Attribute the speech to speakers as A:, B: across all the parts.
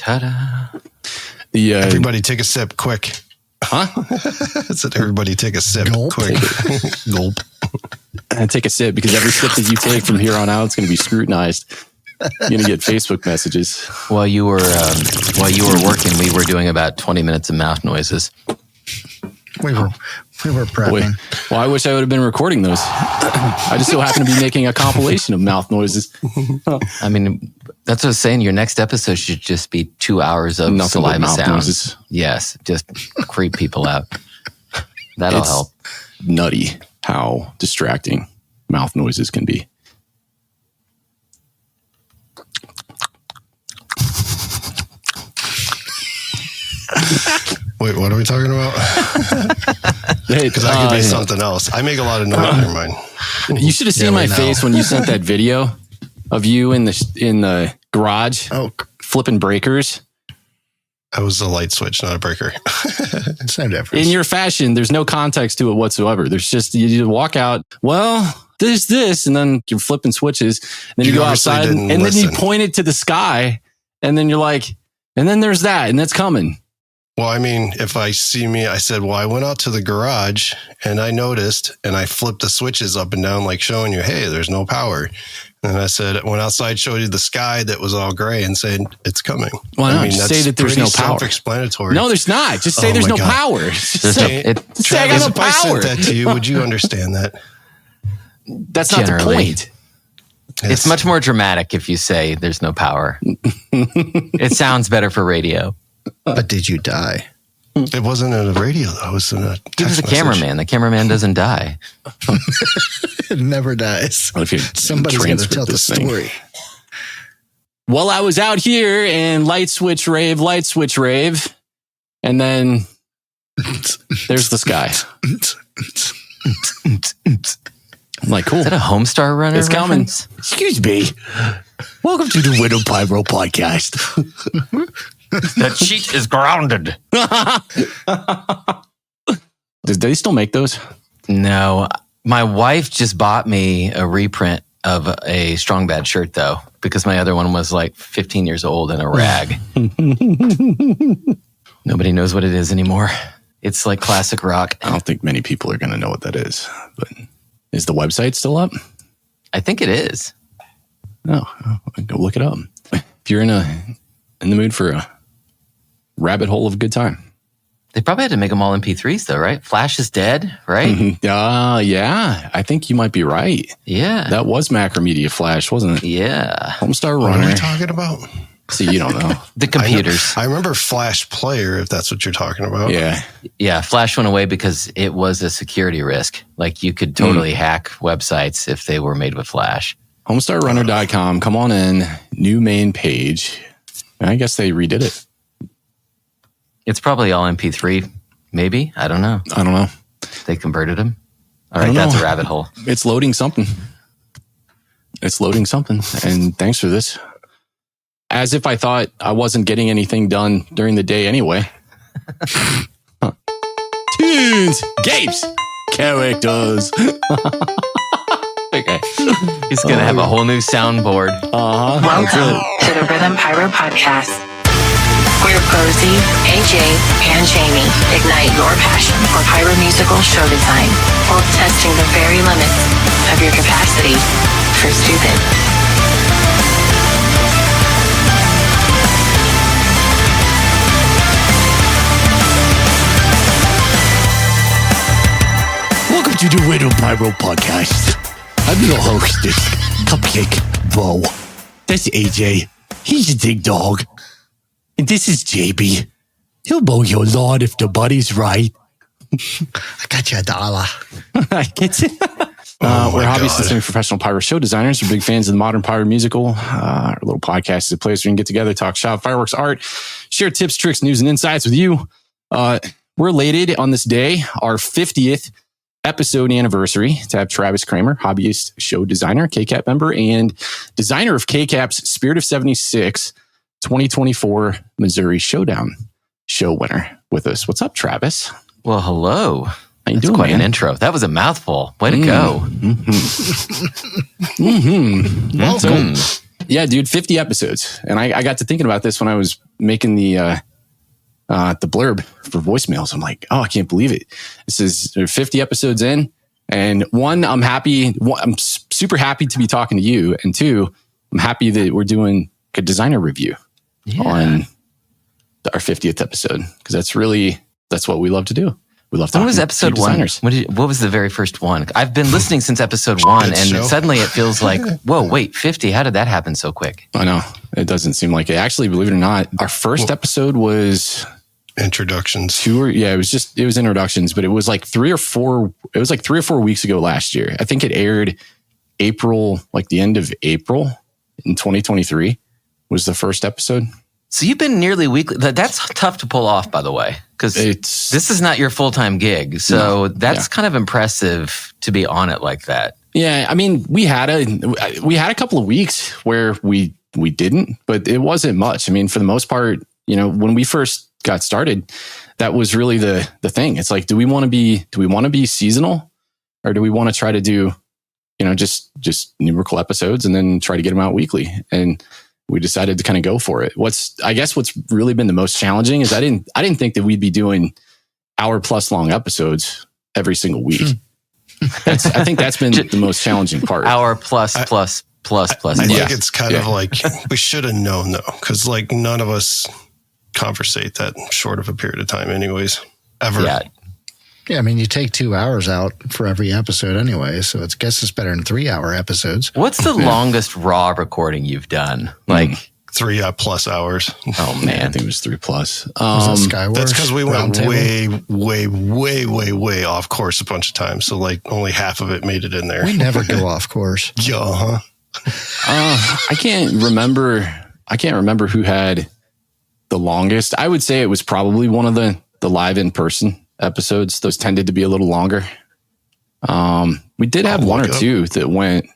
A: Ta-da.
B: Everybody take a sip, quick.
C: Huh?
B: I said everybody take a sip, quick. Gulp.
C: And take a sip, because every sip that you take from here on out is going to be scrutinized. You're going to get Facebook messages.
A: While you were working, we were doing about 20 minutes of mouth noises.
D: We were prepping.
C: Well, I wish I would have been recording those. I just so happen to be making a compilation of mouth noises.
A: I mean, that's what I was saying. Your next episode should just be 2 hours of
C: Nothing but
A: saliva
C: mouth
A: sounds.
C: noises.
A: Yes, just creep people out. That'll help.
C: Nutty how distracting mouth noises can be.
B: Wait, what are we talking about? Because that could be something else. I make a lot of noise. Never mind.
C: You should have seen my face when you sent that video of you in the garage flipping breakers.
B: That was a light switch, not a breaker.
D: It's no difference.
C: In your fashion, there's no context to it whatsoever. There's just, you walk out, well, there's this, and then you're flipping switches. And then you go outside, and then you point it to the sky, and then you're like, and then there's that, and that's coming.
B: Well, I mean, if I see me, I said, well, I went out to the garage and I noticed, and I flipped the switches up and down, like showing you, hey, there's no power. And I said, I went outside, showed you the sky that was all gray, and said, it's coming.
C: Why not? Just say that there's no power.
B: Self-explanatory.
C: No, there's not. Just say there's no power. Just say I got
B: Travis,
C: no
B: if I
C: power.
B: sent that to you, would you understand that?
C: That's not the point.
A: It's much more dramatic if you say there's no power. It sounds better for radio.
D: But did you die?
B: It wasn't in a radio, though. It was in a text
A: He was a cameraman. The cameraman doesn't die.
D: It never dies.
C: Well,
D: Somebody's going to tell the story.
C: Well, I was out here and light switch rave, and then there's the sky. I'm like, cool.
A: Is that a Homestar Runner?
C: It's coming.
A: reference?
C: Excuse me. Welcome to the RHYTHM Pyro Podcast.
A: The cheat is grounded.
C: Do they still make those?
A: No. My wife just bought me a reprint of a Strong Bad shirt, though, because my other one was like 15 years old and a rag. Nobody knows what it is anymore. It's like classic rock.
C: I don't think many people are going to know what that is. But is the website still up?
A: I think it is.
C: Oh, go look it up. If you're in the mood for a rabbit hole of a good time.
A: They probably had to make them all MP3s, though, right? Flash is dead, right?
C: Yeah. I think you might be right.
A: Yeah.
C: That was Macromedia Flash, wasn't it?
A: Yeah.
C: Homestar
B: What
C: Runner.
B: are we talking about?
C: See, you don't know.
A: The computers.
B: I remember Flash Player, if that's what you're talking about.
C: Yeah.
A: Yeah, Flash went away because it was a security risk. Like, you could totally hack websites if they were made with Flash.
C: Homestarrunner.com. Come on in. New main page. I guess they redid it.
A: It's probably all MP3, maybe. I don't know. They converted them. All right, that's a rabbit hole.
C: It's loading something. And thanks for this. As if I thought I wasn't getting anything done during the day anyway. Tunes, games, characters.
A: Okay. He's going to have a whole new soundboard.
E: Welcome to the RHYTHM Pyro Podcast, where Posey, AJ, and Jamie ignite your passion for pyro musical show design while testing the very limits of your capacity for stupid.
F: Welcome to the RHYTHM Pyro Podcast. I'm your hostess, Cupcake Bo. That's AJ. He's a big dog. And this is JB. He'll mow your lawn if the money's right.
D: I got you $1.
C: I get it. We're hobbyists and professional pyro show designers. We're big fans of the modern pyro musical. Our little podcast is a place where you can get together, talk shop, fireworks, art, share tips, tricks, news, and insights with you. We're elated on this day, our 50th episode anniversary, to have Travis Kramer, hobbyist show designer, KCAP member, and designer of KCAP's Spirit of 76 2024 Missouri Showdown show winner with us. What's up, Travis?
A: Well, hello.
C: How you
A: That's
C: doing,
A: quite
C: man?
A: an intro. That was a mouthful. Way to go.
C: Welcome. Yeah, dude, 50 episodes. And I got to thinking about this when I was making the blurb for voicemails. I'm like, oh, I can't believe it. This is 50 episodes in. And one, I'm happy. I'm super happy to be talking to you. And two, I'm happy that we're doing a designer review on our 50th episode. Because that's what we love to do. We love talking.
A: When was episode one? What was the very first one? I've been listening since episode one, and suddenly it feels like, whoa, wait, 50? How did that happen so quick?
C: I know. It doesn't seem like it. Actually, believe it or not, our first episode was
B: introductions.
C: It was introductions, but it was like 3 or 4 weeks ago last year. I think it aired April, like the end of April in 2023 was the first episode.
A: So you've been nearly weekly. That's tough to pull off, by the way, because this is not your full-time gig. So that's kind of impressive to be on it like that.
C: Yeah. I mean, we had a couple of weeks where we didn't, but it wasn't much. I mean, for the most part, when we first got started, that was really the thing. It's like, do we want to be seasonal, or do we want to try to do, just numerical episodes and then try to get them out weekly? And we decided to kind of go for it. What's really been the most challenging is I didn't think that we'd be doing hour-plus long episodes every single week. I think that's been the most challenging part.
A: Hour plus.
B: I think it's kind of like we should have known though, because like none of us conversate that short of a period of time, anyways, ever.
D: Yeah, I mean, you take 2 hours out for every episode anyway, so I guess it's better than 3-hour episodes.
A: What's the longest raw recording you've done? Like
B: 3+ hours.
C: Oh man, I think it was 3+.
D: Was that Skywars?
B: That's because we went way off course a bunch of times. So like only half of it made it in there.
D: We never go off course.
B: Yeah.
C: I can't remember who had the longest. I would say it was probably one of the live in person episodes. Those tended to be a little longer. We did have one or two that went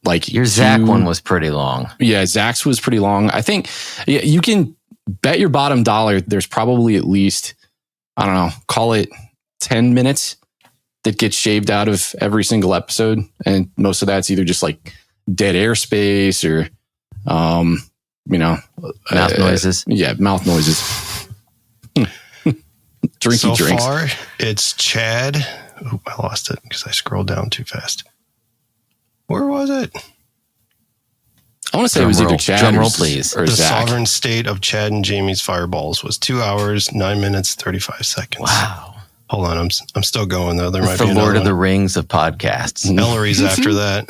C: like
A: your Zach one was pretty long.
C: Yeah, Zach's was pretty long. I think you can bet your bottom dollar there's probably at least, I don't know, call it 10 minutes that gets shaved out of every single episode. And most of that's either just like dead airspace or,
A: mouth noises.
C: Yeah, mouth noises. Drinky drinks.
B: So far, it's Chad. Ooh, I lost it because I scrolled down too fast. Where was it?
C: I want to say it was either Chad or
A: please.
C: Or
B: the
C: Zach.
B: Sovereign State of Chad and Jamie's Fireballs was 2 hours, 9 minutes, 35 seconds.
A: Wow.
B: Hold on, I'm still going though. There might
A: the
B: be
A: Lord of
B: one.
A: the Rings of podcasts.
B: Ellery's after that.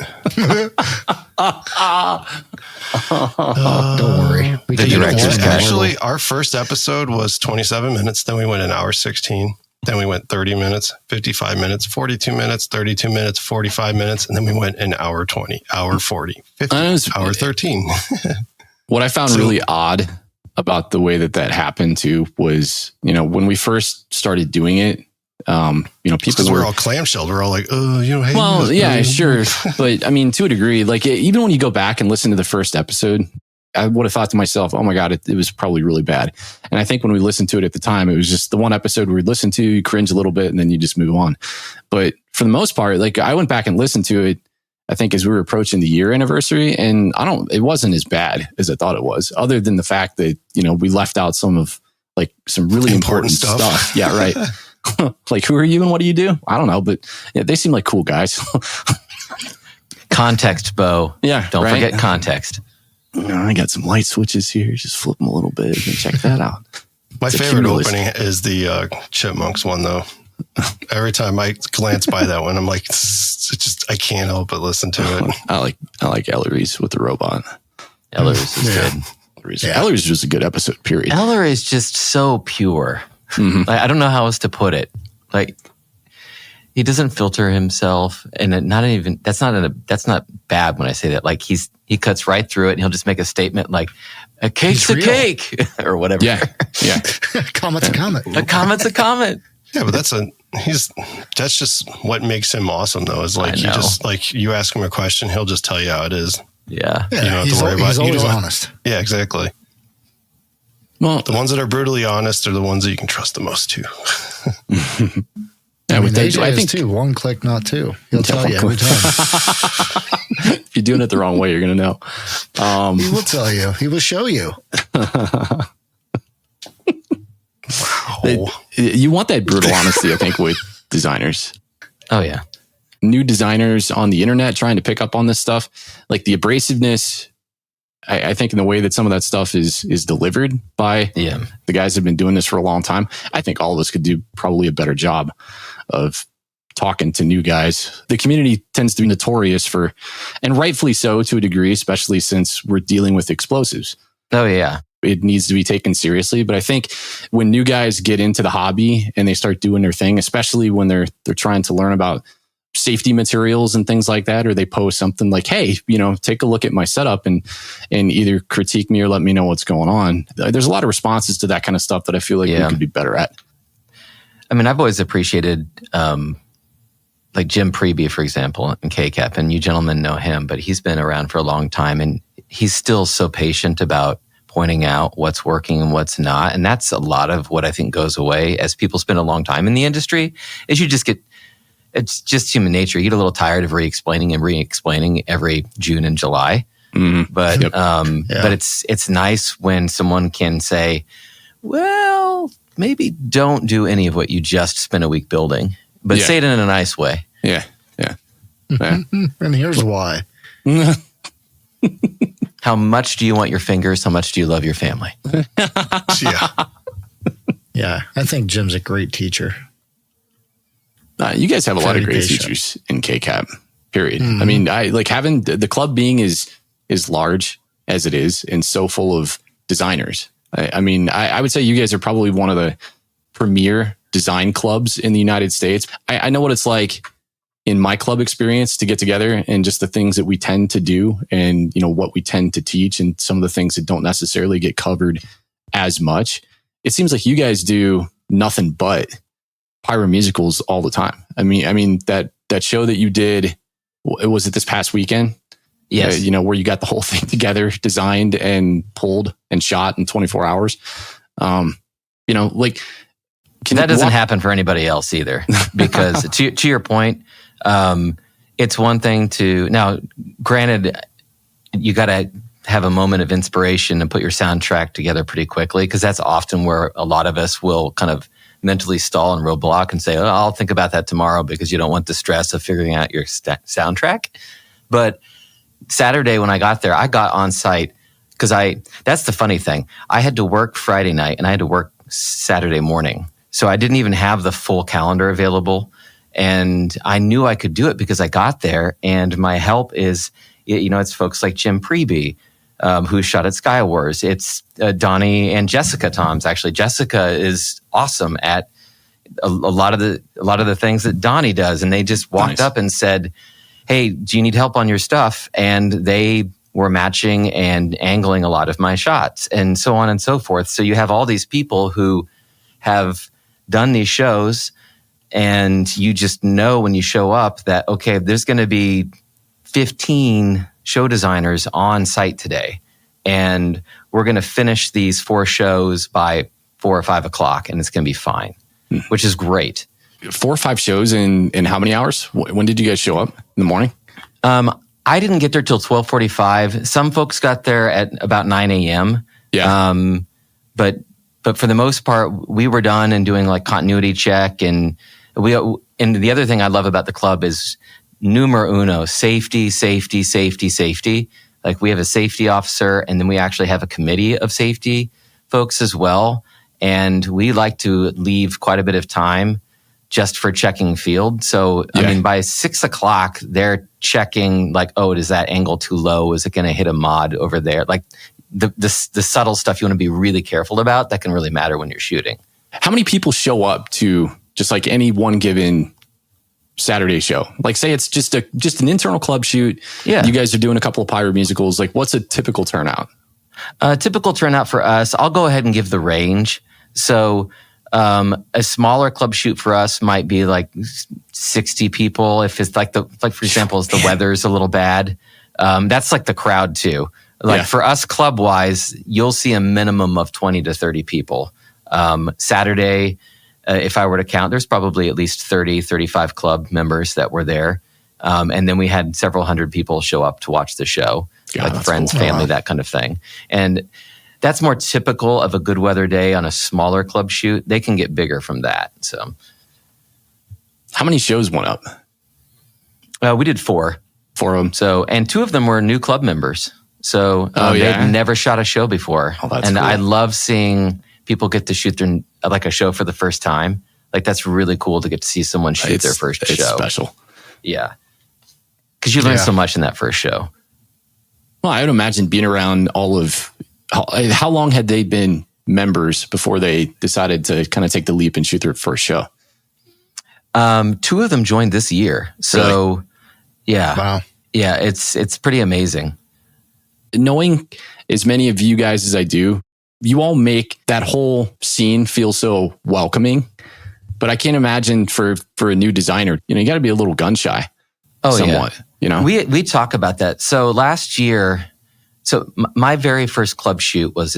D: Don't worry. We
A: The
D: can
A: director's cut.
B: Actually, our first episode was 27 minutes. Then we went an hour 16. Then we went 30 minutes, 55 minutes, 42 minutes, 32 minutes, 45 minutes. And then we went an hour 20, hour 40, 50, hour 13.
C: What I found really odd about the way that happened too was, when we first started doing it, people
B: we're all clamshelled. We're all like, hey.
C: Well, yeah, sure. But I mean, to a degree, like even when you go back and listen to the first episode, I would have thought to myself, oh my God, it was probably really bad. And I think when we listened to it at the time, it was just the one episode where we'd listen to, you cringe a little bit, and then you just move on. But for the most part, like I went back and listened to it, I think as we were approaching the year anniversary, and it wasn't as bad as I thought it was, other than the fact that, we left out some really important stuff. Yeah, right. Like, who are you and what do you do? I don't know, but yeah, they seem like cool guys.
A: Context, Bo.
C: Yeah.
A: Don't forget context.
C: I got some light switches here. Just flip them a little bit and check that out.
B: My favorite opening is the Chipmunks one, though. Every time I glance by that one, I'm like, I can't help but listen to it.
C: I like Ellery's with the robot.
A: Ellery's is good.
C: Ellery's was a good episode, period.
A: Ellery is just so pure. Mm-hmm. Like, I don't know how else to put it. Like, he doesn't filter himself, and that's not bad when I say that. Like, he cuts right through it, and he'll just make a statement like, "A cake's a cake," or whatever.
C: Yeah.
D: Comment's a comment.
A: A comment's a comment.
B: Yeah, but that's just what makes him awesome, though. Is like you ask him a question, he'll just tell you how it is.
A: Yeah,
B: you don't have to worry about.
D: He's always honest.
B: Yeah, exactly. Well, the ones that are brutally honest are the ones that you can trust the most too.
D: I mean, AJ is too. One click, not two. He'll tell you every time.
C: If you're doing it the wrong way, you're going to know.
D: He will tell you. He will show you.
C: You want that brutal honesty, I think, with designers.
A: Oh, yeah.
C: New designers on the internet trying to pick up on this stuff, like the abrasiveness, I think in the way that some of that stuff is delivered by the guys that have been doing this for a long time, I think all of us could do probably a better job of talking to new guys. The community tends to be notorious for, and rightfully so to a degree, especially since we're dealing with explosives.
A: Oh, yeah.
C: It needs to be taken seriously. But I think when new guys get into the hobby and they start doing their thing, especially when they're trying to learn about safety materials and things like that, or they post something like, hey, take a look at my setup and either critique me or let me know what's going on. There's a lot of responses to that kind of stuff that I feel like we could be better at.
A: I mean, I've always appreciated, like Jim Preby, for example, in KCAP, and you gentlemen know him, but he's been around for a long time and he's still so patient about pointing out what's working and what's not. And that's a lot of what I think goes away as people spend a long time in the industry, is you just get, it's just human nature. You get a little tired of re-explaining every June and July. Mm-hmm. But but it's nice when someone can say, well, maybe don't do any of what you just spent a week building, but say it in a nice way.
C: Yeah.
D: And here's why.
A: How much do you want your fingers? How much do you love your family?
D: Yeah. I think Jim's a great teacher.
C: You guys have a lot of great teachers in KCAP, period. Mm-hmm. I mean, I like having the club being as large as it is and so full of designers. I mean, I would say you guys are probably one of the premier design clubs in the United States. I know what it's like in my club experience to get together and just the things that we tend to do and, what we tend to teach and some of the things that don't necessarily get covered as much. It seems like you guys do nothing but pyro musicals all the time. I mean that show that you did, was it this past weekend?
A: Yes.
C: Where you got the whole thing together, designed and pulled and shot in 24 hours. That
A: doesn't happen for anybody else either, because to your point, it's one thing to, now granted, you got to have a moment of inspiration and put your soundtrack together pretty quickly, because that's often where a lot of us will kind of mentally stall and roadblock and say, oh, I'll think about that tomorrow, because you don't want the stress of figuring out your soundtrack. But Saturday when I got there, I got on site because that's the funny thing. I had to work Friday night and I had to work Saturday morning. So I didn't even have the full calendar available. And I knew I could do it because I got there, and my help is, it's folks like Jim Preby, who shot at Sky Wars. It's Donnie and Jessica Toms. Actually, Jessica is awesome at a lot of the things that Donnie does. And they just walked up and said, hey, do you need help on your stuff? And they were matching and angling a lot of my shots and so on and so forth. So you have all these people who have done these shows, and you just know when you show up that, okay, there's going to be 15 show designers on site today, and we're going to finish these 4 shows by 4 or 5 o'clock, and it's going to be fine, which is great.
C: 4 or 5 shows in how many hours? When did you guys show up? In the morning?
A: I didn't get there till 12:45. Some folks got there at about 9 a.m.
C: Yeah.
A: But for the most part, we were done and doing like continuity check, and the other thing I love about the club is numero uno, safety. Like we have a safety officer, and then we actually have a committee of safety folks as well. And we like to leave quite a bit of time just for checking field. So, I mean, by 6 o'clock, they're checking like, oh, is that angle too low? Is it going to hit a mod over there? Like the subtle stuff you want to be really careful about that can really matter when you're shooting.
C: How many people show up to just like any one given Saturday show? Like say it's just an internal club shoot. Yeah. You guys are doing a couple of pyro musicals. Like what's a typical turnout?
A: Typical turnout for us, I'll go ahead and give the range. So a smaller club shoot for us might be like 60 people. If it's like for example, if the weather's a little bad, that's like the crowd too. Like for us club wise, you'll see a minimum of 20 to 30 people. Saturday, if I were to count, there's probably at least 30, 35 club members that were there. And then we had several hundred people show up to watch the show, like friends, family, that kind of thing. And that's more typical of a good weather day on a smaller club shoot. They can get bigger from that. So,
C: how many shows went up?
A: We did 4.
C: 4 of them.
A: So, and 2 of them were new club members. So they'd never shot a show before.
C: Oh, that's
A: and
C: cool.
A: I love seeing people get to shoot like a show for the first time. Like that's really cool to get to see someone shoot their first show.
C: It's special.
A: Yeah. Because you learn so much in that first show.
C: Well, I would imagine being around all of, how long had they been members before they decided to kind of take the leap and shoot their first show?
A: 2 of them joined this year. So
C: really?
A: Yeah.
D: Wow.
A: Yeah. It's pretty amazing.
C: Knowing as many of you guys as I do, you all make that whole scene feel so welcoming. But I can't imagine for a new designer, you got to be a little gun shy.
A: Oh,
C: somewhat,
A: yeah. We talk about that. So last year, my very first club shoot was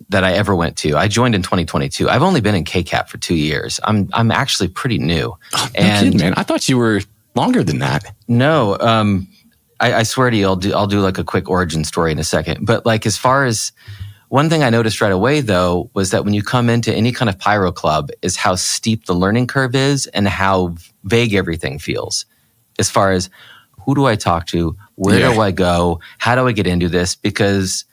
A: that I ever went to. I joined in 2022. I've only been in KCAP for 2 years. I'm actually pretty new.
C: No kidding, man. I thought you were longer than that.
A: No, I swear to you, I'll do like a quick origin story in a second. But like as far as one thing I noticed right away though was that when you come into any kind of pyro club is how steep the learning curve is and how vague everything feels. As far as who do I talk to, where do I go, how do I get into this? Because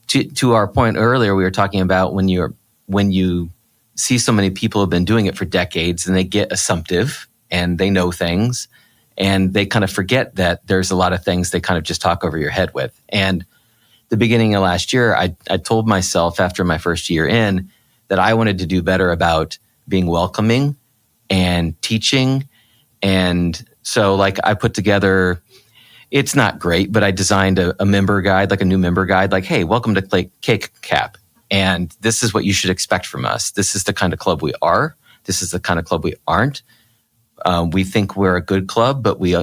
A: to our point earlier, we were talking about when you see so many people who've been doing it for decades and they get assumptive and they know things. And they kind of forget that there's a lot of things they kind of just talk over your head with. And the beginning of last year, I told myself after my first year in that I wanted to do better about being welcoming and teaching. And so like I put together, it's not great, but I designed a member guide, like a new member guide, like, hey, welcome to KCAP. And this is what you should expect from us. This is the kind of club we are. This is the kind of club we aren't. We think we're a good club, but we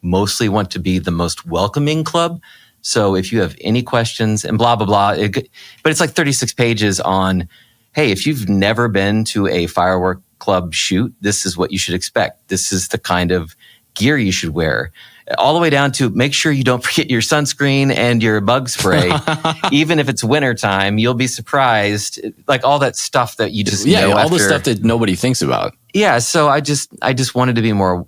A: mostly want to be the most welcoming club. So if you have any questions and blah, blah, blah, but it's like 36 pages on, hey, if you've never been to a firework club shoot, this is what you should expect. This is the kind of gear you should wear. All the way down to make sure you don't forget your sunscreen and your bug spray. Even if it's wintertime, you'll be surprised. Like all that stuff that you just know
C: all the stuff that nobody thinks about.
A: Yeah, so I just wanted to be more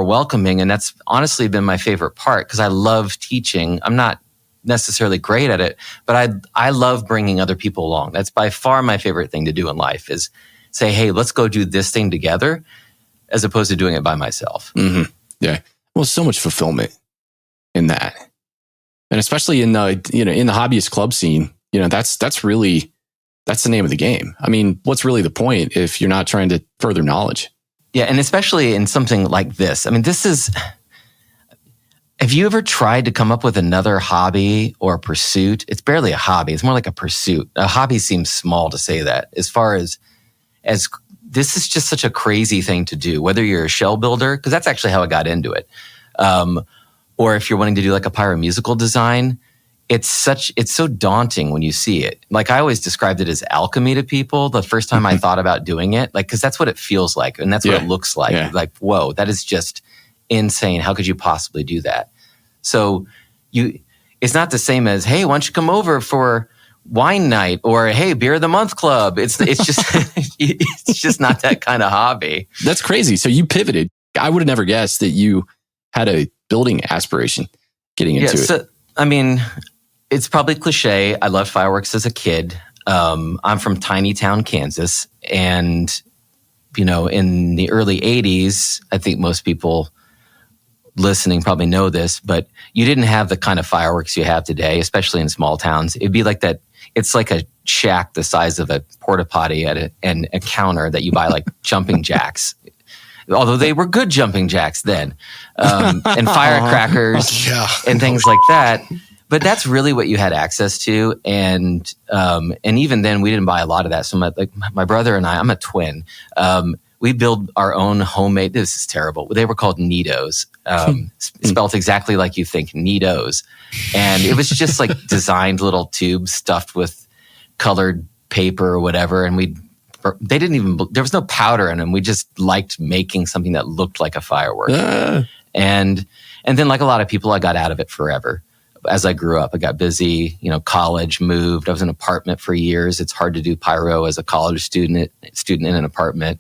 A: welcoming, and that's honestly been my favorite part because I love teaching. I'm not necessarily great at it, but I love bringing other people along. That's by far my favorite thing to do in life is say, hey, let's go do this thing together as opposed to doing it by myself.
C: Mm-hmm. Yeah. Well, so much fulfillment in that. And especially in the, in the hobbyist club scene, that's the name of the game. I mean, what's really the point if you're not trying to further knowledge?
A: Yeah. And especially in something like this. I mean, have you ever tried to come up with another hobby or pursuit? It's barely a hobby. It's more like a pursuit. A hobby seems small to say that as far as this is just such a crazy thing to do, whether you're a shell builder, because that's actually how I got into it. Or if you're wanting to do like a pyro musical design, it's so daunting when you see it. Like I always described it as alchemy to people the first time I thought about doing it, like, cause that's what it feels like. And that's what it looks like. Yeah. Like, whoa, that is just insane. How could you possibly do that? So it's not the same as, hey, why don't you come over for wine night or hey, beer of the month club. It's just, it's just not that kind of hobby.
C: That's crazy. So you pivoted. I would have never guessed that you had a building aspiration getting into it. So,
A: I mean, it's probably cliche. I loved fireworks as a kid. I'm from tiny town, Kansas. And, in the early 80s, I think most people listening probably know this, but you didn't have the kind of fireworks you have today, especially in small towns. It'd be like that. It's like a shack the size of a porta potty and a counter that you buy like jumping jacks. Although they were good jumping jacks then, and firecrackers and things like that. But that's really what you had access to. And even then we didn't buy a lot of that. So my brother and I'm a twin. We build our own homemade, this is terrible. They were called Neatos, spelled exactly like you think, Neatos. And it was just like designed little tubes stuffed with colored paper or whatever. And there was no powder in them. We just liked making something that looked like a firework. And then like a lot of people, I got out of it forever. As I grew up, I got busy, college, moved. I was in an apartment for years. It's hard to do pyro as a college student in an apartment.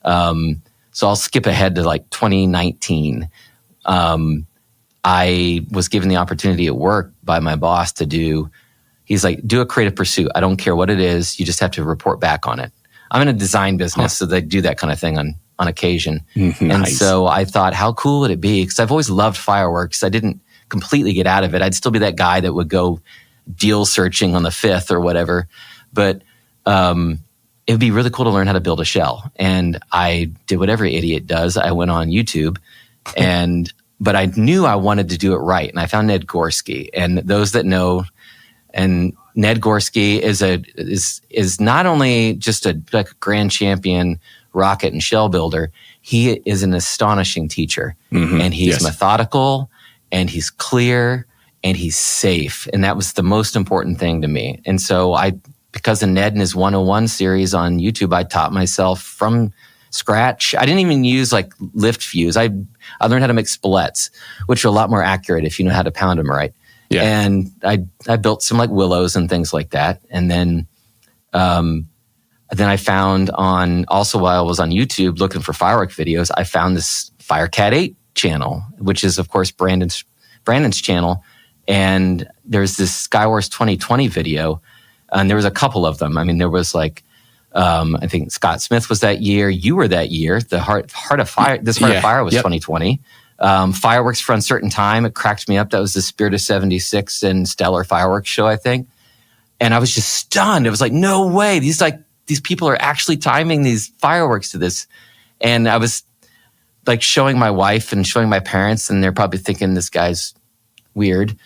A: So I'll skip ahead to like 2019. I was given the opportunity at work by my boss he's like, do a creative pursuit. I don't care what it is. You just have to report back on it. I'm in a design business, so they do that kind of thing on occasion.
C: Nice.
A: And so I thought, how cool would it be? Because I've always loved fireworks. I didn't completely get out of it. I'd still be that guy that would go deal searching on the 5th or whatever. But it would be really cool to learn how to build a shell. And I did what every idiot does. I went on YouTube but I knew I wanted to do it right. And I found Ned Gorski. And those that know, and Ned Gorski is not only just a grand champion rocket and shell builder, he is an astonishing teacher. And he's methodical, and he's clear, and he's safe. And that was the most important thing to me. And so because of Ned and his 101 series on YouTube, I taught myself from scratch. I didn't even use like lift fuse. I learned how to make spillets, which are a lot more accurate if you know how to pound them right. Yeah. And I built some like willows and things like that. And then I found also while I was on YouTube looking for firework videos, I found this Firecat 8 channel, which is of course Brandon's channel. And there's this Skywars 2020 video, and there was a couple of them. I mean, there was like, I think Scott Smith was that year. You were that year. The Heart of Fire. This Heart of Fire was 2020. Fireworks for Uncertain Time. It cracked me up. That was the Spirit of 76 and Stellar Fireworks show, I think. And I was just stunned. It was like, no way. These people are actually timing these fireworks to this. And I was like showing my wife and showing my parents, and they're probably thinking this guy's weird.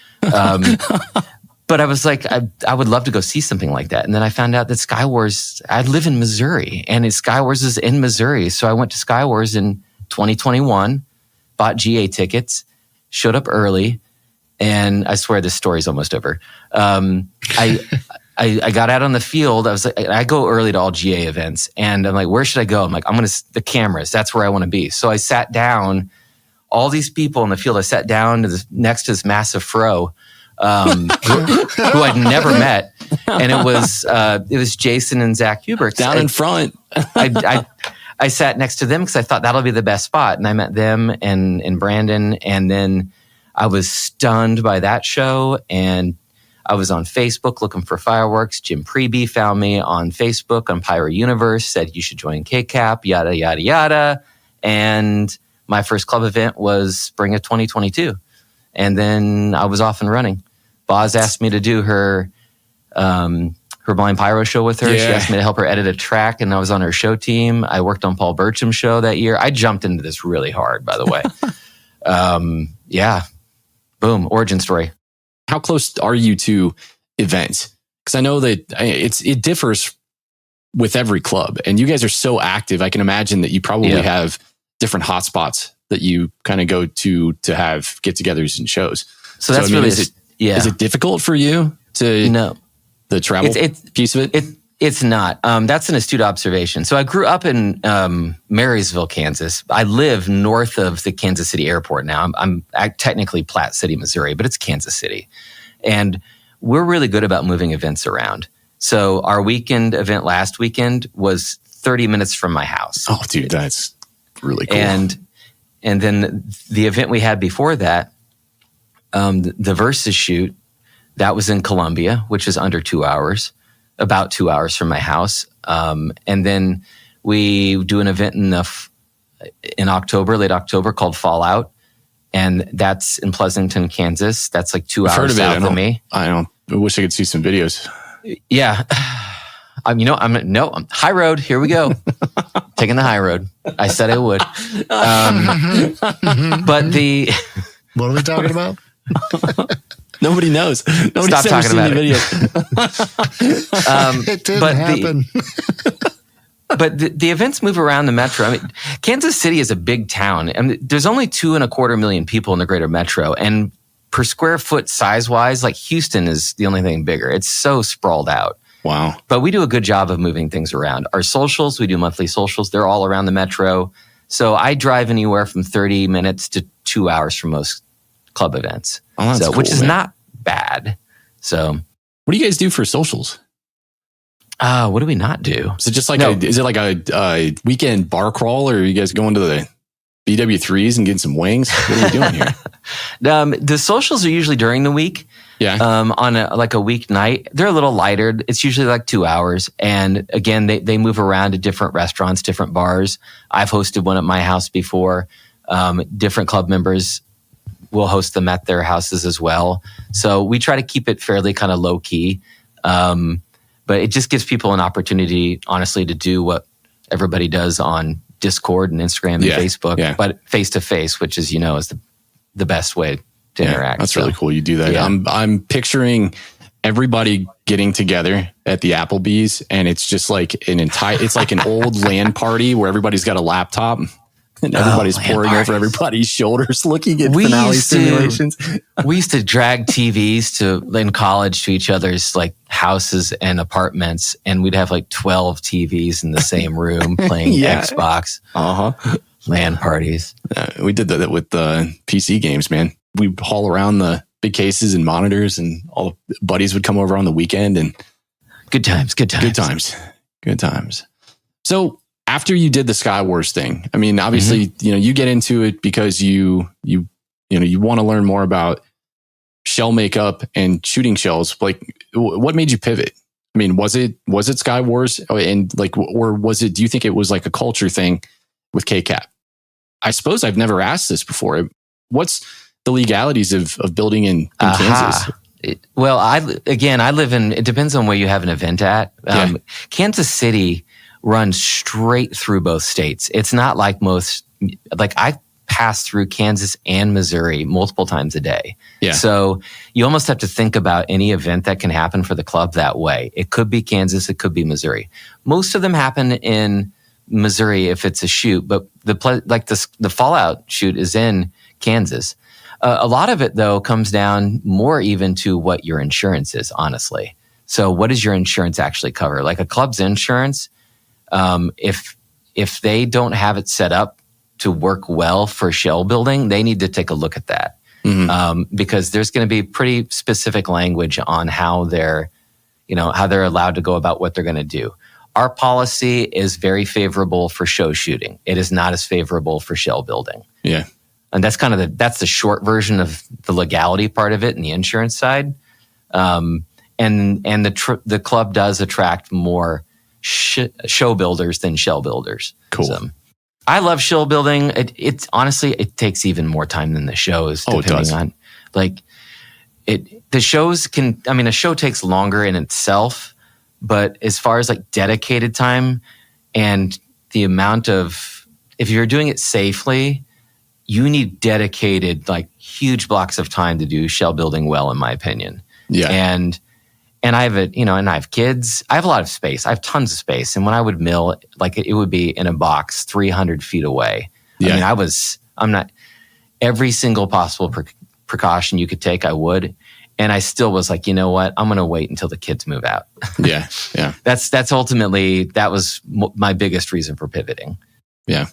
A: But I was like, I would love to go see something like that. And then I found out that Skywars, I live in Missouri, and Skywars is in Missouri. So I went to Skywars in 2021, bought GA tickets, showed up early, and I swear this story's almost over. I got out on the field. I was like, I go early to all GA events, and I'm like, where should I go? I'm like, the cameras. That's where I want to be. So I sat down, all these people in the field. I sat down next to this massive fro, who I'd never met, and it was Jason and Zach Huberts
C: down in front.
A: I sat next to them because I thought that'll be the best spot, and I met them and Brandon, and then I was stunned by that show, and I was on Facebook looking for fireworks. Jim Preby found me on Facebook on Pyro Universe, said you should join KCAP, yada yada yada, and my first club event was spring of 2022, and then I was off and running. Ballz asked me to do her blind pyro show with her. Yeah. She asked me to help her edit a track, and I was on her show team. I worked on Paul Burcham's show that year. I jumped into this really hard, by the way. Boom, origin story.
C: How close are you to events? Because I know that it differs with every club, and you guys are so active. I can imagine that you probably have different hotspots that you kind of go to have get-togethers and shows.
A: So that's really
C: is it difficult for you to the travel piece of it?
A: It's not. That's an astute observation. So I grew up in Marysville, Kansas. I live north of the Kansas City airport now. I'm technically Platte City, Missouri, but it's Kansas City. And we're really good about moving events around. So our weekend event last weekend was 30 minutes from my house.
C: Oh, dude, that's really cool.
A: And then the event we had before that, the Versus shoot, that was in Columbia, which is under 2 hours, about 2 hours from my house. And then we do an event in October, late October, called Fallout. And that's in Pleasanton, Kansas. That's like 2 hours south of me.
C: I wish I could see some videos.
A: Yeah. I'm high road. Here we go. Taking the high road. I said I would. But
D: what are we talking about?
C: Nobody knows. Nobody's
A: Stop talking about it.
D: It didn't happen.
A: But the events move around the metro. I mean, Kansas City is a big town. I mean, there's only 2.25 million people in the greater metro. And per square foot size-wise, like Houston is the only thing bigger. It's so sprawled out.
C: Wow.
A: But we do a good job of moving things around. Our socials, we do monthly socials. They're all around the metro. So I drive anywhere from 30 minutes to 2 hours for most club events.
C: Oh, that's cool,
A: which is
C: man.
A: not bad. So
C: What do you guys do for socials?
A: what do we not do?
C: Is it just like a weekend bar crawl, or are you guys going to the BW3s and getting some wings? What are we doing here?
A: The socials are usually during the week.
C: Yeah.
A: On a weeknight. They're a little lighter. It's usually like 2 hours. And again, they move around to different restaurants, different bars. I've hosted one at my house before. Different club members will host them at their houses as well. So we try to keep it fairly kind of low key. But it just gives people an opportunity, honestly, to do what everybody does on Discord and Instagram and Facebook, but face to face, which is, is the best way to interact.
C: That's really cool. You do that.
A: Yeah.
C: I'm picturing everybody getting together at the Applebee's, and it's just like it's like an old LAN party where everybody's got a laptop and everybody's pouring over everybody's shoulders looking at finale simulations.
A: We used to drag TVs in college to each other's like houses and apartments, and we'd have like 12 TVs in the same room playing Xbox. LAN parties.
C: We did that with the PC games, man. We'd haul around the big cases and monitors, and all the buddies would come over on the weekend, and
A: good times.
C: So after you did the Sky Wars thing, I mean, obviously, you get into it because you want to learn more about shell makeup and shooting shells. Like, what made you pivot? I mean, was it Sky Wars, and like, or was it? Do you think it was like a culture thing with KCAP? I suppose I've never asked this before. What's the legalities of building in Kansas?
A: Well, I live in, it depends on where you have an event at. Kansas City runs straight through both states. It's not like I pass through Kansas and Missouri multiple times a day. Yeah. So you almost have to think about any event that can happen for the club that way. It could be Kansas, it could be Missouri. Most of them happen in Missouri if it's a shoot, but the Fallout shoot is in Kansas. A lot of it, though, comes down more even to what your insurance is, honestly. So what does your insurance actually cover? Like a club's insurance, if they don't have it set up to work well for shell building, they need to take a look at that. Because there's going to be pretty specific language on how they're allowed to go about what they're going to do. Our policy is very favorable for show shooting. It is not as favorable for shell building.
C: Yeah.
A: And that's kind of that's the short version of the legality part of it and the insurance side. And the club does attract more show builders than shell builders.
C: Cool.
A: So, I love shell building. It's honestly, it takes even more time than the shows. Depending on the shows can. I mean, a show takes longer in itself, but as far as like dedicated time and the amount of, if you're doing it safely, you need dedicated, like huge blocks of time to do shell building well, in my opinion. Yeah. And I have and I have kids. I have a lot of space. I have tons of space. And when I would mill, like it would be in a box 300 feet away. Yeah. I mean, I'm not, every single possible precaution you could take, I would. And I still was like, you know what? I'm going to wait until the kids move out.
C: Yeah. Yeah.
A: That's ultimately, that was my biggest reason for pivoting.
C: Yeah.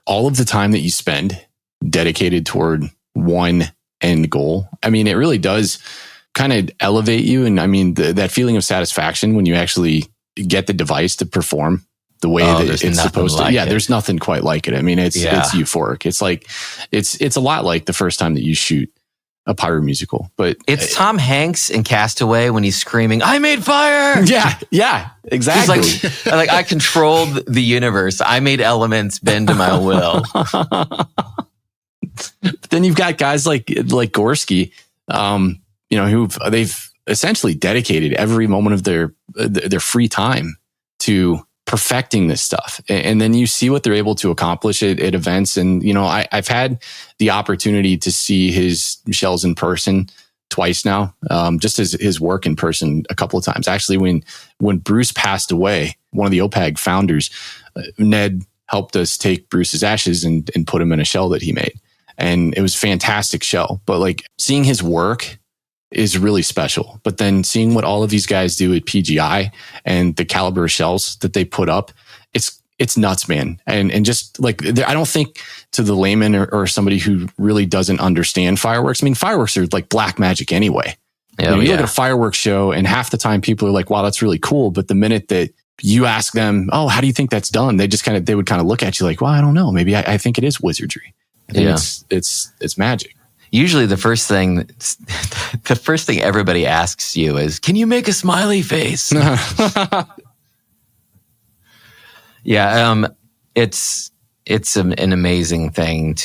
C: All of the time that you spend dedicated toward one end goal, I mean, it really does kind of elevate you. And I mean, that feeling of satisfaction when you actually get the device to perform the way that it's supposed to. Yeah, there's nothing quite like it. I mean, it's euphoric. It's like, it's a lot like the first time that you shoot a pyro musical, but
A: it's Tom Hanks in Castaway when he's screaming, "I made fire!"
C: Yeah, exactly.
A: He's like I controlled the universe. I made elements bend to my will.
C: But then you've got guys like Gorski, they've essentially dedicated every moment of their free time to perfecting this stuff. And then you see what they're able to accomplish at events. And, I've had the opportunity to see his shells in person twice now, just his work in person a couple of times. Actually, when Bruce passed away, one of the OPAG founders, Ned, helped us take Bruce's ashes and put him in a shell that he made. And it was a fantastic shell. But like seeing his work is really special. But then seeing what all of these guys do at PGI and the caliber of shells that they put up, it's nuts, man. And just like, I don't think to the layman or somebody who really doesn't understand fireworks. I mean, fireworks are like black magic anyway. You look at a fireworks show and half the time people are like, wow, that's really cool. But the minute that you ask them, oh, how do you think that's done? They would kind of look at you like, well, I don't know. Maybe I think it is wizardry. I think it's magic. Usually the first thing everybody asks you is, can you make a smiley face? Yeah. It's an amazing thing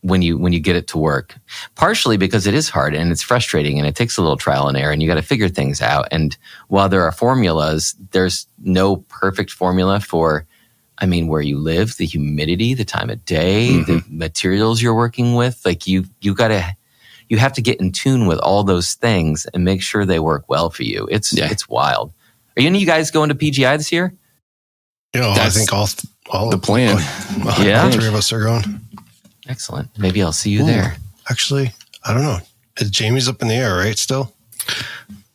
C: when you get it to work, partially because it is hard and it's frustrating and it takes a little trial and error and you got to figure things out. And while there are formulas, there's no perfect formula for, where you live, the humidity, the time of day, the materials you're working with. Like you have to get in tune with all those things and make sure they work well for you. It's wild. Are any of you guys going to PGI this year?
B: I think all
C: the plan.
B: All three of us are going.
A: Excellent. Maybe I'll see you there.
B: Actually, I don't know. Jamie's up in the air, right? Still?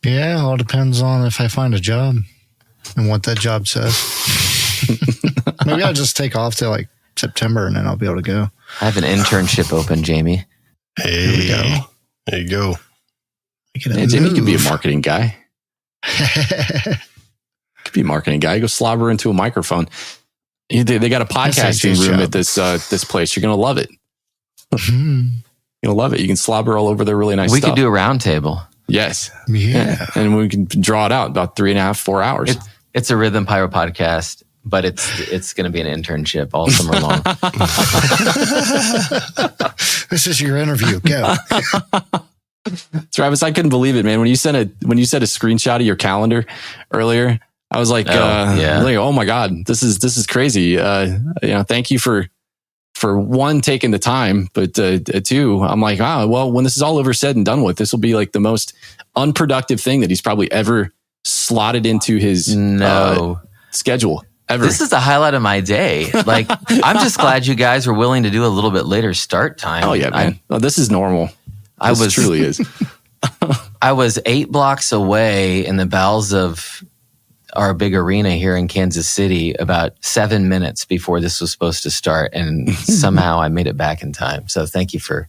D: Yeah, all depends on if I find a job and what that job says. Maybe I'll just take off till like September and then I'll be able to go.
A: I have an internship open, Jamie.
B: Hey, there you go.
C: Jamie could be a marketing guy. Could be a marketing guy. Go slobber into a microphone. They got a podcasting room at this place. You're gonna love it. You're gonna love it. You can slobber all over their really nice stuff.
A: We could do a round table.
C: Yes.
D: Yeah.
C: And we can draw it out about 3.5, 4 hours.
A: It's a RHYTHM Pyro podcast, but it's going to be an internship all summer long.
D: This is your interview. Go.
C: Travis, I couldn't believe it, man. When you sent a screenshot of your calendar earlier, I was like, oh my God, this is crazy. Thank you for one, taking the time, but two, I'm like, well, when this is all over, said and done with, this will be like the most unproductive thing that he's probably ever slotted into his schedule ever.
A: This is the highlight of my day. Like, I'm just glad you guys were willing to do a little bit later start time.
C: Oh yeah, man. This is normal. This truly is.
A: I was 8 blocks away in the Ballz of our big arena here in Kansas City about 7 minutes before this was supposed to start, and somehow I made it back in time. So thank you for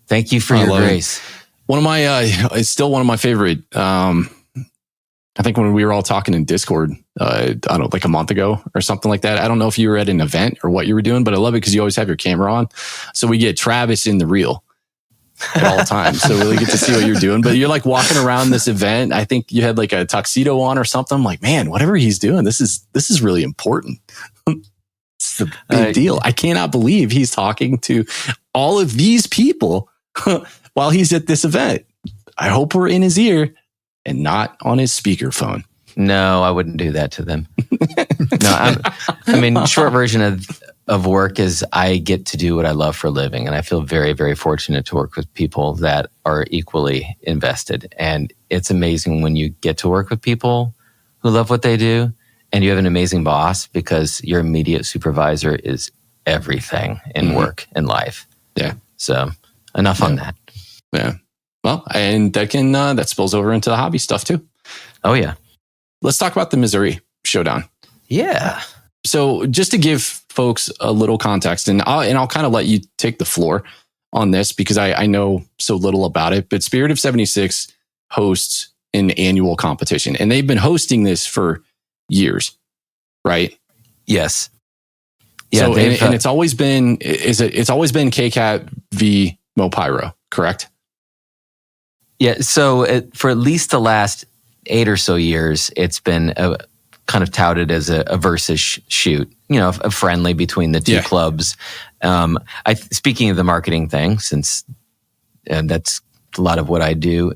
A: your grace. It's still one of my favorite. I think when we were all talking in Discord, I don't know, like a month ago or something like that. I don't know if you were at an event or what you were doing, but I love it because you always have your camera on. So we get Travis in the reel at all times. So we really get to see what you're doing. But you're like walking around this event. I think you had like a tuxedo on or something. I'm like, man, whatever he's doing, this is really important. It's a big deal. I cannot believe he's talking to all of these people while he's at this event. I hope we're in his ear and not on his speakerphone. No, I wouldn't do that to them. Short version of work is I get to do what I love for a living. And I feel very, very fortunate to work with people that are equally invested. And it's amazing when you get to work with people who love what they do and you have an amazing boss, because your immediate supervisor is everything in work and life. Yeah. So enough on that. Yeah. Well, and that spills over into the hobby stuff too. Oh yeah. Let's talk about the Missouri Showdown. Yeah. So just to give folks a little context, and I'll kind of let you take the floor on this because I know so little about it, but Spirit of 76 hosts an annual competition, and they've been hosting this for years, right? Yes. Yeah. So, and it's always been, it's always been KCAP v MoPyro, correct? Yeah. So for at least the last 8 or so years, it's been kind of touted as a versus shoot, a friendly between the two clubs. Speaking of the marketing thing, since that's a lot of what I do,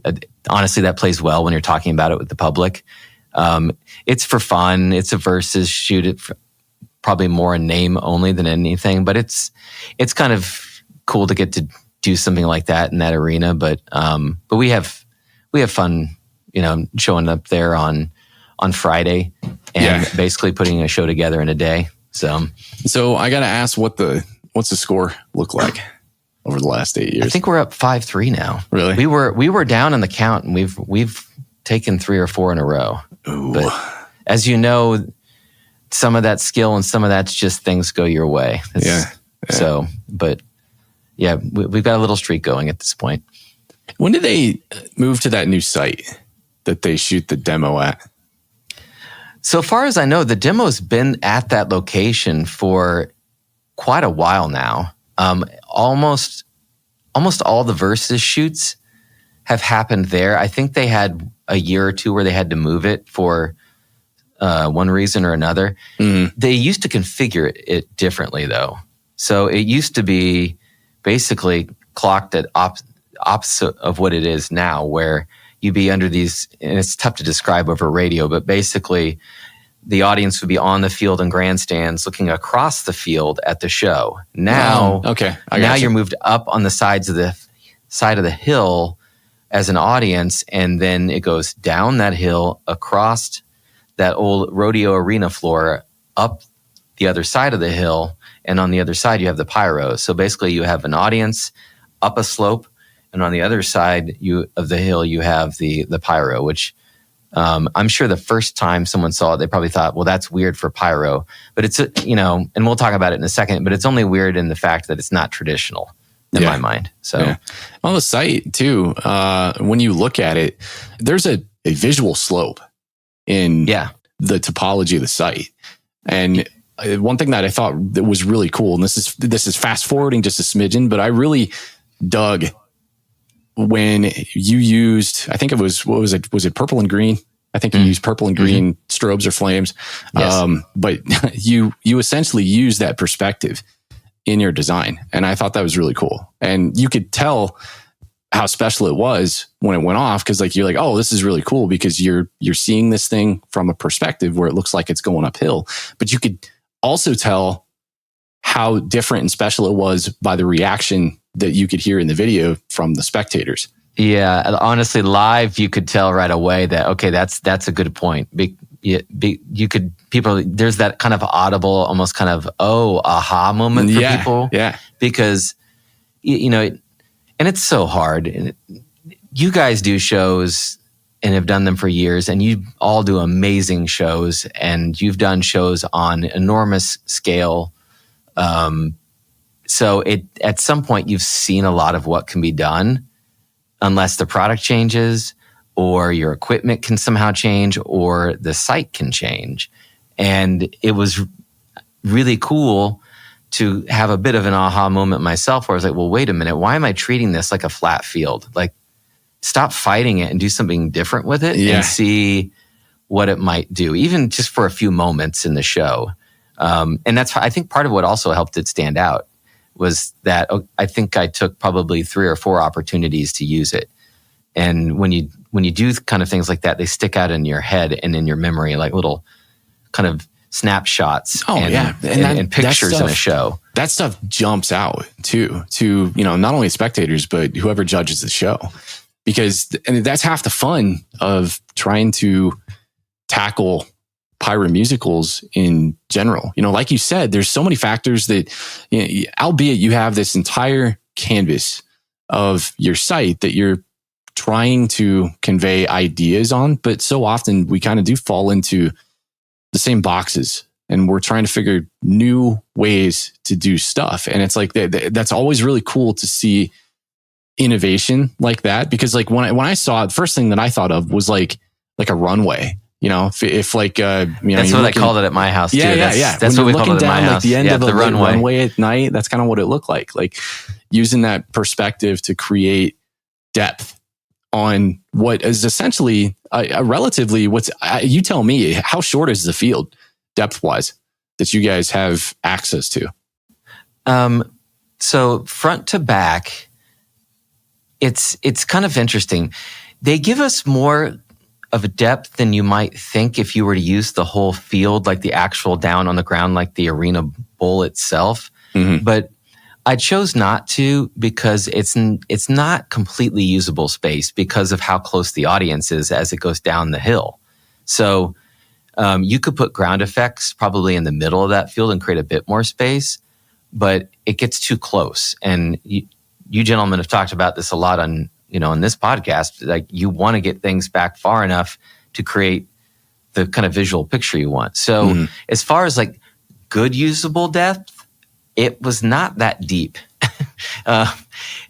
A: honestly, that plays well when you're talking about it with the public. It's for fun. It's a versus shoot. It probably more a name only than anything, but it's kind of cool to get to do something like that in that arena. But we have fun, showing up there on Friday and basically putting a show together in a day. So I got to ask, what's the score look like over the last 8 years? I think we're up 5-3 now. Really? We were down in the count, and we've taken 3 or 4 in a row. Ooh. But as you know, some of that skill and some of that's just things go your way. So, but yeah, we've got a little streak going at this point.
C: When did they move to that new site that they shoot the demo at?
A: So far as I know, the demo's been at that location for quite a while now. Almost all the Versus shoots have happened there. I think they had a year or two where they had to move it for one reason or another. Mm-hmm. They used to configure it differently, though. So it used to be basically clocked at opposite of what it is now, where you'd be under these, and it's tough to describe over radio, but basically the audience would be on the field in grandstands looking across the field at the show. Now, now you're moved up on the side of the hill as an audience, and then it goes down that hill, across that old rodeo arena floor, up the other side of the hill, and on the other side you have the pyro. So basically you have an audience up a slope, and on the other side of the hill you have the pyro, which I'm sure the first time someone saw it, they probably thought, well, that's weird for pyro. But it's, and we'll talk about it in a second, but it's only weird in the fact that it's not traditional in my mind. So
C: on the site too, when you look at it, there's a visual slope in the topology of the site. And one thing that I thought that was really cool, and this is fast forwarding just a smidgen, but I really dug when you used, I think it was, what was it? Was it purple and green? I think you used purple and green strobes or flames. Yes. But you essentially use that perspective in your design. And I thought that was really cool. And you could tell how special it was when it went off. Cause you're like, oh, this is really cool because you're seeing this thing from a perspective where it looks like it's going uphill, but you could also tell how different and special it was by the reaction that you could hear in the video from the spectators.
A: Yeah, honestly, live you could tell right away that okay, that's a good point. You could there's that kind of audible, almost kind of aha moment for people.
C: Yeah,
A: because and it's so hard. And you guys do shows and have done them for years, and you all do amazing shows, and you've done shows on enormous scale. So at some point you've seen a lot of what can be done, unless the product changes or your equipment can somehow change or the site can change. And it was really cool to have a bit of an aha moment myself where I was like, well, wait a minute, why am I treating this like a flat field? Like, stop fighting it and do something different with it and see what it might do, even just for a few moments in the show. And that's, I think, part of what also helped it stand out was that I think I took probably 3 or 4 opportunities to use it. And when you do kind of things like that, they stick out in your head and in your memory, like little kind of snapshots and pictures in a show.
C: That stuff jumps out too, to, not only spectators, but whoever judges the show. Because that's half the fun of trying to tackle pyro musicals in general. Like you said, there's so many factors that, albeit you have this entire canvas of your site that you're trying to convey ideas on, but so often we kind of do fall into the same boxes and we're trying to figure new ways to do stuff. And it's like, that's always really cool to see innovation like that, because when I saw it, the first thing that I thought of was like a runway. If like,
A: that's what I called it at my house too.
C: Yeah.
A: That's what we called it at my house.
C: The end of the runway at night. That's kind of what it looked like using that perspective to create depth on what is essentially a relatively, you tell me, how short is the field depth wise that you guys have access to?
A: So front to back, it's kind of interesting. They give us more of a depth than you might think if you were to use the whole field, like the actual down on the ground, like the arena bowl itself. Mm-hmm. But I chose not to because it's not completely usable space because of how close the audience is as it goes down the hill. So you could put ground effects probably in the middle of that field and create a bit more space, but it gets too close. And you gentlemen have talked about this a lot on, in this podcast. Like, you want to get things back far enough to create the kind of visual picture you want. So as far as like good usable depth, it was not that deep.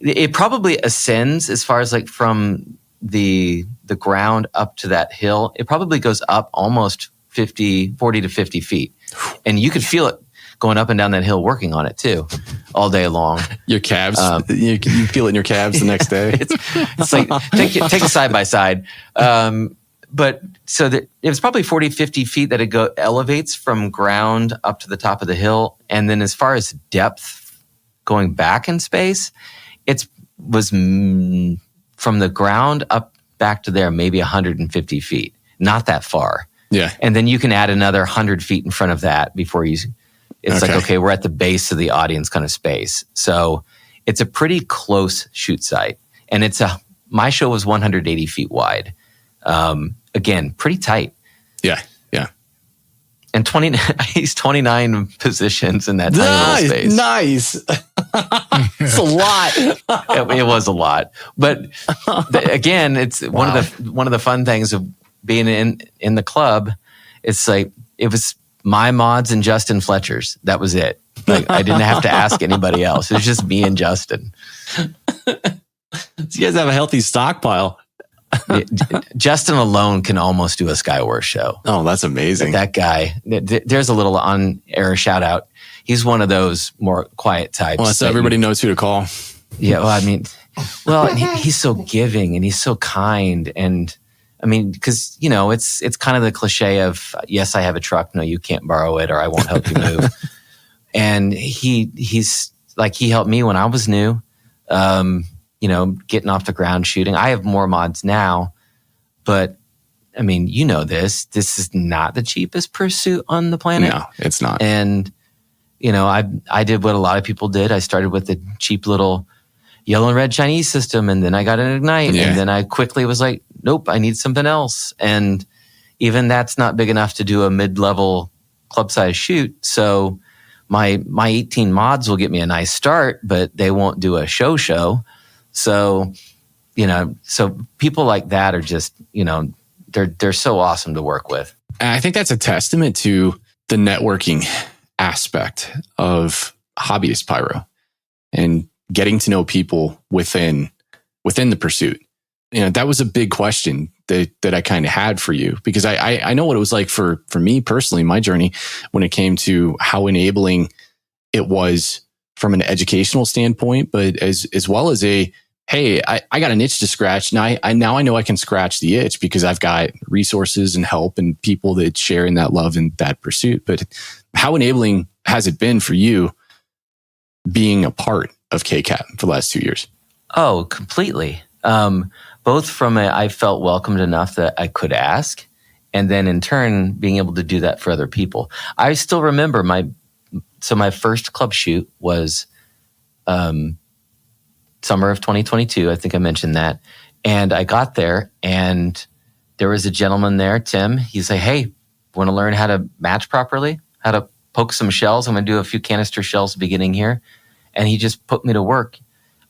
A: It probably ascends as far as like from the ground up to that hill. It probably goes up almost 40 to 50 feet. And you could feel it going up and down that hill, working on it too, all day long.
C: Your calves, you feel it in your calves the next day.
A: It's like, take a side by side. But so that it was probably 40, 50 feet that it elevates from ground up to the top of the hill. And then as far as depth going back in space, it was from the ground up back to there, maybe 150 feet, not that far.
C: Yeah.
A: And then you can add another 100 feet in front of that before it's like, okay, we're at the base of the audience kind of space. So it's a pretty close shoot site. And my show was 180 feet wide. Again, pretty tight.
C: Yeah. Yeah.
A: And he's 29 positions in that tiny little space.
C: Nice. It's a lot.
A: It was a lot. But again, it's one of the fun things of being in the club. It's like, it was my mods and Justin Fletcher's. That was it. Like, I didn't have to ask anybody else. It was just me and Justin.
C: So you guys have a healthy stockpile.
A: Justin alone can almost do a Skywars show.
C: Oh, that's amazing.
A: That guy. There's a little on-air shout out. He's one of those more quiet types.
C: Well, so everybody knows who to call.
A: Yeah, well, I mean, he's so giving and he's so kind. And I mean, because, you know, it's kind of the cliche of, yes, I have a truck. No, you can't borrow it, or I won't help you move. And he's like, he helped me when I was new. You know, getting off the ground shooting. I have more mods now, but I mean, you know this is not the cheapest pursuit on the planet.
C: No, it's not.
A: And, you know, I did what a lot of people did. I started with the cheap little yellow and red Chinese system, and then I got an Ignite, and then I quickly was like, nope, I need something else. And even that's not big enough to do a mid-level club size shoot. So my 18 mods will get me a nice start, but they won't do a show. So, you know, so people like that are just, you know, they're so awesome to work with.
C: And I think that's a testament to the networking aspect of hobbyist pyro and getting to know people within the pursuit. You know, that was a big question that I kind of had for you, because I know what it was like for me personally, my journey, when it came to how enabling it was from an educational standpoint, but as well as hey, I got an itch to scratch. Now I know I can scratch the itch because I've got resources and help and people that share in that love and that pursuit. But how enabling has it been for you being a part of KCAP for the last 2 years?
A: Oh, completely. Both from I felt welcomed enough that I could ask, and then in turn being able to do that for other people. I still remember my first club shoot was summer of 2022. I think I mentioned that. And I got there and there was a gentleman there, Tim. He's like, hey, want to learn how to match properly? How to poke some shells? I'm going to do a few canister shells beginning here. And he just put me to work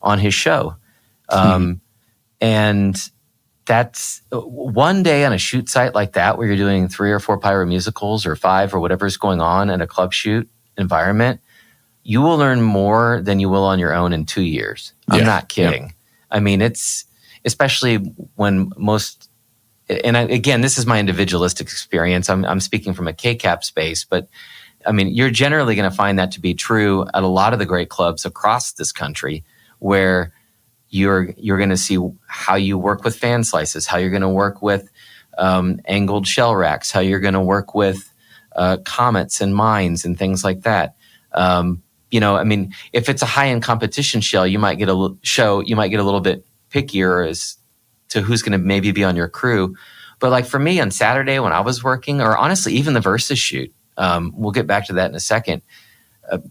A: on his show. And that's one day on a shoot site like that, where you're doing 3 or 4 pyro musicals or 5 or whatever's going on in a club shoot environment. You will learn more than you will on your own in 2 years. I'm not kidding. Yeah. I mean, it's especially when again, this is my individualistic experience. I'm speaking from a KCAP space, but I mean, you're generally going to find that to be true at a lot of the great clubs across this country, where you're going to see how you work with fan slices, how you're going to work with angled shell racks, how you're going to work with comets and mines and things like that. You know, I mean, if it's a high-end competition shell, you might get a little bit pickier as to who's going to maybe be on your crew. But like for me on Saturday when I was working, or honestly, even the Versus shoot, we'll get back to that in a second.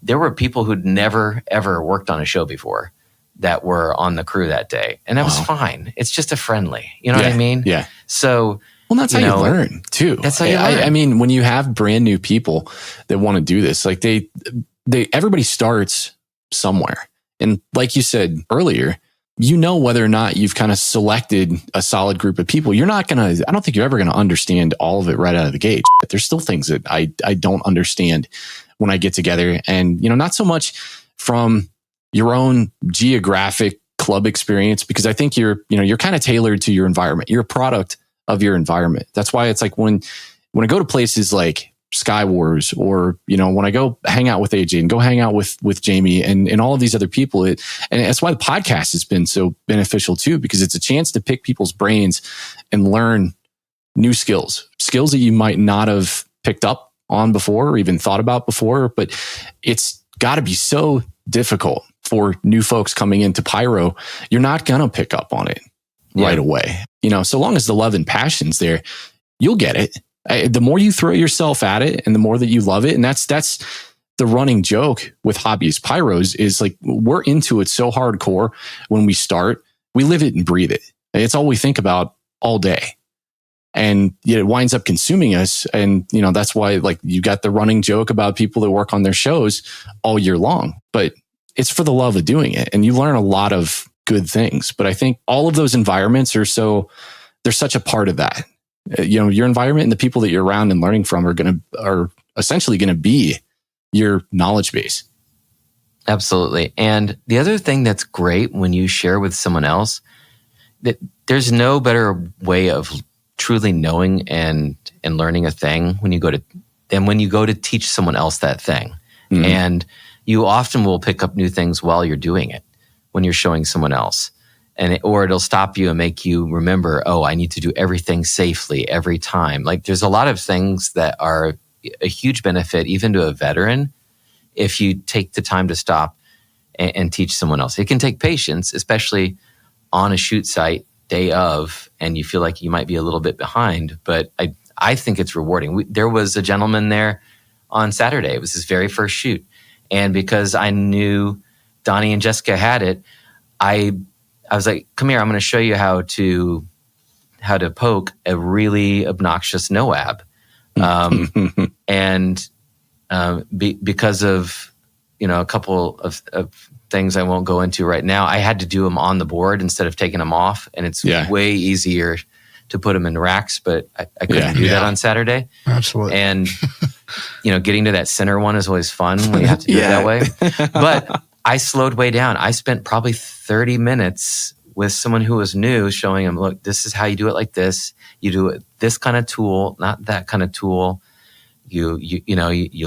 A: There were people who'd never, ever worked on a show before that were on the crew that day. And that was fine. It's just a friendly, you know what I mean?
C: Yeah.
A: So,
C: well, that's how you learn too.
A: That's how you learn.
C: I mean, when you have brand new people that want to do this, like everybody starts somewhere. And like you said earlier, you know whether or not you've kind of selected a solid group of people. I don't think you're ever going to understand all of it right out of the gate. There's still things that I don't understand when I get together. And, not so much from your own geographic club experience, because I think you're kind of tailored to your environment. You're a product of your environment. That's why it's like when I go to places like Sky Wars, or, when I go hang out with AJ and go hang out with Jamie and all of these other people, and that's why the podcast has been so beneficial too, because it's a chance to pick people's brains and learn new skills that you might not have picked up on before or even thought about before. But it's got to be so difficult for new folks coming into pyro. You're not going to pick up on it right away. So long as the love and passion's there, you'll get it. The more you throw yourself at it and the more that you love it. And that's the running joke with hobbyist pyros, is like, we're into it so hardcore when we start, we live it and breathe it. It's all we think about all day. And it winds up consuming us. And, that's why, like, you got the running joke about people that work on their shows all year long, but it's for the love of doing it. And you learn a lot of good things. But I think all of those environments they're such a part of that. Your environment and the people that you're around and learning from are essentially going to be your knowledge base.
A: Absolutely. And the other thing that's great when you share with someone else, that there's no better way of truly knowing and learning a thing than when you go to teach someone else that thing. Mm-hmm. And you often will pick up new things while you're doing it, when you're showing someone else. Or it'll stop you and make you remember, I need to do everything safely every time. Like, there's a lot of things that are a huge benefit, even to a veteran, if you take the time to stop and teach someone else. It can take patience, especially on a shoot site day of, and you feel like you might be a little bit behind. But I think it's rewarding. There was a gentleman there on Saturday. It was his very first shoot. And because I knew Donnie and Jessica had it, I was like, come here, I'm going to show you how to poke a really obnoxious NOAB. Because of, a couple of things I won't go into right now, I had to do them on the board instead of taking them off. And it's way easier to put them in racks, but I couldn't do that on Saturday.
D: Absolutely.
A: And, getting to that center one is always fun when you have to do it that way. But I slowed way down. I spent probably 30 minutes with someone who was new, showing them, look, this is how you do it like this. You do it this kind of tool, not that kind of tool. You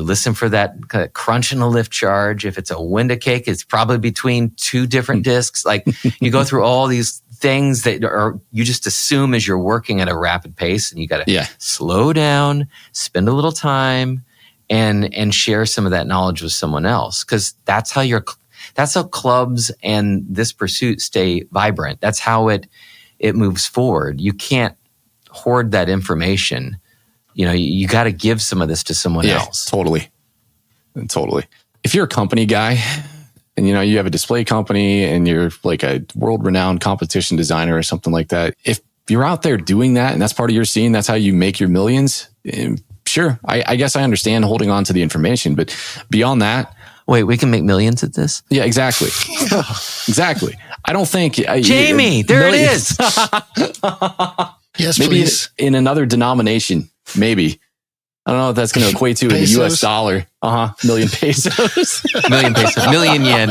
A: listen for that kind of crunch in the lift charge. If it's a window cake, it's probably between two different discs. Like, you go through all these things that you just assume as you're working at a rapid pace, and you got to slow down, spend a little time, and share some of that knowledge with someone else. Because that's how clubs and this pursuit stay vibrant. That's how it moves forward. You can't hoard that information. You got to give some of this to someone else.
C: Totally. If you're a company guy and, you have a display company and you're like a world-renowned competition designer or something like that, if you're out there doing that and that's part of your scene, that's how you make your millions, sure. I guess I understand holding on to the information, but beyond that,
A: wait, we can make millions at this?
C: Yeah, exactly. Exactly. I don't think...
A: Jamie, there millions. It is.
D: Yes,
C: maybe
D: please.
C: In another denomination, maybe. I don't know what that's going to equate to in the US dollar. Million pesos.
A: Million pesos. Million yen.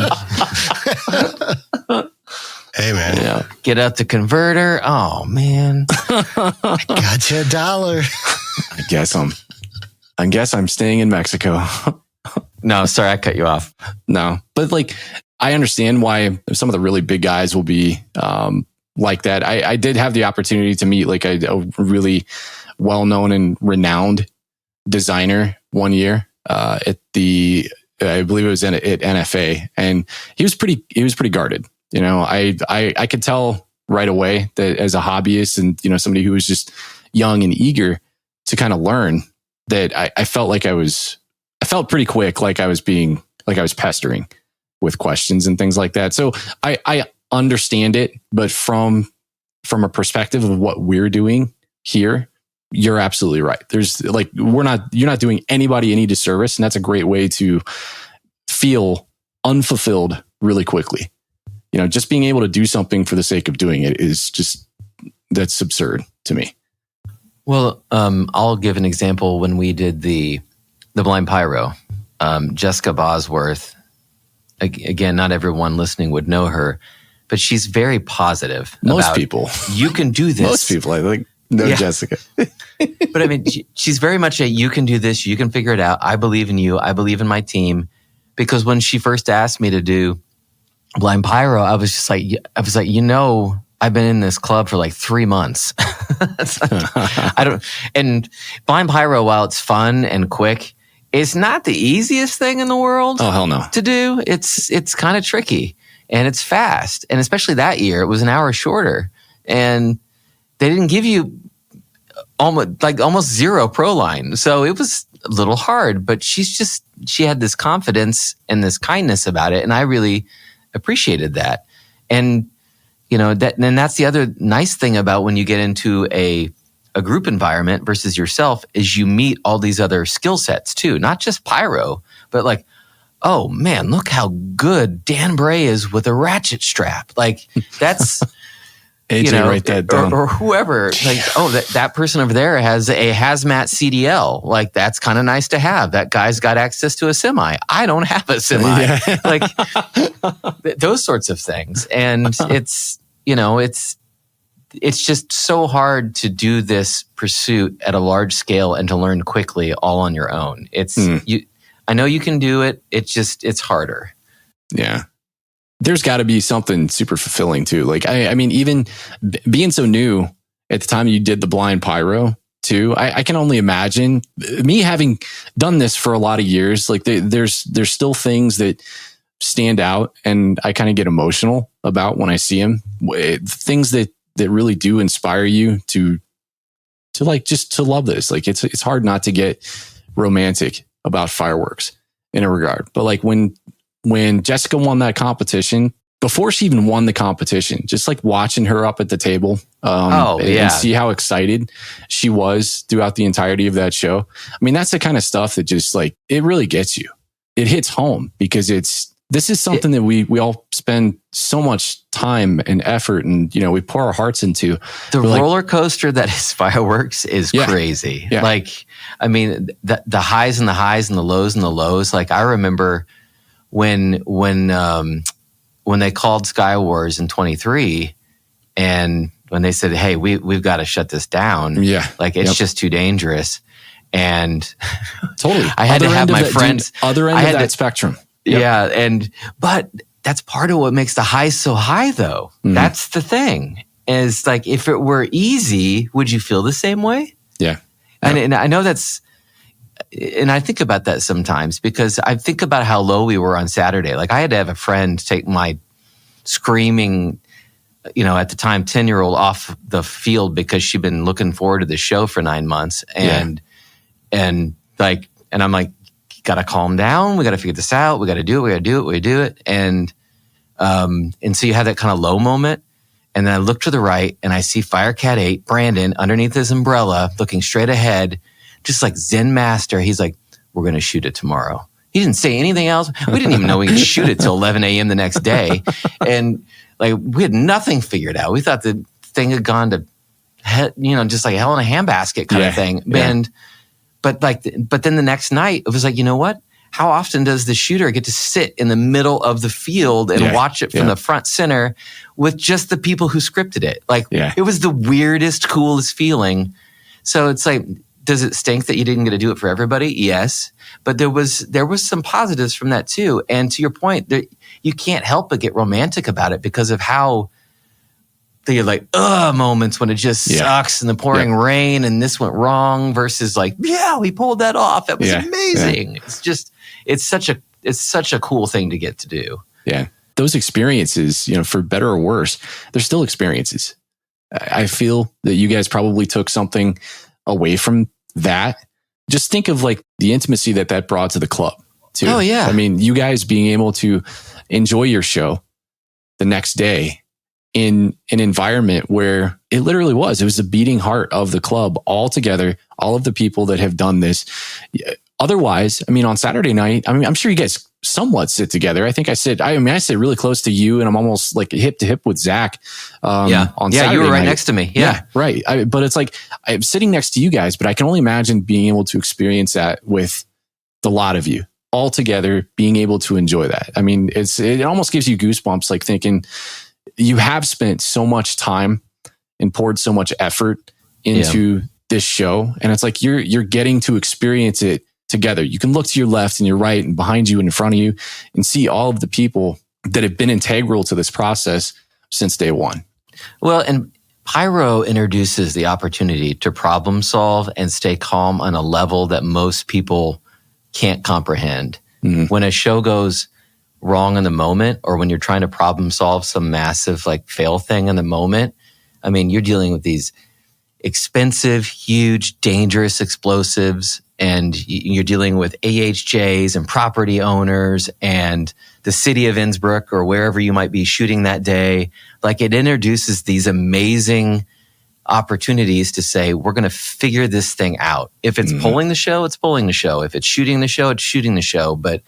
B: Hey, man.
C: Yeah.
A: Get out the converter. Oh, man.
D: I got you $1.
C: I guess I'm staying in Mexico.
A: No, sorry, I cut you off.
C: No, but like, I understand why some of the really big guys will be like that. I did have the opportunity to meet like a really well-known and renowned designer one year at I believe it was at NFA, and he was pretty guarded. I could tell right away that as a hobbyist and somebody who was just young and eager to kind of learn, that I felt like I felt pretty quick, like I was pestering with questions and things like that. So I understand it, but from a perspective of what we're doing here, you're absolutely right. There's like, you're not doing anybody any disservice. And that's a great way to feel unfulfilled really quickly. just being able to do something for the sake of doing it is just, that's absurd to me.
A: Well, I'll give an example. When we did the blind pyro, Jessica Bosworth, again, not everyone listening would know her, but she's very positive.
C: Most people.
A: You can do this.
C: Most people, I think, know Jessica.
A: But I mean, she's very much you can do this. You can figure it out. I believe in you. I believe in my team. Because when she first asked me to do blind pyro, I was like, I've been in this club for like 3 months. It's like, and blind pyro, while it's fun and quick, it's not the easiest thing in the world.
C: Oh, hell no.
A: To do. It's kind of tricky and it's fast. And especially that year, it was an hour shorter and they didn't give you almost zero pro line. So it was a little hard, but she had this confidence and this kindness about it. And I really appreciated that. And, that's the other nice thing about when you get into a group environment versus yourself is you meet all these other skill sets too, not just pyro, but like, oh man, look how good Dan Bray is with a ratchet strap. Like that's,
C: AJ, write that down.
A: Or whoever, like, oh, that person over there has a hazmat CDL. Like, that's kind of nice to have. That guy's got access to a semi. I don't have a semi. Yeah. Like, those sorts of things. And it's just so hard to do this pursuit at a large scale and to learn quickly all on your own. I know you can do it. It's harder.
C: Yeah. There's got to be something super fulfilling too. Like, I mean, even being so new at the time you did the blind pyro too, I can only imagine me having done this for a lot of years. Like there's still things that stand out and I kind of get emotional about when I see them. Things that really do inspire you to like, just to love this. Like it's hard not to get romantic about fireworks in a regard. But like when Jessica won that competition, before she even won the competition, just like watching her up at the table and see how excited she was throughout the entirety of that show. I mean, that's the kind of stuff that just like, it really gets you. It hits home because this is something that we all spend so much time and effort and, we pour our hearts into.
A: The roller coaster that is fireworks is crazy. Yeah. Like, I mean, the highs and the highs and the lows and the lows. Like I remember when they called Sky Wars in 23 and when they said, hey, we've got to shut this down. Yeah. Like it's just too dangerous. And
C: totally.
A: I had to have my friends.
C: Other end of that spectrum.
A: Yep. Yeah. But that's part of what makes the highs so high though. Mm-hmm. That's the thing is like, if it were easy, would you feel the same way?
C: Yeah.
A: And I know and I think about that sometimes because I think about how low we were on Saturday. Like I had to have a friend take my screaming, at the time 10-year-old off the field because she'd been looking forward to the show for 9 months. And I'm like, you gotta calm down. We gotta figure this out. We gotta do it. And so you have that kind of low moment. And then I look to the right and I see Firecat 8, Brandon, underneath his umbrella, looking straight ahead, just like Zen master. He's like, we're going to shoot it tomorrow. He didn't say anything else. We didn't even know we could shoot it till 11 a.m. the next day. And like, we had nothing figured out. We thought the thing had gone to, just like hell in a handbasket kind of thing. Yeah. But then the next night it was like, you know what? How often does the shooter get to sit in the middle of the field and watch it from the front center with just the people who scripted it? Like it was the weirdest, coolest feeling. So it's like, does it stink that you didn't get to do it for everybody? Yes. But there was some positives from that too. And to your point, you can't help but get romantic about it because of how the like, moments when it just sucks in the pouring rain and this went wrong versus like, we pulled that off. That was amazing. Yeah. It's such a cool thing to get to do.
C: Yeah. Those experiences, for better or worse, they're still experiences. I feel that you guys probably took something away from that. Just think of like the intimacy that brought to the club too.
A: Oh yeah.
C: I mean, you guys being able to enjoy your show the next day in an environment where it literally was the beating heart of the club all together, all of the people that have done this. otherwise, I mean, on Saturday night, I mean, I'm sure you guys somewhat sit together. I think I sit really close to you, and I'm almost like hip to hip with Zach. On Saturday
A: you were right
C: night.
A: next to me. Yeah,
C: right. But it's like I'm sitting next to you guys, but I can only imagine being able to experience that with the lot of you all together, being able to enjoy that. I mean, it almost gives you goosebumps, like thinking you have spent so much time and poured so much effort into this show, and it's like you're getting to experience it together. You can look to your left and your right and behind you and in front of you and see all of the people that have been integral to this process since day one.
A: Well, and Pyro introduces the opportunity to problem solve and stay calm on a level that most people can't comprehend. Mm-hmm. When a show goes wrong in the moment, or when you're trying to problem solve some massive like fail thing in the moment, I mean, you're dealing with these expensive, huge, dangerous explosives, and you're dealing with AHJs and property owners and the city of Innsbruck or wherever you might be shooting that day. Like, it introduces these amazing opportunities to say, we're going to figure this thing out. If it's pulling the show, it's pulling the show. If it's shooting the show, it's shooting the show. But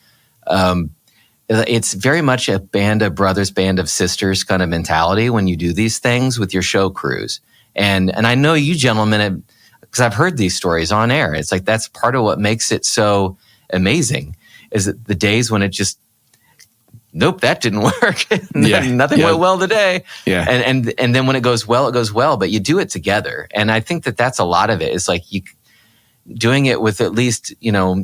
A: it's very much a band of brothers, band of sisters kind of mentality when you do these things with your show crews. And I know you gentlemen, because I've heard these stories on air. It's like, that's part of what makes it so amazing, is that the days when it just, nope, that didn't work. Nothing went well today. Yeah. And then when it goes well, but you do it together. And I think that that's a lot of it. It's like you doing it with at least,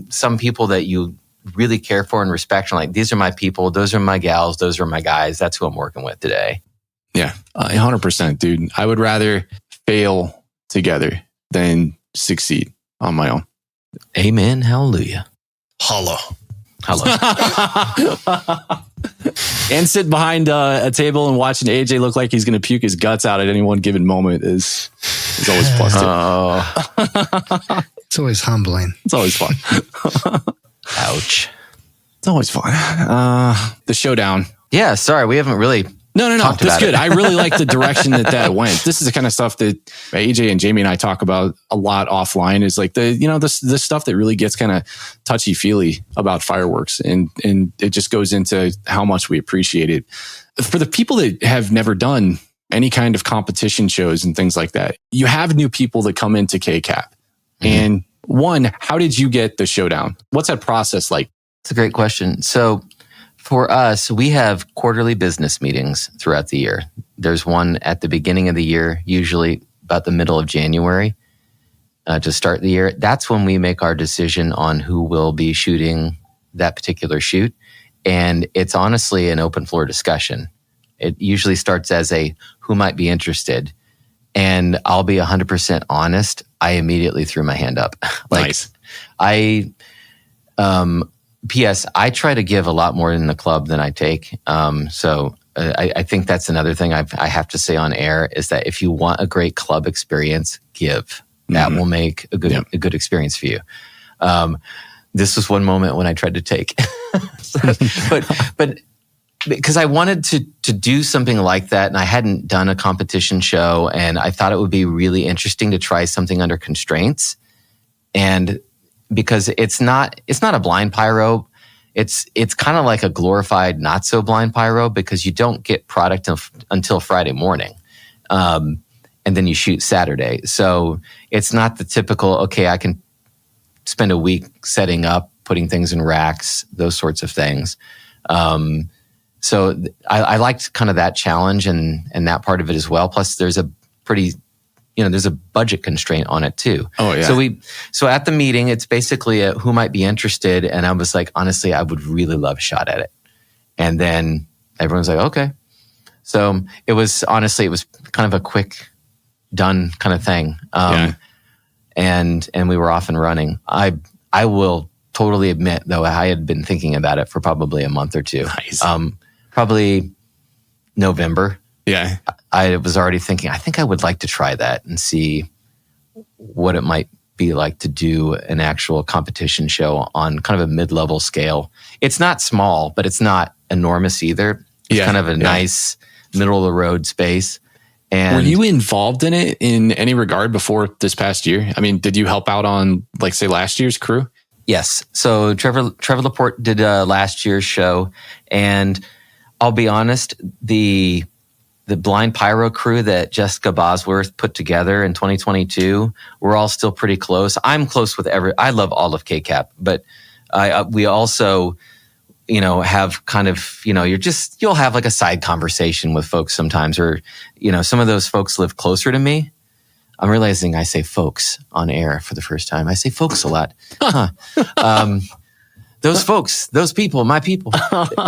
A: some people that you really care for and respect. And like, these are my people. Those are my gals. Those are my guys. That's who I'm working with today.
C: Yeah, 100%, dude. I would rather fail together than succeed on my own.
A: Amen. Hallelujah.
B: Holla.
C: And sit behind a table and watching AJ look like he's going to puke his guts out at any one given moment is always plus two.
D: It's always humbling.
C: It's always fun.
A: Ouch.
C: It's always fun. The showdown.
A: Yeah, sorry, we haven't really...
C: No. That's good. I really like the direction that went. This is the kind of stuff that AJ and Jamie and I talk about a lot offline, is like the stuff that really gets kind of touchy feely about fireworks. And it just goes into how much we appreciate it. For the people that have never done any kind of competition shows and things like that, you have new people that come into KCAP. Mm-hmm. And one, how did you get the showdown? What's that process like?
A: It's a great question. So, for us, we have quarterly business meetings throughout the year. There's one at the beginning of the year, usually about the middle of January, to start the year. That's when we make our decision on who will be shooting that particular shoot. And it's honestly an open floor discussion. It usually starts as a who might be interested. And I'll be 100% honest, I immediately threw my hand up.
C: Nice.
A: P.S. I try to give a lot more in the club than I take. So I think that's another thing I have to say on air, is that if you want a great club experience, give. That will make a good experience for you. This was one moment when I tried to take, but because I wanted to do something like that, and I hadn't done a competition show, and I thought it would be really interesting to try something under constraints. And because it's not a blind pyro. It's kind of like a glorified not so blind pyro, because you don't get product until Friday morning. And then you shoot Saturday. So it's not the typical, okay, I can spend a week setting up, putting things in racks, those sorts of things. So I liked kind of that challenge and that part of it as well. Plus there's a pretty, there's a budget constraint on it too. Oh yeah. So at the meeting, it's basically who might be interested. And I was like, honestly, I would really love a shot at it. And then everyone's like, okay. So it was kind of a quick done kind of thing. And we were off and running. I will totally admit though, I had been thinking about it for probably a month or two. Nice. Probably November. Yeah. I was already thinking, I think I would like to try that and see what it might be like to do an actual competition show on kind of a mid-level scale. It's not small, but it's not enormous either. It's kind of a nice middle-of-the-road space. And
C: were you involved in it in any regard before this past year? I mean, did you help out on, like, say, last year's crew?
A: Yes. So Trevor Laporte did last year's show, and I'll be honest, the Blind Pyro crew that Jessica Bosworth put together in 2022, we're all still pretty close. I'm close with I love all of KCAP, but we also, have kind of, you'll have like a side conversation with folks sometimes, or, some of those folks live closer to me. I'm realizing I say folks on air for the first time. I say folks a lot. Those folks, those people, my people,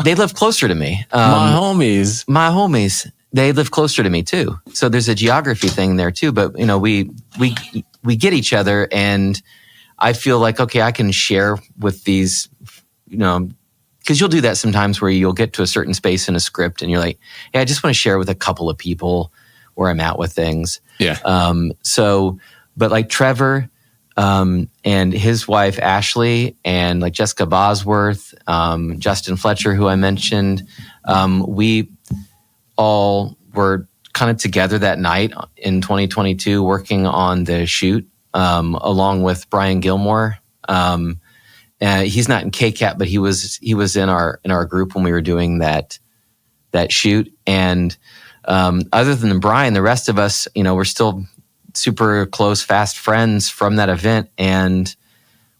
A: they live closer to me.
C: My homies.
A: They live closer to me too. So there's a geography thing there too. But we get each other, and I feel like, okay, I can share with these, because you'll do that sometimes where you'll get to a certain space in a script and you're like, hey, I just want to share with a couple of people where I'm at with things.
C: Yeah.
A: But like Trevor and his wife Ashley, and like Jessica Bosworth, Justin Fletcher, who I mentioned, we all were kind of together that night in 2022 working on the shoot, along with Brian Gilmore. He's not in KCAP, but he was in our group when we were doing that shoot. And other than Brian, the rest of us, we're still super close, fast friends from that event. And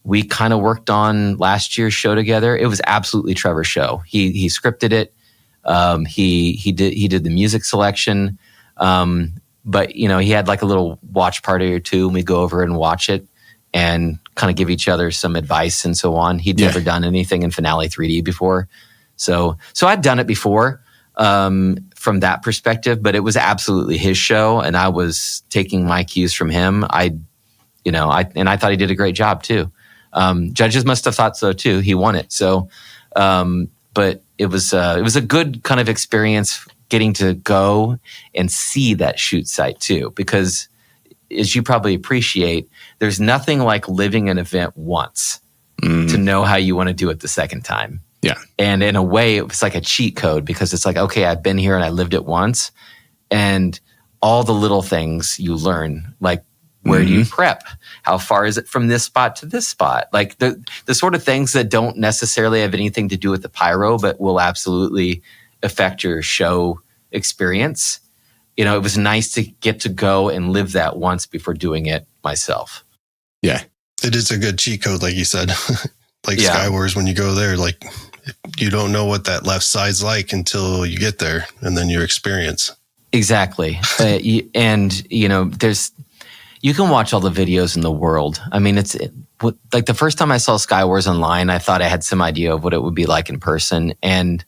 A: we kind of worked on last year's show together. It was absolutely Trevor's show. He scripted it. He did the music selection. But he had like a little watch party or two, and we'd go over and watch it and kind of give each other some advice and so on. He'd never done anything in Finale 3D before. So I'd done it before, from that perspective, but it was absolutely his show, and I was taking my cues from him. I thought he did a great job too. Judges must have thought so too. He won it. So, but it was a good kind of experience getting to go and see that shoot site too, because as you probably appreciate, there's nothing like living an event once to know how you want to do it the second time.
C: Yeah.
A: And in a way, it was like a cheat code, because it's like, okay, I've been here and I lived it once, and all the little things you learn, like where do you prep? How far is it from this spot to this spot? Like the sort of things that don't necessarily have anything to do with the pyro, but will absolutely affect your show experience. It was nice to get to go and live that once before doing it myself.
C: Yeah.
B: It is a good cheat code, like you said. Like Skywars, when you go there, like you don't know what that left side's like until you get there, and then your experience.
A: Exactly. You can watch all the videos in the world. I mean, it's like the first time I saw Skywars online, I thought I had some idea of what it would be like in person. And,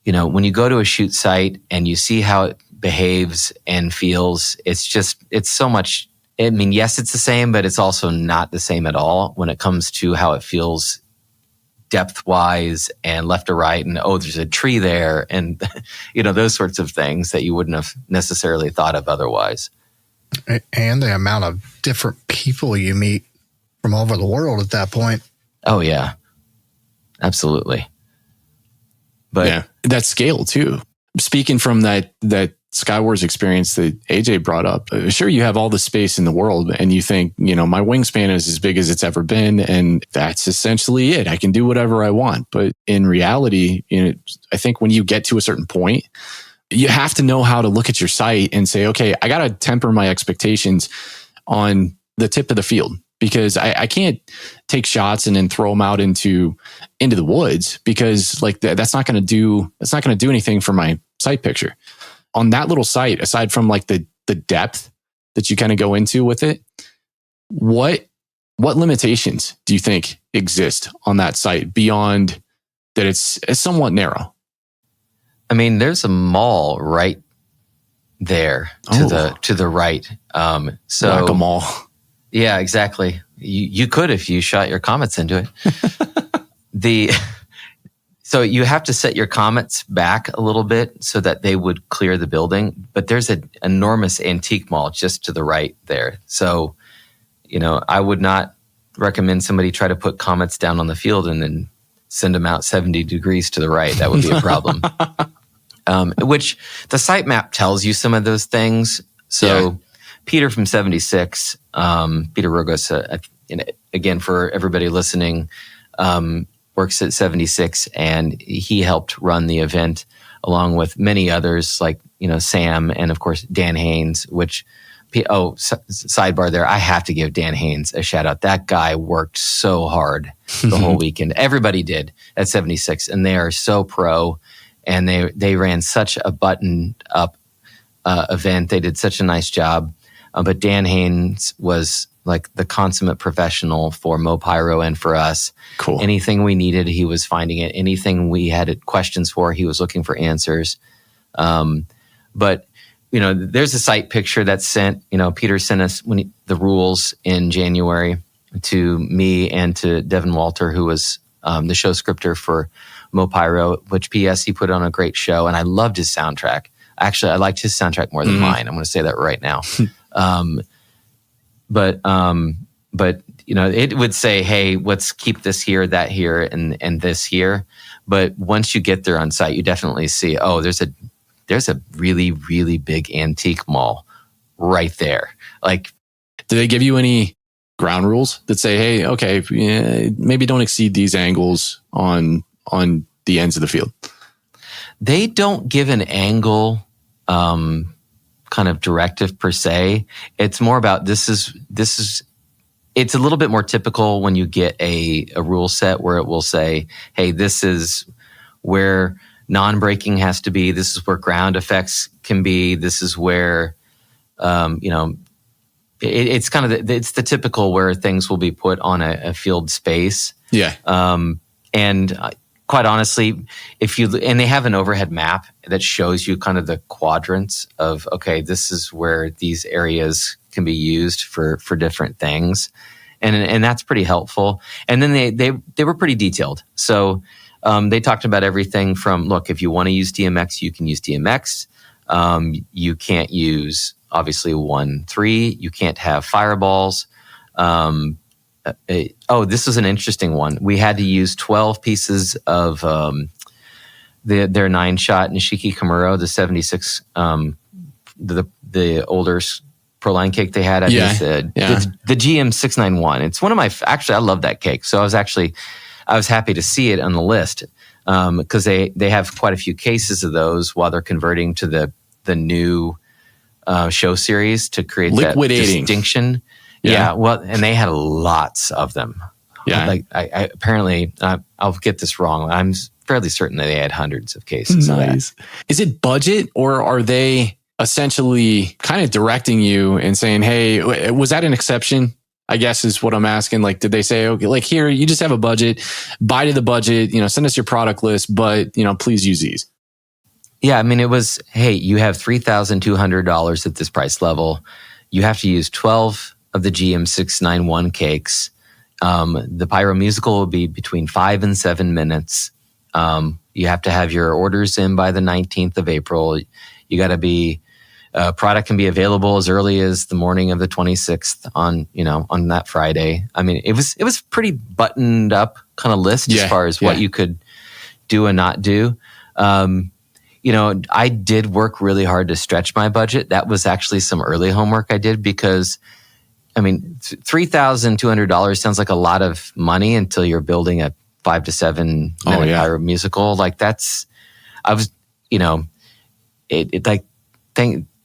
A: when you go to a shoot site and you see how it behaves and feels, it's so much. I mean, yes, it's the same, but it's also not the same at all when it comes to how it feels depth-wise and left to right, and there's a tree there, and those sorts of things that you wouldn't have necessarily thought of otherwise.
D: And the amount of different people you meet from all over the world at that point.
A: Oh yeah, absolutely. But
C: yeah, that scale too. Speaking from that Skywars experience that AJ brought up, sure, you have all the space in the world and you think, my wingspan is as big as it's ever been, and that's essentially it. I can do whatever I want. But in reality, I think when you get to a certain point, you have to know how to look at your site and say, okay, I got to temper my expectations on the tip of the field, because I can't take shots and then throw them out into the woods, because like that's not going to do anything for my site picture. On that little site, aside from like the depth that you kind of go into with it, what limitations do you think exist on that site beyond that it's somewhat narrow?
A: I mean, there's a mall right there to the right. So
C: like a mall.
A: Yeah, exactly. You could if you shot your comets into it. So you have to set your comets back a little bit so that they would clear the building. But there's an enormous antique mall just to the right there. So, I would not recommend somebody try to put comets down on the field and then send them out 70 degrees to the right. That would be a problem. Which the site map tells you some of those things. So Peter from 76, Peter Rogos, again, for everybody listening, works at 76, and he helped run the event along with many others like, Sam and of course Dan Haynes, which, sidebar there, I have to give Dan Haynes a shout out. That guy worked so hard the whole weekend. Everybody did at 76, and they are so pro, and they ran such a buttoned up event. They did such a nice job. But Dan Haynes was like the consummate professional for MoPyro and for us.
C: Cool.
A: Anything we needed, he was finding it. Anything we had questions for, he was looking for answers. But there's a site picture that's sent. Peter sent us the rules in January to me and to Devin Walter, who was the show scripter for MoPyro, which P.S. he put on a great show, and I loved his soundtrack. Actually, I liked his soundtrack more than mine. I'm going to say that right now. But it would say, hey, let's keep this here, that here, and this here. But once you get there on site, you definitely see, there's a really, really big antique mall right there. Like,
C: do they give you any ground rules that say, hey, okay, maybe don't exceed these angles on the ends of the field?
A: They don't give an angle kind of directive per se. It's more about this is it's a little bit more typical when you get a rule set where it will say, hey, this is where non-braking has to be. This is where ground effects can be. This is where, it's kind of it's the typical where things will be put on a field space.
C: Yeah.
A: And quite honestly, and they have an overhead map that shows you kind of the quadrants of, okay, this is where these areas can be used for different things. And that's pretty helpful. And then they were pretty detailed. So, they talked about everything from, look, if you want to use DMX, you can use DMX. You can't use, obviously, 1-3. You can't have fireballs. This was an interesting one. We had to use 12 pieces of their 9-shot Nishiki Kimura, the 76, the older Proline cake they had. The GM 691. It's one of my, actually, I love that cake. So I was happy to see it on the list because they have quite a few cases of those while they're converting to the new show series to create that distinction. Yeah, well, and they had lots of them. Yeah, I apparently I'll get this wrong. I'm fairly certain that they had hundreds of cases.
C: Nice. Is it budget, or are they essentially kind of directing you and saying, "Hey, was that an exception?" I guess is what I'm asking. Like, did they say, okay, like here, you just have a budget, buy to the budget, send us your product list, but please use these.
A: Yeah, I mean, it was, hey, you have $3,200 at this price level. You have to use 12 of the GM 691 cakes. The Pyro Musical will be between 5 and 7 minutes. You have to have your orders in by the 19th of April. You got to be, product can be available as early as the morning of the 26th on that Friday. I mean, it was pretty buttoned up kind of list as far as what you could do and not do. I did work really hard to stretch my budget. That was actually some early homework I did because, I mean, $3,200 sounds like a lot of money until you're building a 5 to 7 minute Pyro musical. Like the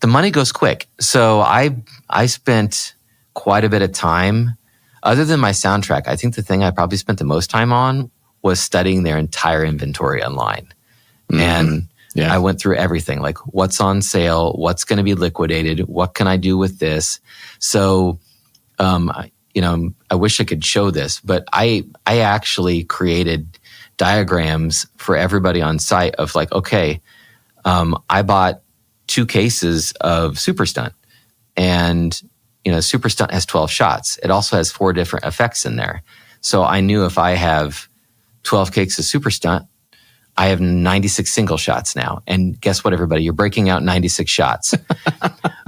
A: money goes quick. So I spent quite a bit of time, other than my soundtrack. I think the thing I probably spent the most time on was studying their entire inventory online. Mm-hmm. And I went through everything, like what's on sale, what's going to be liquidated, what can I do with this? So, I wish I could show this, but I actually created diagrams for everybody on site of like, okay, I bought 2 cases of Super Stunt, and Super Stunt has 12 shots. It also has 4 different effects in there. So I knew if I have 12 cakes of Super Stunt, I have 96 single shots now. And guess what, everybody? You're breaking out 96 shots.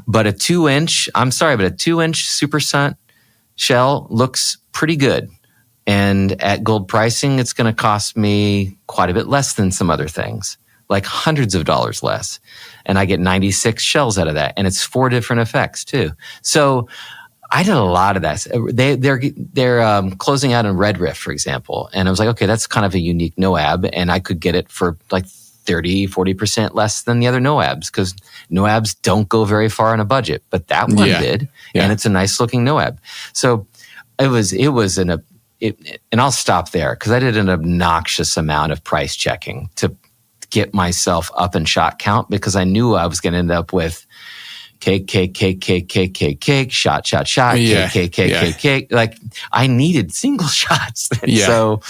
A: But a 2-inch Super Stunt shell looks pretty good. And at gold pricing, it's going to cost me quite a bit less than some other things, like hundreds of dollars less. And I get 96 shells out of that. And it's 4 different effects too. So I did a lot of that. They're closing out in Red Rift, for example. And I was like, okay, that's kind of a unique NOAB. And I could get it for like 30, 40% less than the other NOABs, because NOABs don't go very far on a budget, but that one did. Yeah. And it's a nice looking NOAB. So and I'll stop there because I did an obnoxious amount of price checking to get myself up in shot count, because I knew I was going to end up with cake, shot, cake. Like, I needed single shots. So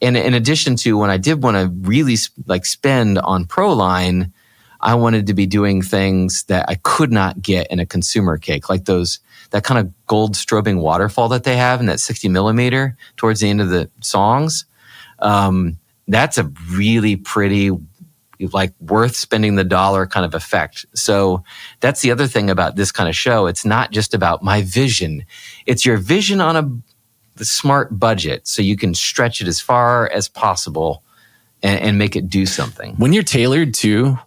A: in addition to when I did want to really like spend on Proline, I wanted to be doing things that I could not get in a consumer cake, like that kind of gold strobing waterfall that they have in that 60 millimeter towards the end of the songs. That's a really pretty, like, worth spending the dollar kind of effect. So that's the other thing about this kind of show. It's not just about my vision. It's your vision on the smart budget, so you can stretch it as far as possible and make it do something.
C: When you're tailored to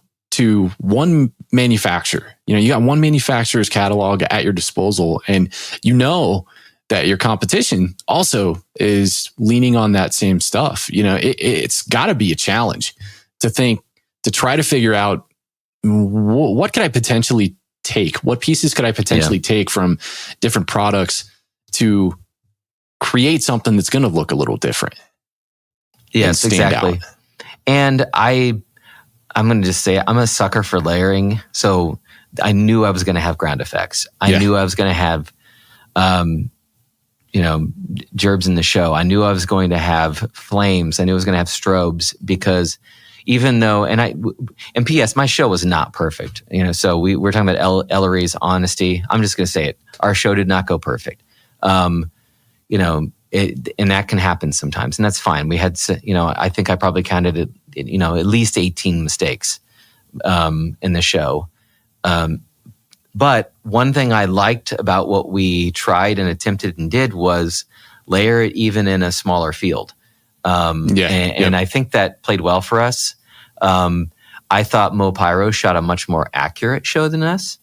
C: one manufacturer, you got one manufacturer's catalog at your disposal, and that your competition also is leaning on that same stuff. It's got to be a challenge to try to figure out what could I potentially take? What pieces could I potentially take from different products to create something that's going to look a little different?
A: Yes, exactly. Out. And I'm going to just say I'm a sucker for layering. So I knew I was going to have ground effects. I knew I was going to have, gerbs in the show. I knew I was going to have flames. I knew I was going to have strobes, because even though, and P.S., my show was not perfect. So we're talking about Ellery's honesty. I'm just going to say it. Our show did not go perfect. And that can happen sometimes, and that's fine. We had, I think I probably counted it, at least 18 mistakes in the show. But one thing I liked about what we tried and attempted and did was layer it even in a smaller field. And I think that played well for us. I thought Mo Pyro shot a much more accurate show than us,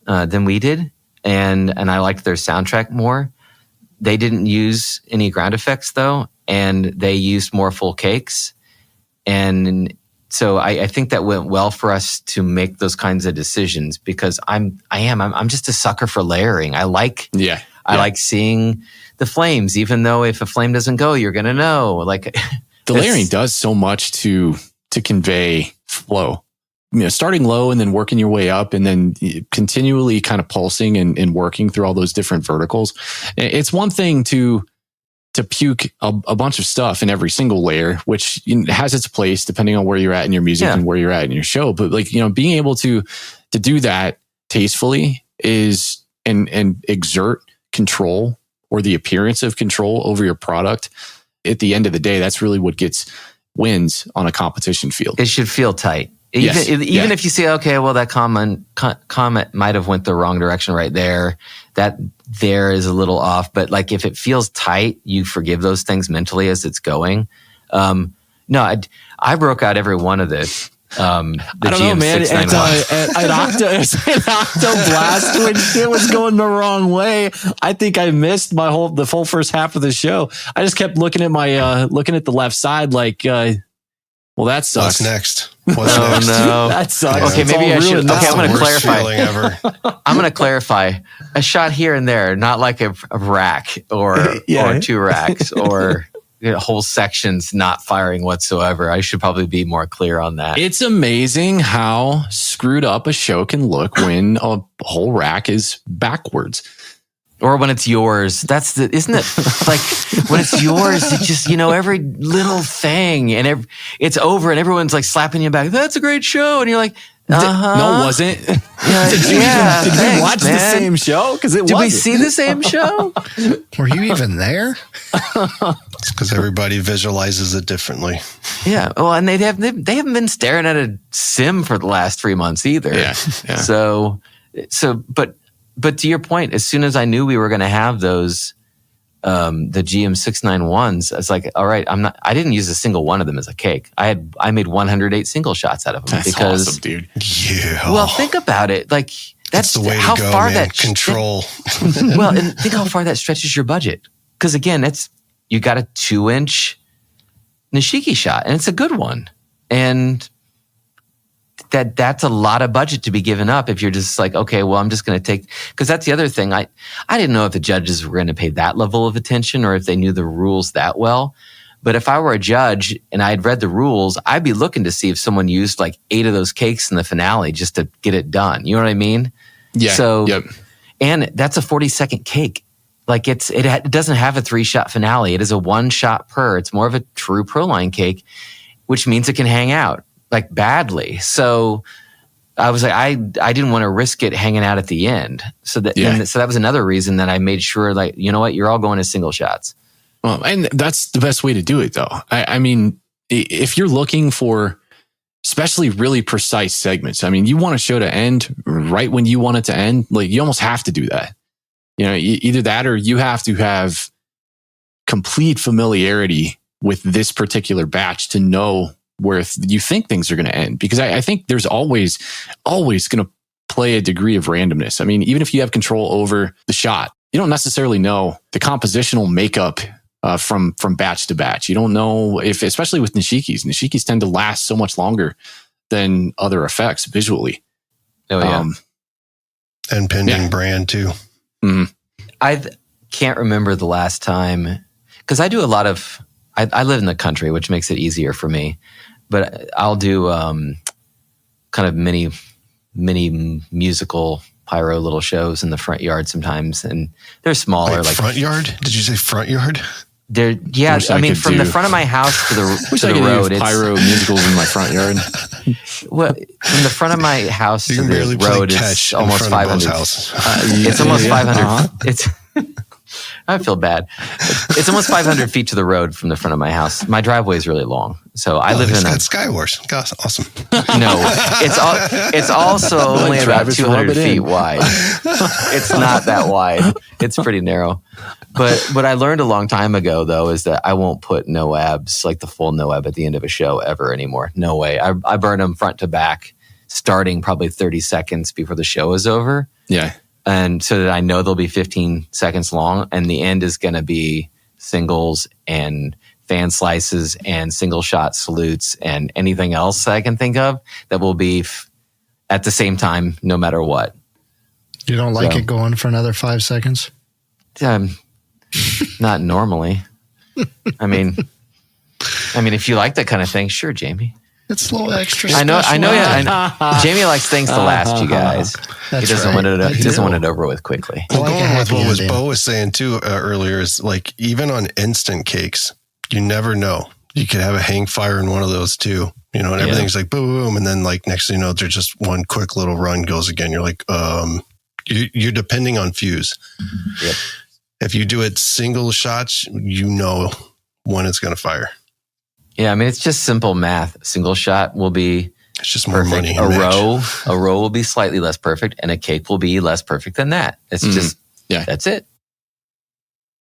A: than we did. And I liked their soundtrack more. They didn't use any ground effects though, and they used more full cakes. And so I think that went well for us to make those kinds of decisions, because I'm just a sucker for layering. I like seeing the flames, even though if a flame doesn't go, you're going to know. Like,
C: the layering does so much to convey flow. Starting low and then working your way up, and then continually kind of pulsing and working through all those different verticals. It's one thing to puke a bunch of stuff in every single layer, which has its place depending on where you're at in your music and where you're at in your show. But being able to do that tastefully is and exert control, or the appearance of control over your product. At the end of the day, that's really what gets wins on a competition field.
A: It should feel tight. Even if you say, okay, well, that comment might have went the wrong direction right there. That there is a little off. But like, if it feels tight, you forgive those things mentally as it's going. I broke out every one of the
C: I don't know, man. At Octo Blast, when shit was going the wrong way, I think I missed the full first half of the show. I just kept looking at the left side, like, well, that sucks.
B: What's next? What's next?
A: No.
C: That sucks.
A: Okay, maybe I should. Okay, I'm going to clarify.
B: Ever.
A: I'm going to clarify. A shot here and there, not like a rack or 2 racks or whole sections not firing whatsoever. I should probably be more clear on that.
C: It's amazing how screwed up a show can look when a whole rack is backwards.
A: Or when it's yours. Isn't it like when it's yours, it just, every little thing and it's over and everyone's like slapping you back. That's a great show. And you're like,
C: No, it wasn't. Did you watch the same show? Did
A: we see the same show?
D: Were you even there?
B: It's because everybody visualizes it differently.
A: Yeah. Well, and they haven't been staring at a sim for the last 3 months either. Yeah. So, but to your point, as soon as I knew we were going to have those, the GM691s, it's like, all right, I didn't use a single one of them as a cake. I made 108 single shots out of them.
C: That's awesome, dude.
B: Yeah.
A: Well, think about it. Like,
B: That's the way to go, man. Control.
A: Well, and think how far that stretches your budget. Because again, you got a 2-inch Nishiki shot, and it's a good one. And that's a lot of budget to be given up if you're just like, okay, well, I'm just going to take, because that's the other thing. I didn't know if the judges were going to pay that level of attention or if they knew the rules that well. But if I were a judge and I had read the rules, I'd be looking to see if someone used like 8 of those cakes in the finale just to get it done. You know what I mean?
C: Yeah.
A: So,
C: yep.
A: And that's a 40-second cake. Like it doesn't have a 3-shot finale. It is a 1-shot per. It's more of a true pro line cake, which means it can hang out like badly. So I was like, I didn't want to risk it hanging out at the end. So that was another reason that I made sure, like, you know what, you're all going to single shots.
C: Well, and that's the best way to do it, though. I mean, if you're looking for especially really precise segments, I mean, you want a show to end right when you want it to end. Like, you almost have to do that. You know, either that or you have to have complete familiarity with this particular batch to know where you think things are going to end. Because I think there's always going to play a degree of randomness. I mean, even if you have control over the shot, you don't necessarily know the compositional makeup from batch to batch. You don't know if, especially with Nishikis tend to last so much longer than other effects visually.
A: Oh, yeah.
B: And pending brand too.
C: Mm-hmm.
A: I can't remember the last time, because I do a lot of, I live in the country, which makes it easier for me, but I'll do kind of mini musical pyro little shows in the front yard sometimes, and they're smaller.
B: Wait, like front yard? Did you say front yard?
A: They're, yeah, I mean, from the front of my house to the road, it's
C: pyro musicals in my front yard.
A: Well, from the front of my house to the road, it's almost 500. It's almost 500. It's. I feel bad. It's almost 500 feet to the road from the front of my house. My driveway is really long, so I live in a
B: Skywars. Gosh, awesome.
A: No, it's also only about 200 feet wide. It's not that wide. It's pretty narrow. But what I learned a long time ago, though, is that I won't put NOABs, like the full NOAB, at the end of a show ever anymore. No way. I burn them front to back, starting probably 30 seconds before the show is over.
C: Yeah.
A: And so that I know they'll be 15 seconds long, and the end is going to be singles and fan slices and single shot salutes and anything else I can think of that will be at the same time, no matter what.
D: You don't like it going for another 5 seconds?
A: Not normally. I mean, if you like that kind of thing, sure, Jamie.
D: It's a little extra.
A: I know. Jamie likes things to last, you guys. He doesn't want it over with quickly.
B: Well, going with what Bo was saying too earlier is like, even on instant cakes, you never know. You could have a hang fire in one of those too, you know, and everything's like boom, boom, and then like next thing you know, there's just one quick little run goes again. You're like, you're depending on fuse.
A: Yep.
B: If you do it single shots, you know when it's going to fire.
A: Yeah, I mean, it's just simple math. A single shot will be
B: it's just more
A: perfect.
B: money.
A: A row will be slightly less perfect, and a cake will be less perfect than that. It's just that's it.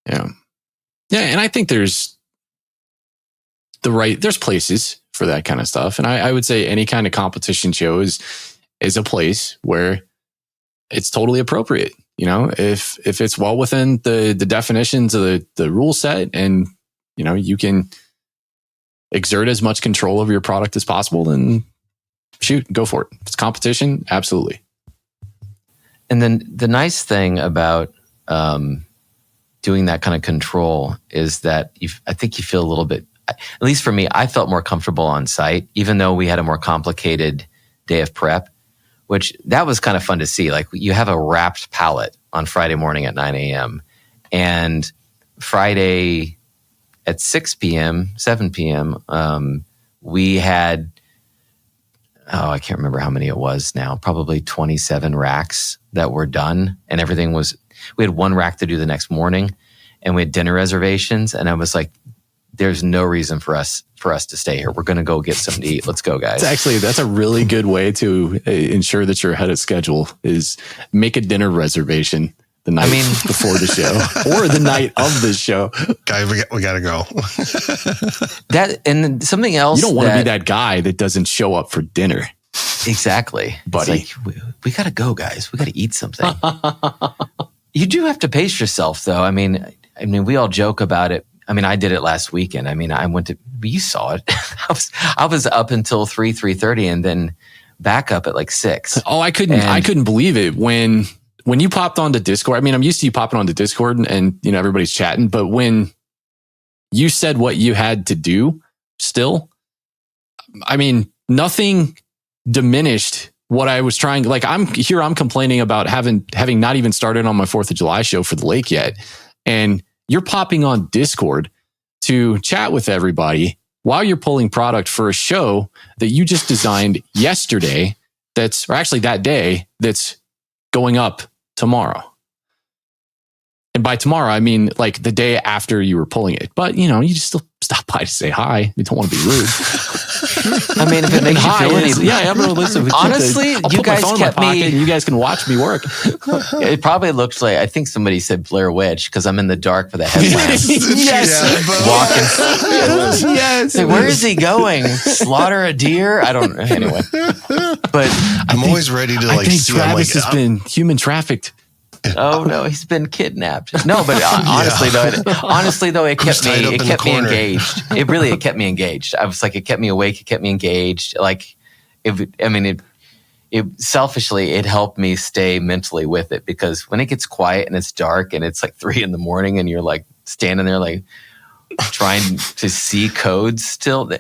C: Yeah, yeah, and I think there's places for that kind of stuff, and I would say any kind of competition show is a place where it's totally appropriate. You know, if it's well within the definitions of the rule set, and you know you can exert as much control over your product as possible, then shoot, go for it. If it's competition, absolutely.
A: And then the nice thing about doing that kind of control is that I think you feel a little bit, at least for me, I felt more comfortable on site, even though we had a more complicated day of prep, which that was kind of fun to see. Like, you have a wrapped pallet on Friday morning at 9 a.m. and Friday at 6 p.m., 7 p.m., we had, I can't remember how many it was now, probably 27 racks that were done. And everything we had one rack to do the next morning, and we had dinner reservations. And I was like, there's no reason for us to stay here. We're going to go get something to eat. Let's go, guys.
C: That's a really good way to ensure that you're ahead of schedule, is make a dinner reservation the night before the show or the night of the show.
B: Guys, we got to go.
A: That, and something else.
C: You don't want to be that guy that doesn't show up for dinner.
A: Exactly.
C: Buddy.
A: It's like, we got to go, guys. We got to eat something. You do have to pace yourself, though. I mean, we all joke about it. I mean, I did it last weekend. I mean, you saw it. I was up until 3:30 and then back up at like 6.
C: Oh, I couldn't believe it when you popped onto Discord. I mean, I'm used to you popping onto Discord and everybody's chatting, but when you said what you had to do still, I mean, nothing diminished what I was trying. Like I'm complaining about having not even started on my 4th of July show for the lake yet. And you're popping on Discord to chat with everybody while you're pulling product for a show that you just designed yesterday. That day that's going up tomorrow. And by tomorrow, I mean like the day after you were pulling it. But you just still stop by to say hi. You don't want to be rude.
A: I mean, if it makes you feel any,
C: I'm gonna listen.
A: Honestly, you guys kept me.
C: And you guys can watch me work.
A: It probably looks like, I think somebody said Blair Witch because I'm in the dark for the headlamps. Walking.
C: Yes.
A: Like, where is he going? Slaughter a deer? I don't know. Anyway, but
B: I'm always ready to
C: I think
B: see.
C: Travis has been human trafficked.
A: Oh no, he's been kidnapped. No, but honestly though, it kept me engaged. It kept me engaged. I was like, it kept me awake. It kept me engaged. Like, it selfishly, it helped me stay mentally with it because when it gets quiet and it's dark and it's like 3 a.m. and you're like standing there like trying to see codes still.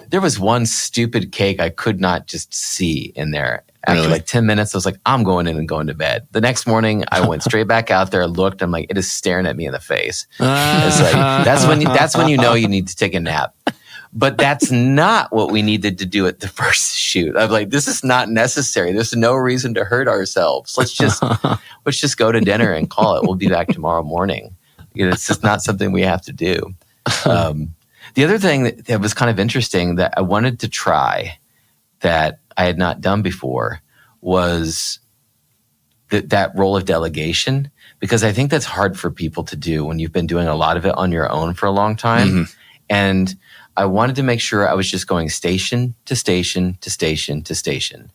A: There was one stupid cake I could not just see in there. After like 10 minutes, I was like, I'm going in and going to bed. The next morning, I went straight back out there, looked, I'm like, it is staring at me in the face. It's like, that's when you know you need to take a nap. But that's not what we needed to do at the first shoot. I'm like, this is not necessary. There's no reason to hurt ourselves. Let's just go to dinner and call it. We'll be back tomorrow morning. It's just not something we have to do. The other thing that was kind of interesting that I wanted to try that I had not done before was that role of delegation, because I think that's hard for people to do when you've been doing a lot of it on your own for a long time. Mm-hmm. And I wanted to make sure I was just going station to station to station to station.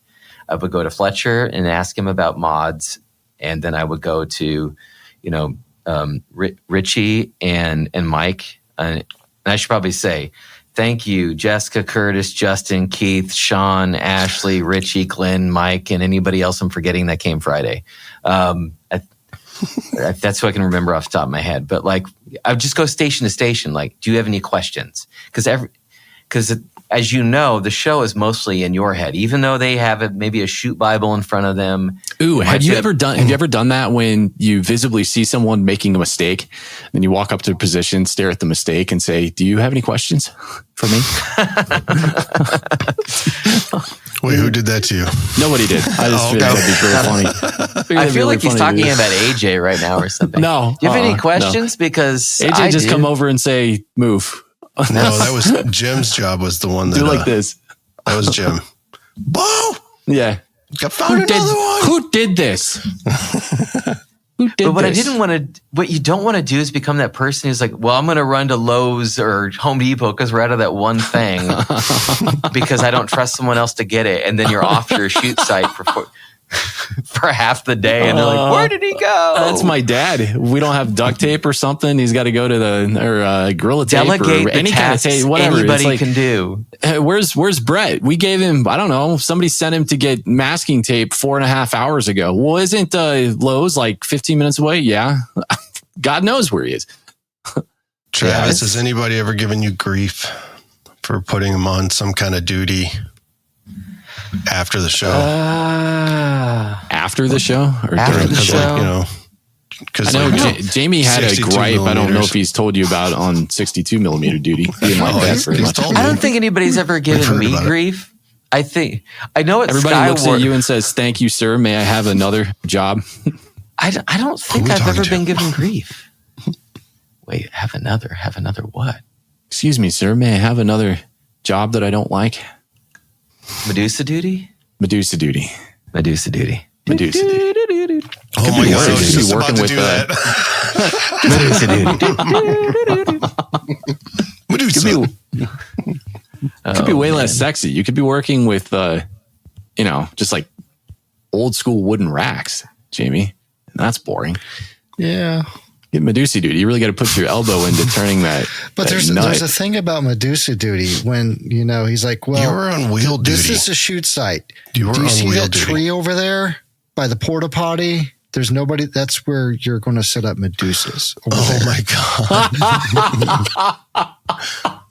A: I would go to Fletcher and ask him about mods. And then I would go to, Richie and Mike. And I should probably say, thank you, Jessica, Curtis, Justin, Keith, Sean, Ashley, Richie, Glenn, Mike, and anybody else I'm forgetting that came Friday. That's who I can remember off the top of my head. But like, I would just go station to station. Like, do you have any questions? Because as you know, the show is mostly in your head, even though they have maybe a shoot Bible in front of them.
C: Ooh, have you ever done that when you visibly see someone making a mistake and you walk up to a position, stare at the mistake and say, do you have any questions for me?
B: Wait, who did that to you?
C: Nobody did. I just figured that'd be very funny.
A: I feel like he's talking about AJ right now or something.
C: No.
A: Do you have any questions? No. Because
C: AJ just come over and say, move.
B: No, that was Jim's job. Was the one that
C: do like this.
B: That was Jim. Whoa!
C: Yeah,
B: got found another one.
C: Who did this? Who did
A: but what
C: this?
A: I didn't want to. What you don't want to do is become that person who's like, "Well, I'm going to run to Lowe's or Home Depot because we're out of that one thing because I don't trust someone else to get it," and then you're off your shoot site for half the day, and they're like, "Where did he go?"
C: That's my dad. We don't have duct tape or something. He's got to go to the Gorilla Tape
A: delegate
C: or any kind of tape, whatever
A: anybody can do.
C: Where's Brett? We gave him, I don't know, somebody sent him to get masking tape 4.5 hours ago. Well, isn't Lowe's like 15 minutes away? Yeah, God knows where he is.
B: Travis, has anybody ever given you grief for putting him on some kind of duty? After the show,
C: after the show, or
A: after the show,
B: like, because
C: I know Jamie had a gripe. I don't know if he's told you about on 62 millimeter duty. He didn't like that very much.
A: I don't think anybody's ever given me grief. I know it's
C: everybody looks at you and says, "Thank you, sir. May I have another job?"
A: I don't think I've ever been given grief. Wait, have another what?
C: Excuse me, sir. May I have another job that I don't like?
A: Medusa duty.
C: Oh my gosh,
B: I was just about to do that.
C: Medusa. Could be way less sexy. You could be working with just like old school wooden racks, Jamie. And that's boring.
D: Yeah.
C: Get Medusa duty. You really got to put your elbow into turning that.
D: But
C: that
D: there's
C: nut.
D: a thing about Medusa duty when, he's like, well,
B: you were on wheel duty.
D: This is a shoot site.
B: You were
D: Do you
B: on
D: see
B: wheel
D: that
B: duty. Tree
D: over there by the porta potty? There's nobody. That's where you're going to set up Medusas.
B: My God.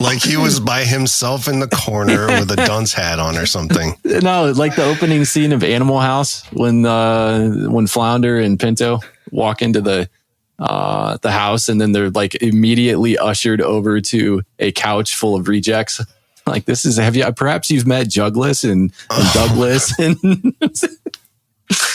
B: Like he was by himself in the corner with a dunce hat on or something.
C: No, like the opening scene of Animal House when Flounder and Pinto walk into the house, and then they're like immediately ushered over to a couch full of rejects. Like this is, perhaps you've met Jugless and Douglas and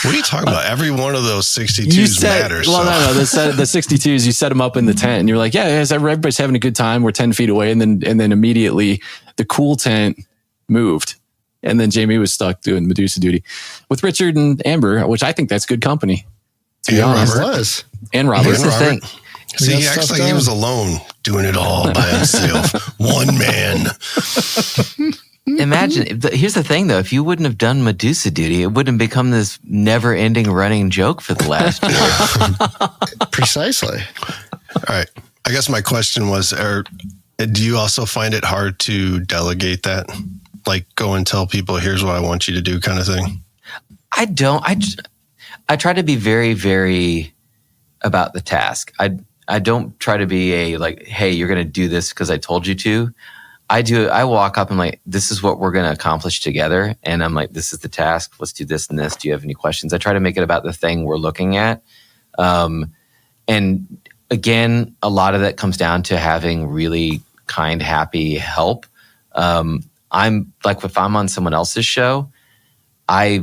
B: what are you talking about? Every one of those 62s matters.
C: Well, no. The 62s, you set them up in the tent and you're like, yeah, everybody's having a good time. We're 10 feet away. And then immediately the cool tent moved. And then Jamie was stuck doing Medusa duty with Richard and Amber, which I think that's good company. To be honest.
D: Was.
C: And Robert.
A: Here's the thing.
B: See, he acts like he was alone doing it all by himself. One man.
A: Imagine, here's the thing though, if you wouldn't have done Medusa duty, it wouldn't become this never ending running joke for the last year.
D: Precisely.
B: All right. I guess my question was, do you also find it hard to delegate that? Like go and tell people, here's what I want you to do kind of thing?
A: I don't. I try to be very, very about the task. I don't try to be hey, you're going to do this because I told you to. I walk up and like, this is what we're going to accomplish together. And I'm like, this is the task. Let's do this and this. Do you have any questions? I try to make it about the thing we're looking at. And again, a lot of that comes down to having really kind, happy help. I'm like, if I'm on someone else's show, my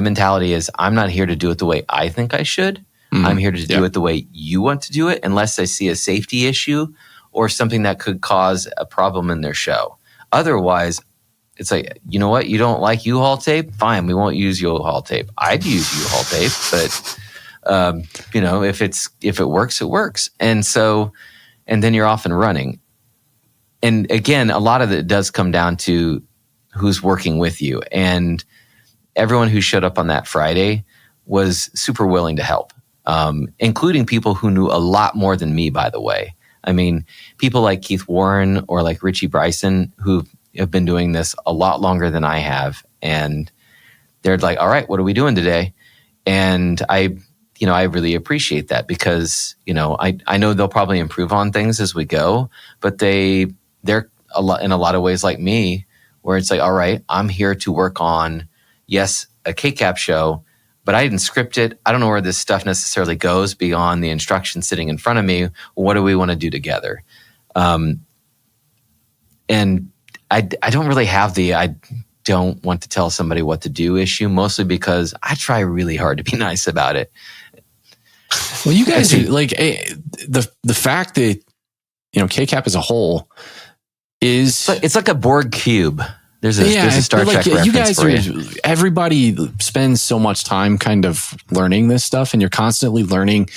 A: mentality is I'm not here to do it the way I think I should. Mm-hmm. I'm here to do it the way you want to do it, unless I see a safety issue or something that could cause a problem in their show. Otherwise, it's like, you know what? You don't like U-Haul tape? Fine, we won't use U-Haul tape. I'd use U-Haul tape, but if it works, it works. And then you're off and running. And again, a lot of it does come down to who's working with you. And everyone who showed up on that Friday was super willing to help, including people who knew a lot more than me, by the way. I mean, people like Keith Warren or like Richie Bryson, who have been doing this a lot longer than I have. And they're like, all right, what are we doing today? And I really appreciate that because, I know they'll probably improve on things as we go, but they're in a lot of ways like me, where it's like, all right, I'm here to work on, yes, a KCAP show, but I didn't script it. I don't know where this stuff necessarily goes beyond the instructions sitting in front of me. What do we want to do together? And I don't really have I don't want to tell somebody what to do issue, mostly because I try really hard to be nice about it.
C: Well, you guys are like the fact that, KCAP as a whole is...
A: It's like a Borg cube. There's a Star Trek reference
C: you guys
A: for you.
C: Everybody spends so much time kind of learning this stuff, and you're constantly learning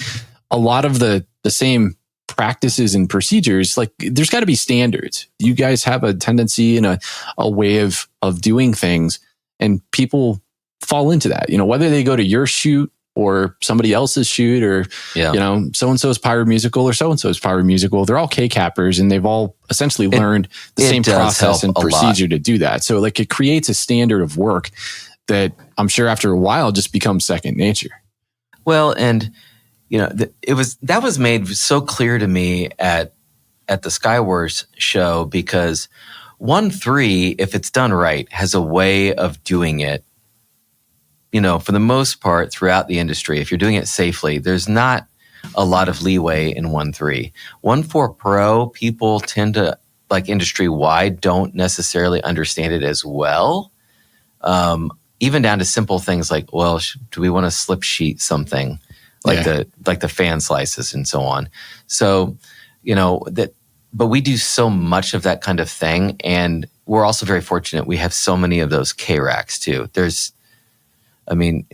C: a lot of the same practices and procedures. Like there's got to be standards. You guys have a tendency and a way of doing things, and people fall into that. Whether they go to your shoot or somebody else's shoot, or so-and-so's Pyro Musical or so-and-so's Pyro Musical, they're all KCAPers, and they've all essentially learned the same process and procedure to do that. So like it creates a standard of work that I'm sure after a while just becomes second nature.
A: Well, and that was made so clear to me at the Skywars show, because 1-3, if it's done right, has a way of doing it. For the most part throughout the industry, if you're doing it safely, there's not a lot of leeway in 1-3. 1-4 Pro, people tend to, like industry-wide, don't necessarily understand it as well. Even down to simple things like, well, do we want to slip sheet something? Like the fan slices and so on. So, but we do so much of that kind of thing. And we're also very fortunate. We have so many of those K-racks too. And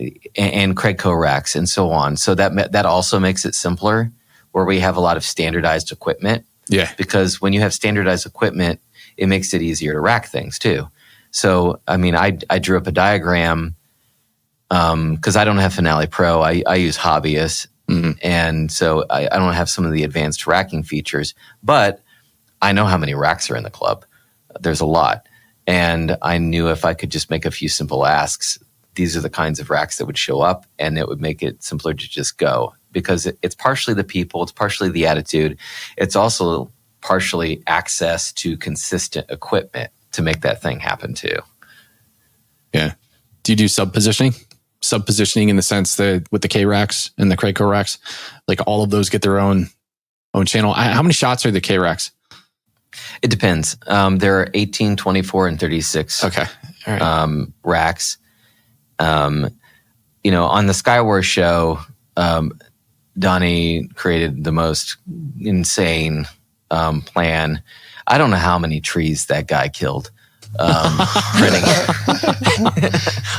A: Craigco racks and so on. So that also makes it simpler, where we have a lot of standardized equipment. Yeah. Because when you have standardized equipment, it makes it easier to rack things too. So, I mean, I drew up a diagram because I don't have Finale Pro. I use Hobbyist. And so I don't have some of the advanced racking features, but I know how many racks are in the club. There's a lot. And I knew if I could just make a few simple asks, these are the kinds of racks that would show up, and it would make it simpler to just go, because it's partially the people, it's partially the attitude. It's also partially access to consistent equipment to make that thing happen too.
C: Yeah. Do you do sub-positioning? Sub-positioning in the sense that with the K-Racks and the Kraco racks, like all of those get their own channel. How many shots are the K-Racks?
A: It depends. There are 18, 24, and 36
C: okay. All right.
A: Racks. On the Skywars show, Donnie created the most insane plan. I don't know how many trees that guy killed. Printing.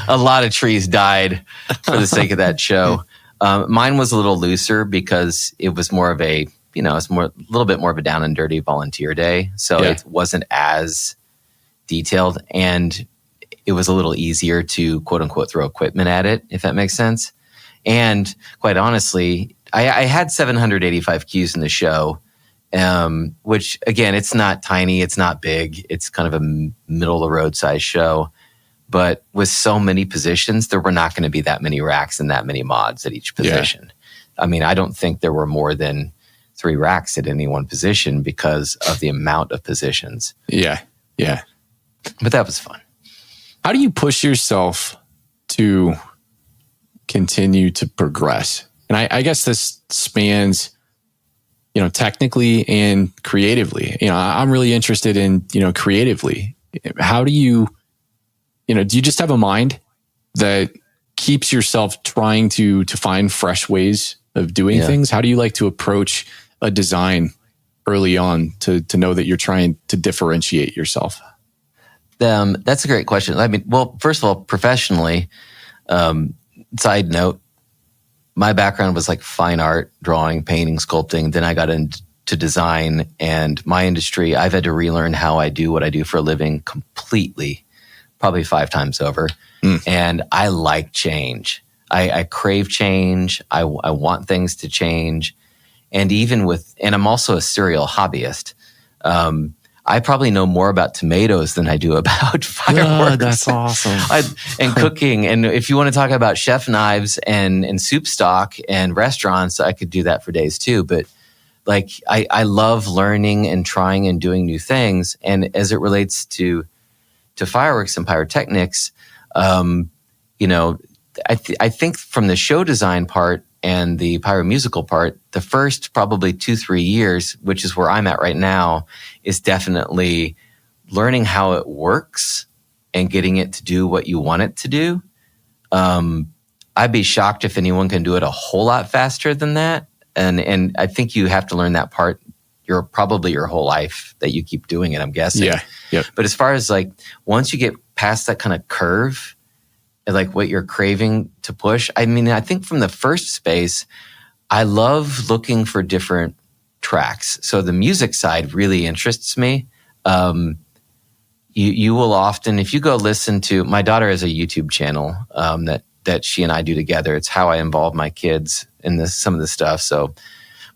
A: A lot of trees died for the sake of that show. Mine was a little looser because it was more of a, it's a little bit more of a down and dirty volunteer day. So it wasn't as detailed, and it was a little easier to quote unquote throw equipment at it, if that makes sense. And quite honestly, I had 785 cues in the show. Which again, it's not tiny, it's not big, it's kind of a middle of the road size show. But with so many positions, there were not going to be that many racks and that many mods at each position. Yeah. I mean, I don't think there were more than 3 racks at any one position because of the amount of positions.
C: Yeah. Yeah.
A: But that was fun.
C: How do you push yourself to continue to progress? And I guess this spans technically and creatively. I'm really interested in, creatively. How do you just have a mind that keeps yourself trying to find fresh ways of doing things? How do you like to approach a design early on to know that you're trying to differentiate yourself?
A: That's a great question. I mean, well, first of all, professionally, side note, my background was like fine art, drawing, painting, sculpting. Then I got into design, and my industry, I've had to relearn how I do what I do for a living completely, probably 5 times over. And I like change. I crave change. I want things to change. And and I'm also a serial hobbyist. I probably know more about tomatoes than I do about fireworks.
C: Oh, that's awesome.
A: And cooking. And if you want to talk about chef knives and soup stock and restaurants, I could do that for days too. But like, I love learning and trying and doing new things. And as it relates to fireworks and pyrotechnics, I think from the show design part and the pyro musical part, the first probably 2-3 years, which is where I'm at right now, is definitely learning how it works and getting it to do what you want it to do. I'd be shocked if anyone can do it a whole lot faster than that. And I think you have to learn that part probably your whole life that you keep doing it, I'm guessing.
C: Yeah. Yep.
A: But as far as like, once you get past that kind of curve, like what you're craving to push. I mean, I think from the first space, I love looking for different tracks. So the music side really interests me. You will often, if you go listen to, my daughter has a YouTube channel that she and I do together. It's how I involve my kids in some of this stuff. So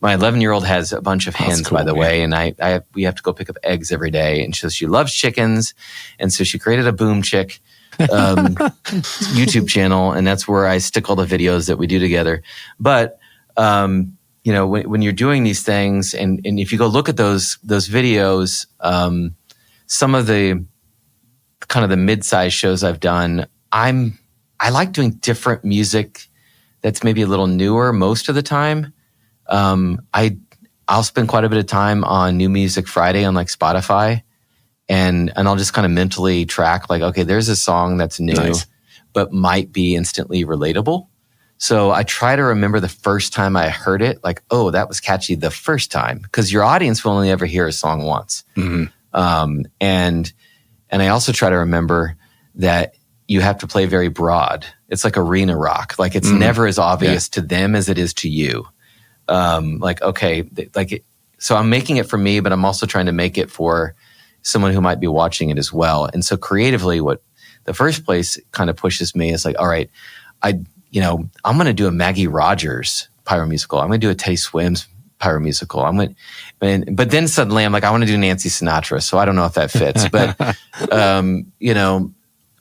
A: my 11-year-old has a bunch of hens, by the way, and we have to go pick up eggs every day. And so she loves chickens, and so she created a Boom Chick YouTube channel, and that's where I stick all the videos that we do together. But when you're doing these things, and if you go look at those videos, some of the kind of the mid-sized shows I've done, I like doing different music that's maybe a little newer most of the time. I'll spend quite a bit of time on New Music Friday on like Spotify. And I'll just kind of mentally track like, okay, there's a song that's new, but might be instantly relatable. So I try to remember the first time I heard it, like, oh, that was catchy the first time, because your audience will only ever hear a song once. Mm-hmm. And I also try to remember that you have to play very broad. It's like arena rock. Like it's never as obvious to them as it is to you. So I'm making it for me, but I'm also trying to make it for someone who might be watching it as well. And so creatively, what the first place kind of pushes me is like, all right, I'm going to do a Maggie Rogers pyro musical. I'm going to do a Teddy Swims pyro musical. But then suddenly I'm like, I want to do Nancy Sinatra. So I don't know if that fits, but,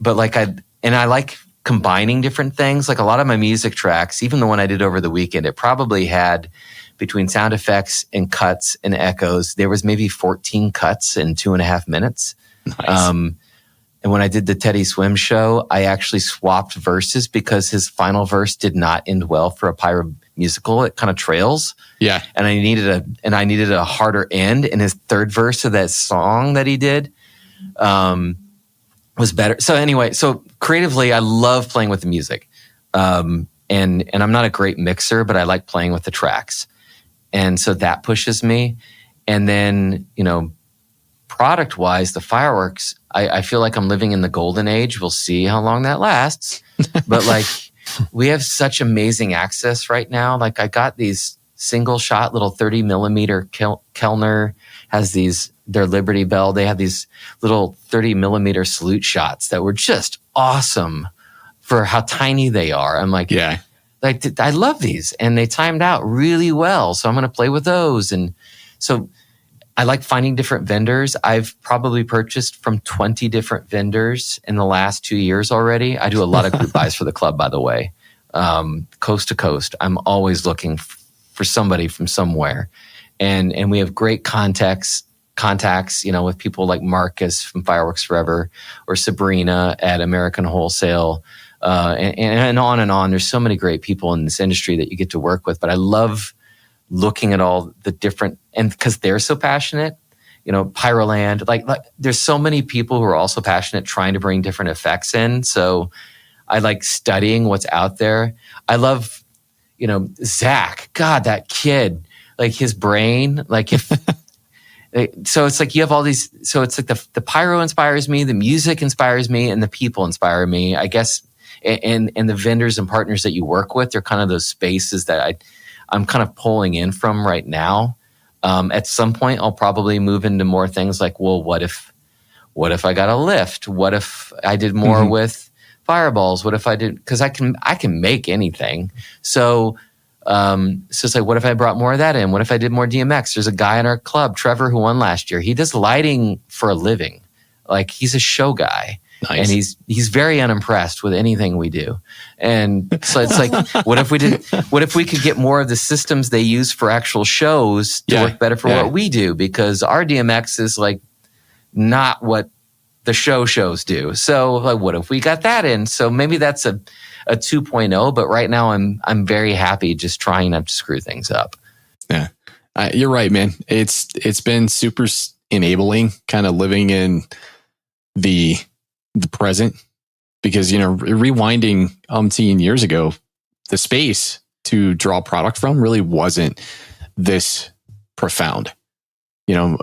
A: but like I like combining different things. Like a lot of my music tracks, even the one I did over the weekend, it probably had between sound effects and cuts and echoes, there was maybe 14 cuts in 2.5 minutes.
C: Nice.
A: And when I did the Teddy Swim show, I actually swapped verses because his final verse did not end well for a pyro musical. It kind of trails.
C: Yeah.
A: And I needed a harder end. And his third verse of that song that he did was better. So anyway, so creatively, I love playing with the music. And I'm not a great mixer, but I like playing with the tracks. And so that pushes me. And then, product wise, the fireworks, I feel like I'm living in the golden age. We'll see how long that lasts. But like, we have such amazing access right now. Like I got these single shot little 30 millimeter Kellner has their Liberty Bell. They have these little 30 millimeter salute shots that were just awesome for how tiny they are. I'm like,
C: yeah,
A: like I love these, and they timed out really well. So I'm going to play with those. And so I like finding different vendors. I've probably purchased from 20 different vendors in the last 2 years already. I do a lot of group buys for the club, by the way, coast to coast. I'm always looking for somebody from somewhere. And we have great contacts, with people like Marcus from Fireworks Forever or Sabrina at American Wholesale, and on and on. There's so many great people in this industry that you get to work with. But I love looking at all the different, and because they're so passionate, Pyroland, like there's so many people who are also passionate trying to bring different effects in. So I like studying what's out there. I love, Zach, God, that kid, like his brain, like if, so it's like you have all these, so it's like the pyro inspires me, the music inspires me, and the people inspire me, I guess. And the vendors and partners that you work with, they're kind of those spaces that I'm kind of pulling in from right now. At some point, I'll probably move into more things like, well, what if I got a lift? What if I did more with fireballs? What if I did? Because I can make anything. So it's like, what if I brought more of that in? What if I did more DMX? There's a guy in our club, Trevor, who won last year. He does lighting for a living. Like he's a show guy. Nice. And he's very unimpressed with anything we do. And so it's like, what if we could get more of the systems they use for actual shows to work better for what we do? Because our DMX is like not what the shows do. So like, what if we got that in? So maybe that's a 2.0, but right now I'm very happy just trying not to screw things up.
C: Yeah. You're right, man. It's been super enabling kind of living in the present, because rewinding umpteen years ago, the space to draw product from really wasn't this profound. You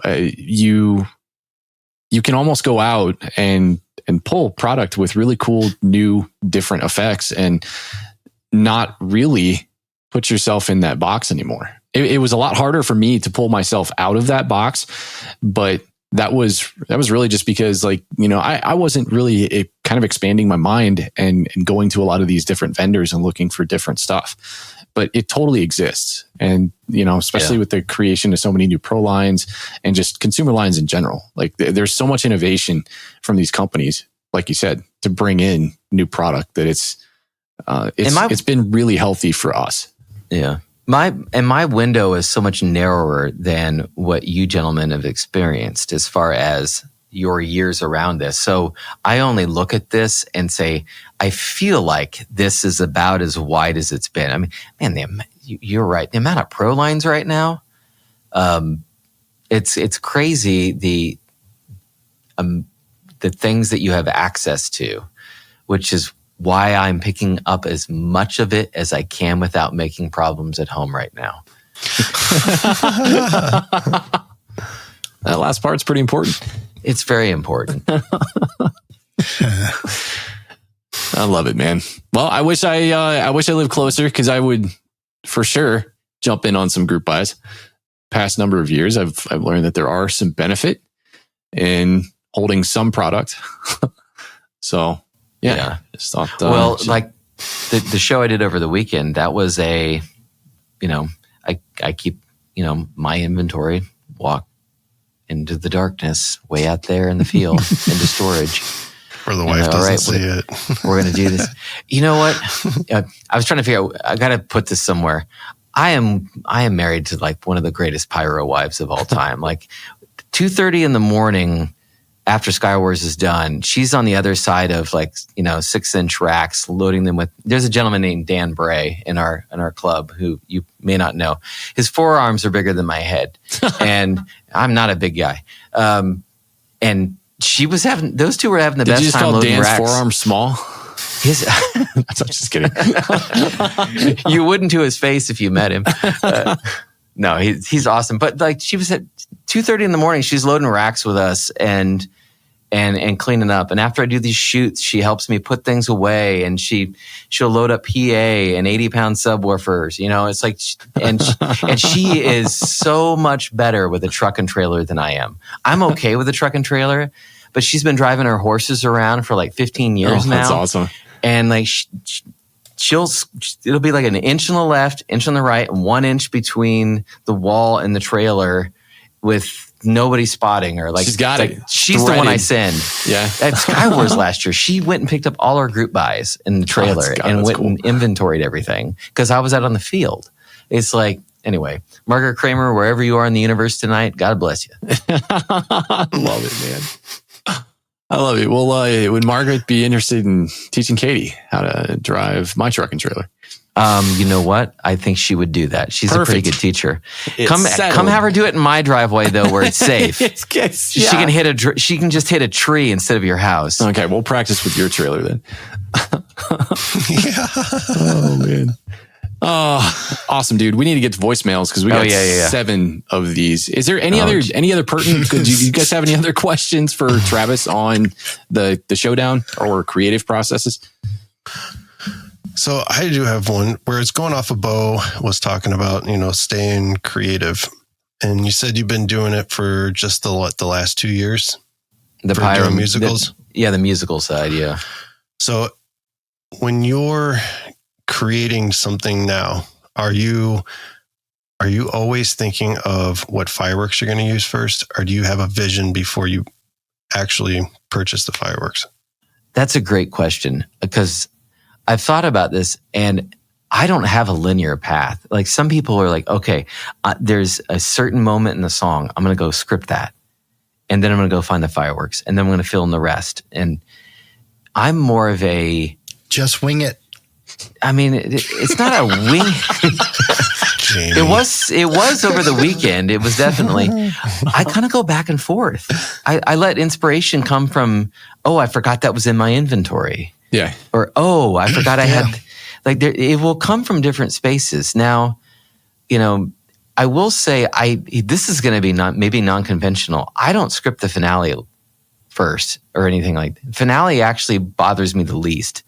C: can almost go out and pull product with really cool new different effects and not really put yourself in that box anymore. It was a lot harder for me to pull myself out of that box, but that was really just because I wasn't really kind of expanding my mind and going to a lot of these different vendors and looking for different stuff, but it totally exists. And, especially with the creation of so many new pro lines and just consumer lines in general, like there's so much innovation from these companies, like you said, to bring in new product that it's been really healthy for us.
A: Yeah. My window is so much narrower than what you gentlemen have experienced as far as your years around this. So I only look at this and say, I feel like this is about as wide as it's been. I mean, man, you're right. The amount of pro lines right now, it's crazy. The things that you have access to, which is why I'm picking up as much of it as I can without making problems at home right now.
C: That last part's pretty important.
A: It's very important.
C: I love it, man. Well, I wish I lived closer, because I would for sure jump in on some group buys. Past number of years, I've learned that there are some benefit in holding some product. So yeah. Just thought,
A: like the show I did over the weekend, that was I keep, my inventory, walk into the darkness way out there in the field into storage.
B: For the wife doesn't see it.
A: We're going to do this. You know what? I was trying to figure out, I got to put this somewhere. I am married to like one of the greatest pyro wives of all time. Like 2:30 in the morning after Skywars is done, she's on the other side of like, 6-inch racks, loading them with, there's a gentleman named Dan Bray in our club who you may not know. His forearms are bigger than my head. And I'm not a big guy. And those two were having the best time loading racks.
C: Did you just call Dan's forearms small? I'm just kidding.
A: You wouldn't to his face if you met him. No, he's awesome. But like she was at 2:30 in the morning, she's loading racks with us and cleaning up. And after I do these shoots, she helps me put things away, and she'll load up PA and 80-pound subwoofers. It's like, and she is so much better with a truck and trailer than I am. I'm okay with a truck and trailer, but she's been driving her horses around for like 15 years now.
C: That's awesome.
A: And like it'll be like an inch on the left, inch on the right, and 1 inch between the wall and the trailer with nobody spotting her. Like
C: she's got it.
A: She's the one I send.
C: Yeah.
A: At Skywars last year, she went and picked up all our group buys in the trailer and went and inventoried everythmen because I was out on the field. It's like, anyway, Margaret Kramer, wherever you are in the universe tonight, God bless you.
C: I love it, man. I love it. Well, would Margaret be interested in teaching Katie how to drive my truck and trailer?
A: You know what? I think she would do that. She's a pretty good teacher. Come
C: settled.
A: have her do it in my driveway though, where it's safe. She can she can just hit a tree instead of your house.
C: Okay, we'll practice with your trailer then.
B: Yeah.
C: Oh man. Oh, awesome, dude. We need to get to voicemails because we got 7 of these. Is there any other pertinent? Do you guys have any other questions for Travis on the showdown or creative processes?
B: So I do have one where it's going off of Bo was talking about, staying creative. And you said you've been doing it for just the last 2 years?
A: The pyro
B: musicals?
A: The musical side, yeah.
B: So when you're creating something now, are you always thinking of what fireworks you're going to use first? Or do you have a vision before you actually purchase the fireworks?
A: That's a great question because I've thought about this and I don't have a linear path. Like some people are like, okay, there's a certain moment in the song. I'm going to go script that. And then I'm going to go find the fireworks. And then I'm going to fill in the rest. And I'm more of a...
D: Just wing it.
A: I mean, it's not a wing. It was over the weekend. It was definitely, I kind of go back and forth. I let inspiration come from, I forgot that was in my inventory.
C: Yeah.
A: Or, I forgot I had, it will come from different spaces. Now, I will say this is going to be maybe non-conventional. I don't script the finale first or anything like that. Finale actually bothers me the least.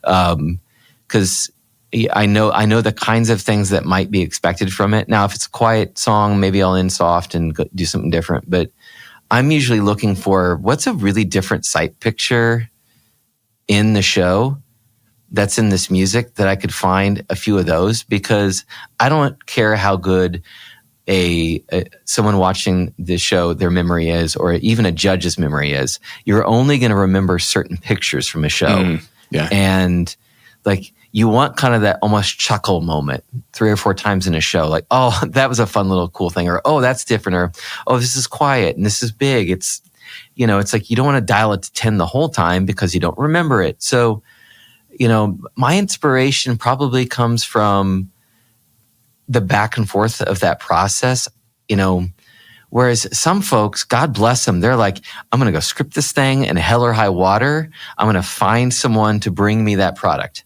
A: Because I know the kinds of things that might be expected from it. Now, if it's a quiet song, maybe I'll end soft and do something different. But I'm usually looking for what's a really different sight picture in the show that's in this music that I could find a few of those, because I don't care how good someone watching the show, their memory is, or even a judge's memory is. You're only going to remember certain pictures from a show.
C: Yeah.
A: And like, you want kind of that almost chuckle moment 3 or 4 times in a show. Like, oh, that was a fun little cool thing. Or, oh, that's different. Or, oh, this is quiet and this is big. It's, it's like you don't want to dial it to 10 the whole time because you don't remember it. So, my inspiration probably comes from the back and forth of that process, whereas some folks, God bless them, they're like, I'm going to go script this thing and hell or high water. I'm going to find someone to bring me that product.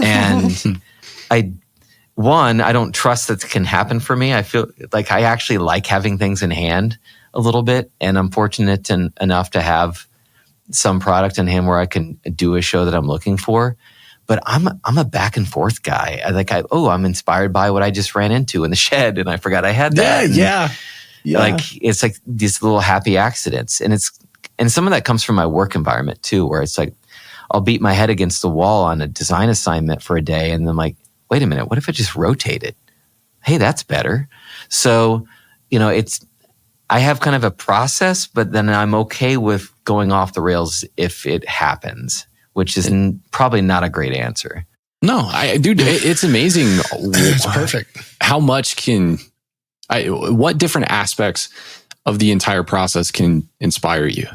A: And I don't trust that can happen for me. I feel like I actually like having things in hand a little bit, and I'm fortunate enough to have some product in hand where I can do a show that I'm looking for. But I'm a back and forth guy. I'm inspired by what I just ran into in the shed, and I forgot I had that.
C: Yeah. Yeah.
A: Like it's like these little happy accidents. And some of that comes from my work environment too, where it's like, I'll beat my head against the wall on a design assignment for a day. And then I'm like, wait a minute, what if I just rotate it? Hey, that's better. So, I have kind of a process, but then I'm okay with going off the rails if it happens, which is probably not a great answer.
C: No, dude, it's amazing.
D: It's perfect.
C: How much what different aspects of the entire process can inspire you?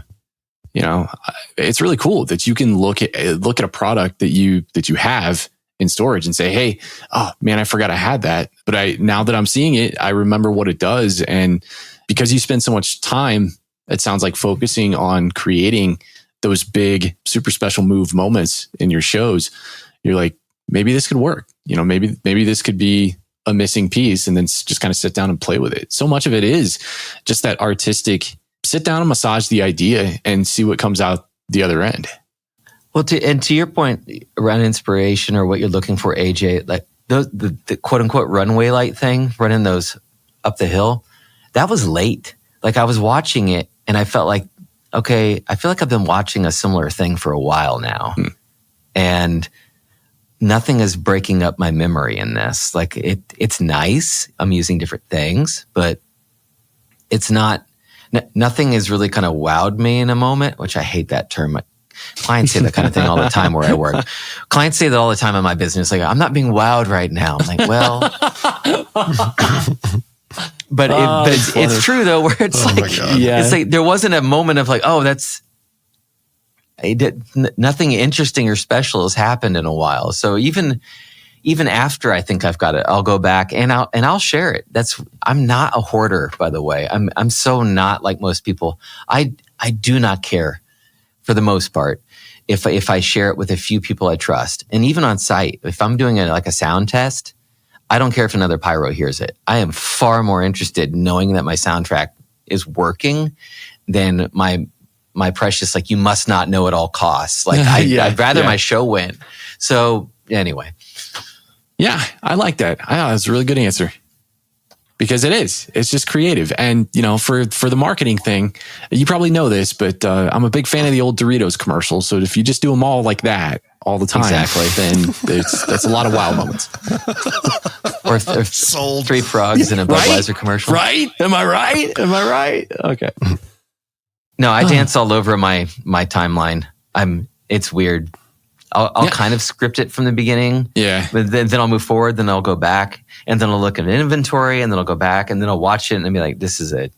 C: It's really cool that you can look at a product that you have in storage and say, hey, oh man, I forgot I had that. But now that I'm seeing it, I remember what it does. And because you spend so much time, it sounds like, focusing on creating those big, super special move moments in your shows, you're like, maybe this could work. Maybe this could be a missing piece, and then just kind of sit down and play with it. So much of it is just that artistic, sit down and massage the idea and see what comes out the other end.
A: Well, to your point around inspiration or what you're looking for, AJ, like the quote unquote runway light thing, running those up the hill, that was late. Like I was watching it and I felt like, okay, I feel like I've been watching a similar thing for a while now. And nothing is breaking up my memory in this. Like it's nice. I'm using different things, but it's not, nothing has really kind of wowed me in a moment, which I hate that term. Clients say that kind of thing all the time where I work. Clients say that all the time in my business. Like, I'm not being wowed right now. I'm like, well, but it's true though, where it's it's like, there wasn't a moment of like, oh, nothing interesting or special has happened in a while. So even after I think I've got it, I'll go back and I'll share it. I'm not a hoarder, by the way. I'm so not like most people. I do not care for the most part if I share it with a few people I trust. And even on site, if I'm doing a sound test, I don't care if another pyro hears it. I am far more interested in knowing that my soundtrack is working than my precious, like, you must not know at all costs. Like I'd rather my show win. So anyway.
C: Yeah, I like that. That's a really good answer. Because it's just creative. And, for the marketing thing, you probably know this, but I'm a big fan of the old Doritos commercials. So if you just do them all like that all the time, then that's a lot of wow moments.
A: or sold 3 frogs in a Budweiser commercial.
C: Right? Am I right? Okay.
A: No, I dance all over my timeline. It's weird. I'll kind of script it from the beginning. Yeah. But then I'll move forward, then I'll go back, and then I'll look at an inventory, and then I'll go back, and then I'll watch it and be like, this is it.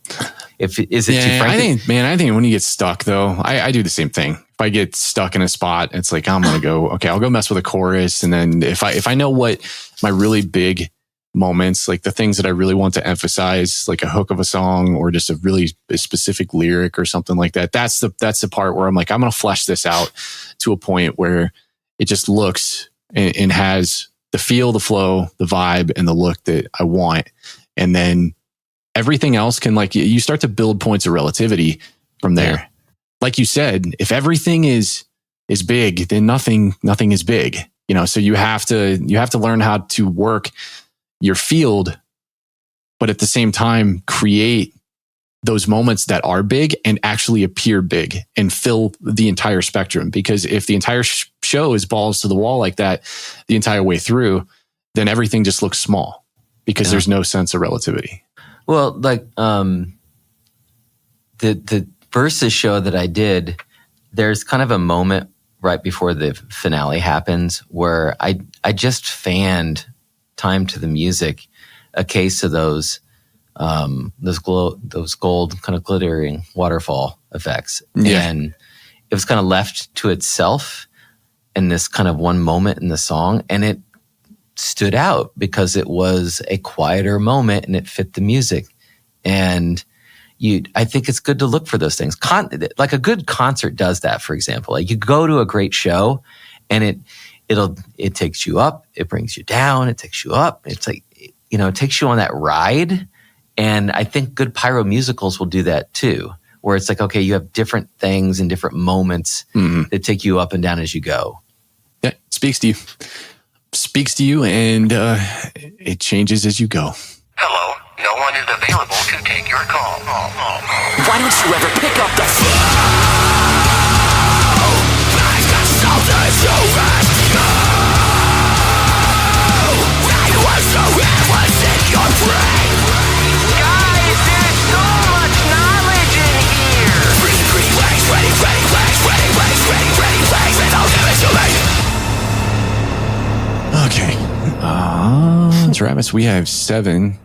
A: Is it too frank?
C: I think when you get stuck though, I do the same thing. If I get stuck in a spot, it's like, I'm going to go, okay, I'll go mess with a chorus. And then if I know what my really big moments, like the things that I really want to emphasize, like a hook of a song or just a really specific lyric or something like that, that's the part where I'm like, I'm going to flesh this out to a point where it just looks and has the feel, the flow, the vibe, and the look that I want. And then everything else can, like, you start to build points of relativity from there. Yeah. Like you said, if everything is big, then nothing is big. So you have to learn how to work your field, but at the same time create those moments that are big and actually appear big and fill the entire spectrum. Because if the entire show is balls to the wall like that the entire way through, then everything just looks small because there's no sense of relativity.
A: Well, like the Versus show that I did, there's kind of a moment right before the finale happens where I just fanned Time to the Music, a case of those gold kind of glittering waterfall effects. Yeah. And it was kind of left to itself in this kind of one moment in the song. And it stood out because it was a quieter moment and it fit the music. And I think it's good to look for those things. Like a good concert does that, for example. Like you go to a great show and it takes you up, it brings you down, it takes you up. It's like, it takes you on that ride. And I think good pyro musicals will do that too, where it's like, okay, you have different things and different moments that take you up and down as you go.
C: Yeah, speaks to you and it changes as you go.
G: Hello, No one is available to take your call.
F: Why don't you ever pick up the phone? I've got something to rescue. I was the what's in your brain.
G: Guys, there's so much knowledge in here.
F: Pretty legs, ready legs, and I'll give it to me. Okay. Travis, we have seven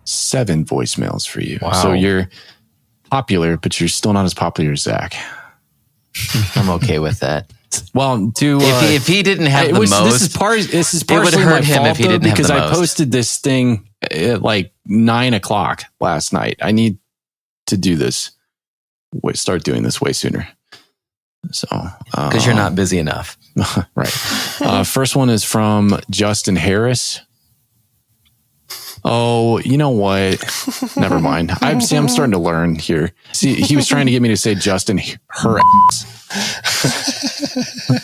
F: voicemails for you.
A: Wow.
F: So you're popular, but you're still not as popular as Zach.
A: I'm okay with that.
F: Well,
A: If he didn't have the most,
F: this is partially
A: would hurt
F: my
A: him
F: fault,
A: if he didn't
F: though,
A: have
F: because
A: the
F: I
A: most.
F: posted this thing at like 9:00 last night. I need to do this. Start doing this way sooner. So,
A: because you're not busy enough.
F: right. First one is from Justin Harris. Oh, you know what? Never mind. I'm starting to learn here. See, he was trying to get me to say Justin Harris,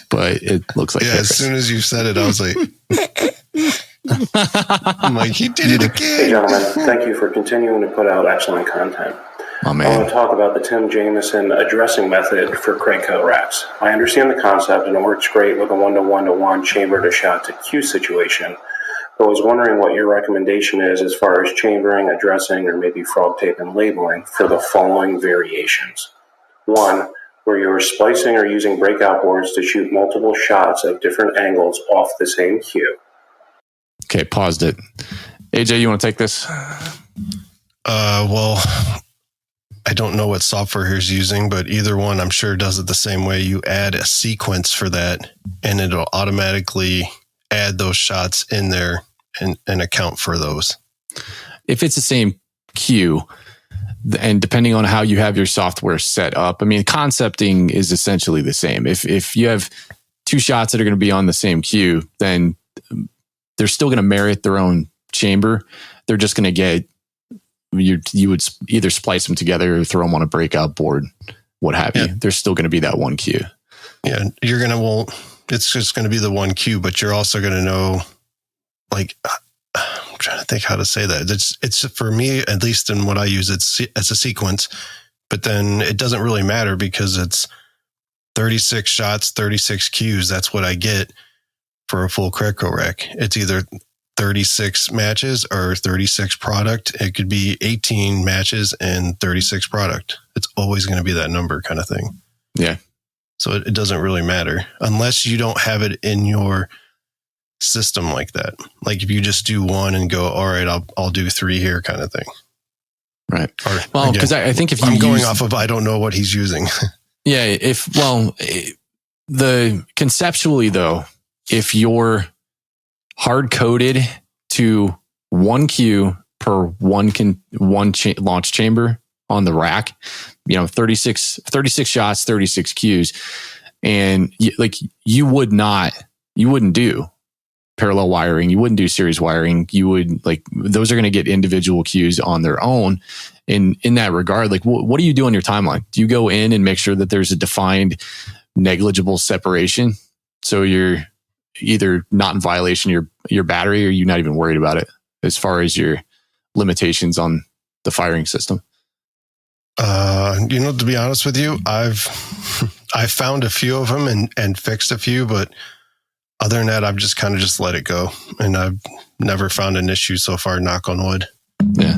F: but it looks like
B: Yeah,
F: Harris.
B: as soon as you said it, I was like, I'm like, he did it
H: Hey,
B: again.
H: gentlemen, thank you for continuing to put out excellent content.
F: Oh
H: I want
F: man.
H: to talk about the Tim Jameson addressing method for Craig coat racks. I understand the concept and it works great with a 1-to-1-to-1 chamber to shot to Q situation, but was wondering what your recommendation is as far as chambering, addressing, or maybe frog tape and labeling for the following variations. 1, where you are splicing or using breakout boards to shoot multiple shots at different angles off the same cue.
F: Okay, paused it. AJ, you want to take this?
B: Well, I don't know what software he's using, but either one I'm sure does it the same way. You add a sequence for that and it'll automatically add those shots in there and account for those.
F: If it's the same cue, and depending on how you have your software set up, I mean, concepting is essentially the same. If you have two shots that are going to be on the same cue, then they're still going to merit their own chamber. They're just going to get, you would either splice them together or throw them on a breakout board, what have you. There's still going to be that one cue.
B: Yeah, it's just going to be the one cue, but you're also going to know, like, I'm trying to think how to say that. It's for me, at least in what I use, it's a sequence, but then it doesn't really matter because it's 36 shots, 36 cues. That's what I get for a full Craig-O rack. It's either 36 matches or 36 product. It could be 18 matches and 36 product. It's always going to be that number kind of thing.
F: Yeah.
B: So it doesn't really matter unless you don't have it in your system like that. Like if you just do one and go, all right, I'll do 3 here kind of thing.
F: Right.
B: Or,
F: Well, because I think if you
B: I'm going off of, I don't know what he's using.
F: Yeah. Conceptually though, if you're hard coded to one cue per one launch chamber on the rack, 36 shots, 36 cues. And you wouldn't do parallel wiring. You wouldn't do series wiring. You would those are going to get individual cues on their own. In that regard, what do you do on your timeline? Do you go in and make sure that there's a defined negligible separation? So you're either not in violation of your battery, or you're not even worried about it as far as your limitations on the firing system.
B: To be honest with you, I've found a few of them and fixed a few, but other than that, I've just kind of just let it go. And I've never found an issue so far, knock on wood.
F: Yeah.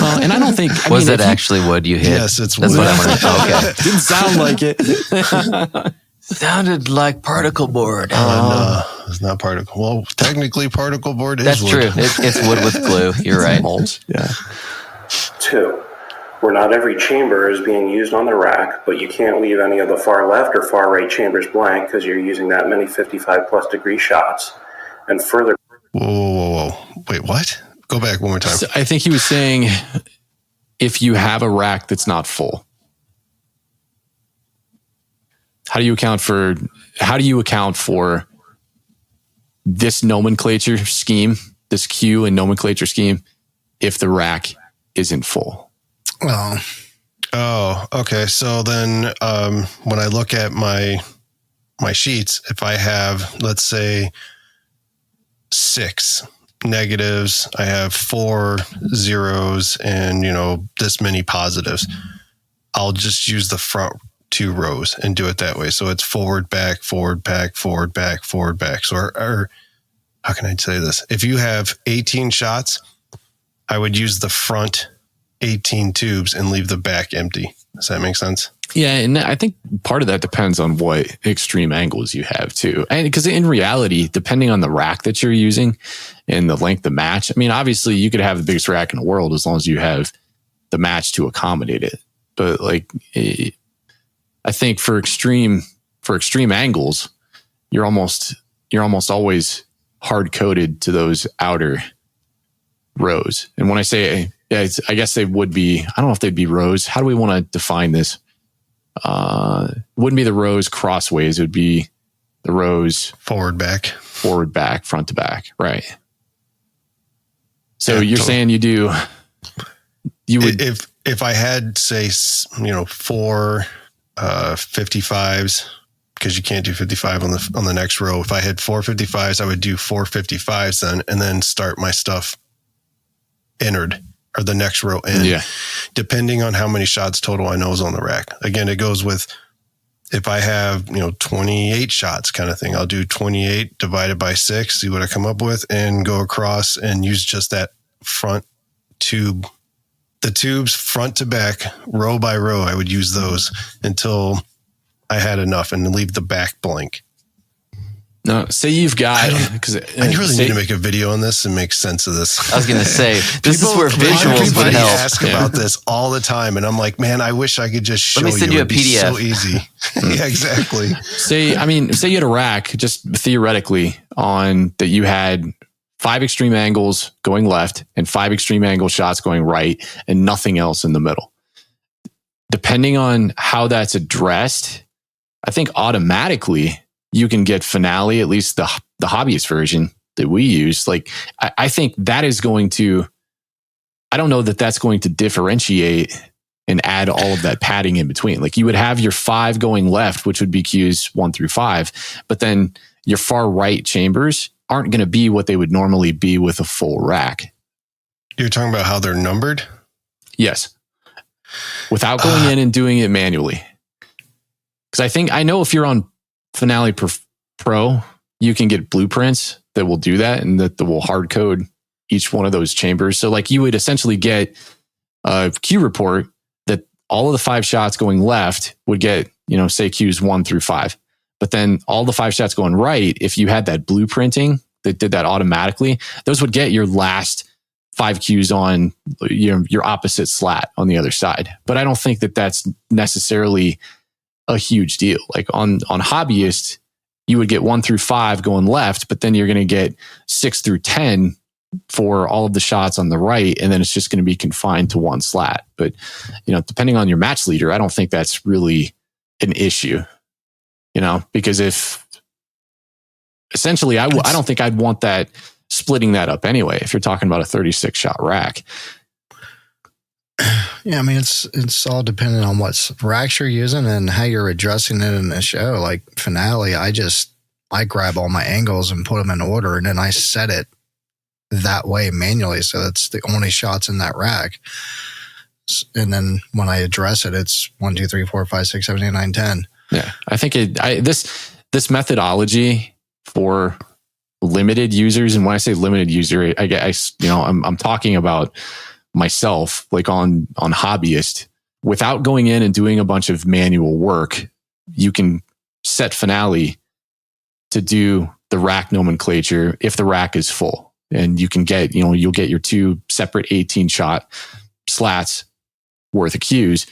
F: And I don't think...
A: Was it actually wood you hit?
B: Yes, it's
A: That's
B: wood.
A: what I wanted to Okay.
F: Didn't sound like it.
A: Sounded like particle board.
B: No, it's not particle. Well, technically particle board is
A: That's
B: wood.
A: true. It's wood with glue. You're right.
F: Mulch. Yeah.
H: 2, where not every chamber is being used on the rack, but you can't leave any of the far left or far right chambers blank because you're using that many 55 plus degree shots. And further...
B: Whoa. Wait, what? Go back one more time.
F: So I think he was saying if you have a rack that's not full, how do you account for this nomenclature scheme, this cue and nomenclature scheme, if the rack isn't full?
B: Oh, okay. So then when I look at my sheets, if I have, let's say, 6 negatives, I have 4 zeros, and, this many positives. I'll just use the front 2 rows and do it that way. So it's forward, back, forward, back, forward, back, forward, back. So, or how can I say this? If you have 18 shots, I would use the front 18 tubes and leave the back empty. Does that make sense?
C: Yeah, and I think part of that depends on what extreme angles you have too. And because in reality, depending on the rack that you're using and the length of match, I mean, obviously you could have the biggest rack in the world as long as you have the match to accommodate it. But like, I think for extreme angles, you're almost always hard coded to those outer rows. And when I say, I guess they would be, I don't know if they'd be rows. How do we want to define this? Wouldn't be the rows crossways. It would be the rows
B: forward, back,
C: front to back. Right. So you're saying you would,
B: if I had, say, 4 55s, because you can't do 55 on the next row. If I had 4 55s, I would do 4 55s then, and then start my stuff innard, or the next row in.
C: Yeah.
B: Depending on how many shots total I know is on the rack. Again, it goes with, if I have, 28 shots kind of thing, I'll do 28 divided by 6, see what I come up with, and go across and use just that front tube. The tubes front to back, row by row, I would use those until I had enough and leave the back blank.
C: No, say you've got, because
B: I really need to make a video on this and make sense of this.
A: I was going to say, this is where visuals would help.
B: Ask about this all the time, and I'm like, man, I wish I could just show you.
A: Let me send you a
B: It'd be
A: PDF.
B: so easy. Yeah, exactly.
C: Say you had a rack, just theoretically, on that you had 5 extreme angles going left and 5 extreme angle shots going right, and nothing else in the middle. Depending on how that's addressed, I think automatically you can get Finale, at least the hobbyist version that we use. Like, I think that is going to, I don't know that that's going to differentiate and add all of that padding in between. Like, you would have your 5 going left, which would be cues 1 through 5, but then your far right chambers aren't going to be what they would normally be with a full rack.
B: You're talking about how they're numbered?
C: Yes. Without going in and doing it manually. Because I know if you're on Finale Pro, you can get blueprints that will do that and that will hard code each one of those chambers. So like, you would essentially get a cue report that all of the 5 shots going left would get, say cues 1 through 5. But then all the 5 shots going right, if you had that blueprinting that did that automatically, those would get your last 5 cues on your opposite slat on the other side. But I don't think that that's necessarily a huge deal. Like on hobbyist, you would get 1 through 5 going left, but then you're going to get 6 through 10 for all of the shots on the right. And then it's just going to be confined to 1 slat. But, depending on your match leader, I don't think that's really an issue, because if essentially, I don't think I'd want that splitting that up anyway, if you're talking about a 36 shot rack.
D: Yeah, I mean, it's all dependent on what racks you're using and how you're addressing it in the show. Like Finale, I grab all my angles and put them in order, and then I set it that way manually. So that's the only shots in that rack. And then when I address it, it's 1, 2, 3, 4, 5, 6, 7, 8, 9, 10.
C: Yeah, I think this methodology for limited users, and when I say limited user, I'm talking about myself, like on hobbyist, without going in and doing a bunch of manual work. You can set Finale to do the rack nomenclature if the rack is full, and you can get, you'll get your 2 separate 18 shot slats worth of cues,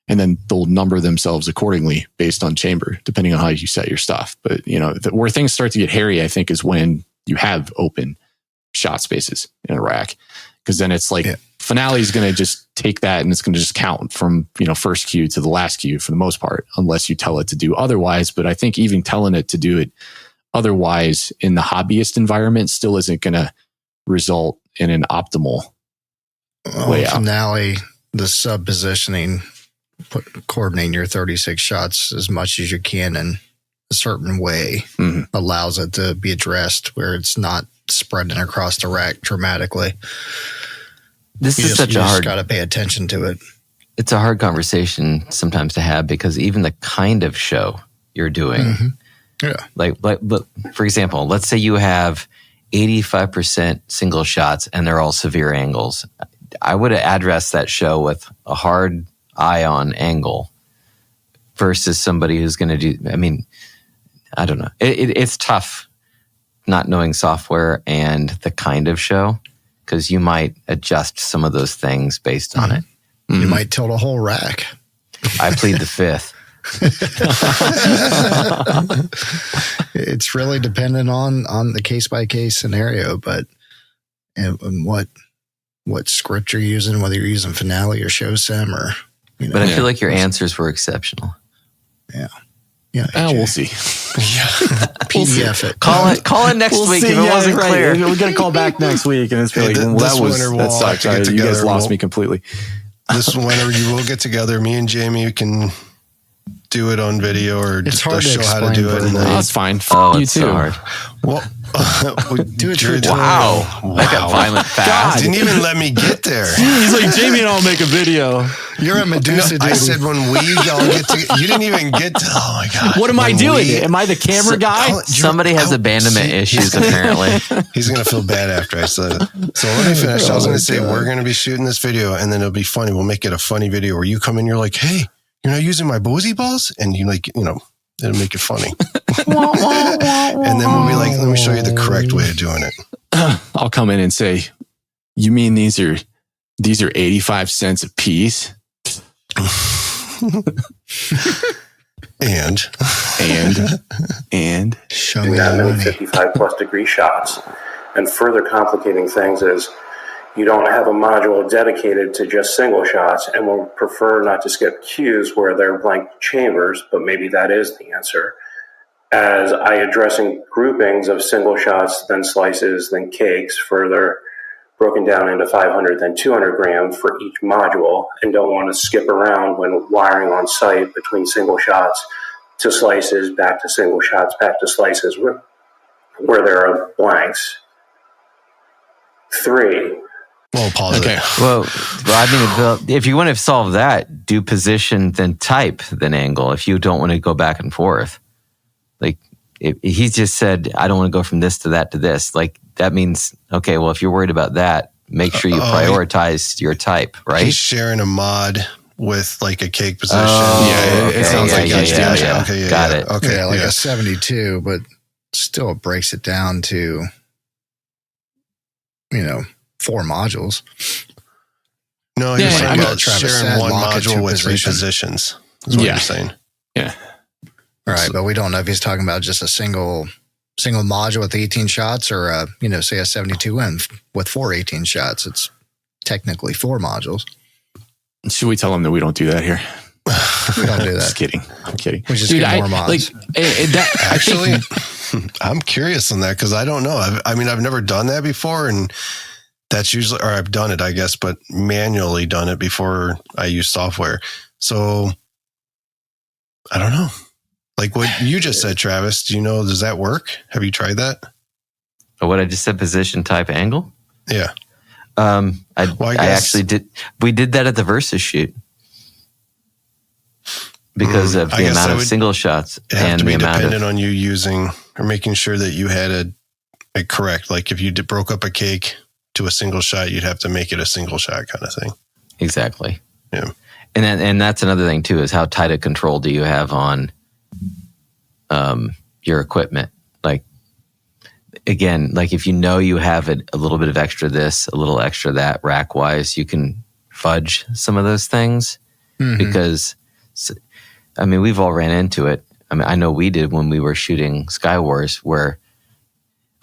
C: and then they'll number themselves accordingly based on chamber, depending on how you set your stuff. But where things start to get hairy, I think, is when you have open shot spaces in a rack, because then it's like, Finale is going to just take that and it's going to just count from, first cue to the last cue for the most part, unless you tell it to do otherwise. But I think even telling it to do it otherwise in the hobbyist environment still isn't going to result in an optimal layout.
D: Finale, the sub positioning, coordinating your 36 shots as much as you can in a certain way allows it to be addressed where it's not spreading across the rack dramatically.
A: This is such a hard.
D: Got to pay attention to it.
A: It's a hard conversation sometimes to have because even the kind of show you're doing, like, but for example, let's say you have 85% single shots and they're all severe angles. I would address that show with a hard eye on angle versus somebody who's going to do. I mean, I don't know. It's tough not knowing software and the kind of show because you might adjust some of those things based on it.
D: You might tilt a whole rack.
A: I plead the fifth.
D: It's really dependent on the case by case scenario, but and what script you're using, whether you're using Finale or ShowSim or
A: But I feel like your answers were exceptional.
D: Yeah.
C: We'll see.
D: PDF it.
A: Call it next week if it wasn't clear.
C: We're gonna call back next week, and it's like that sucks. You guys lost me completely.
B: This winter, you will get together. Me and Jamie can do it on video, or
D: it's
B: just
D: hard to
B: show how to
D: explain,
B: do it.
D: but
C: That's fine.
A: Oh,
C: You
A: it's
C: too.
A: so hard.
B: Well,
D: do it.
A: Wow. That got violent fast.
B: Didn't even let me get there.
C: He's like, Jamie and I'll make a video.
D: You're a Medusa, dude.
B: I said when we all get together. You didn't even get to. Oh my god!
C: What am I doing? Am I the camera guy?
A: Somebody has abandonment issues, apparently.
B: He's going to feel bad after I said it. So let me finish. I was going to say, we're going to be shooting this video and then it'll be funny. We'll make it a funny video where you come in, you're like, hey, you're not using my Ballz balls? And you like, it'll make it funny. And then we'll be like, let me show you the correct way of doing it.
C: I'll come in and say, you mean these are 85 cents a piece?
B: And
D: Show
H: doing
D: me
H: that
D: the
H: many
D: money.
H: 55 plus degree shots. And further complicating things is you don't have a module dedicated to just single shots, and we'll prefer not to skip cues where they're blank chambers, but maybe that is the answer. As I addressing groupings of single shots, then slices, then cakes, further broken down into 500, then 200 gram for each module, and don't want to skip around when wiring on site between single shots to slices, back to single shots, back to slices where there are blanks. 3.
B: we'll pause it.
A: Well, I mean, if you want to solve that, do position, then type, then angle. If you don't want to go back and forth, like he just said, I don't want to go from this to that to this. Like that means, okay, well, if you're worried about that, make sure you prioritize your type, right?
B: He's sharing a mod with like a cake position.
C: It sounds like
A: yeah.
B: Okay,
A: Got it.
B: Okay,
D: Yeah, like a 72, but still it breaks it down to 4 modules.
B: No, you're saying about
D: Travis
B: sharing
D: said,
B: one
D: lock it
B: module
D: to
B: with 3
D: position.
B: positions. That's what you're saying.
C: Yeah.
D: Right, but we don't know if he's talking about just a single module with 18 shots or say a 72M with 4 18 shots. It's technically 4 modules.
C: Should we tell him that we don't do that here?
D: We don't do that.
C: Just kidding. I'm kidding.
D: We just get more mods.
B: Actually, I'm curious on that because I don't know. I've never done that before, and that's usually, or I've done it, I guess, but manually done it before I use software. So I don't know. Like what you just said, Travis, do you know, does that work? Have you tried that?
A: What I just said, position, type, angle?
B: Yeah.
A: I actually did. We did that at the Versus shoot because of the amount of single shots
B: and
A: the
B: to be
A: amount
B: dependent on you using or making sure that you had a correct. Like if you broke up a cake to a single shot, you'd have to make it a single shot kind of thing.
A: Exactly.
B: Yeah.
A: And that's another thing too, is how tight a control do you have on your equipment? Like, again, like if you know you have a little bit of extra this, a little extra that rack wise, you can fudge some of those things because, I mean, we've all ran into it. I mean, I know we did when we were shooting Sky Wars, where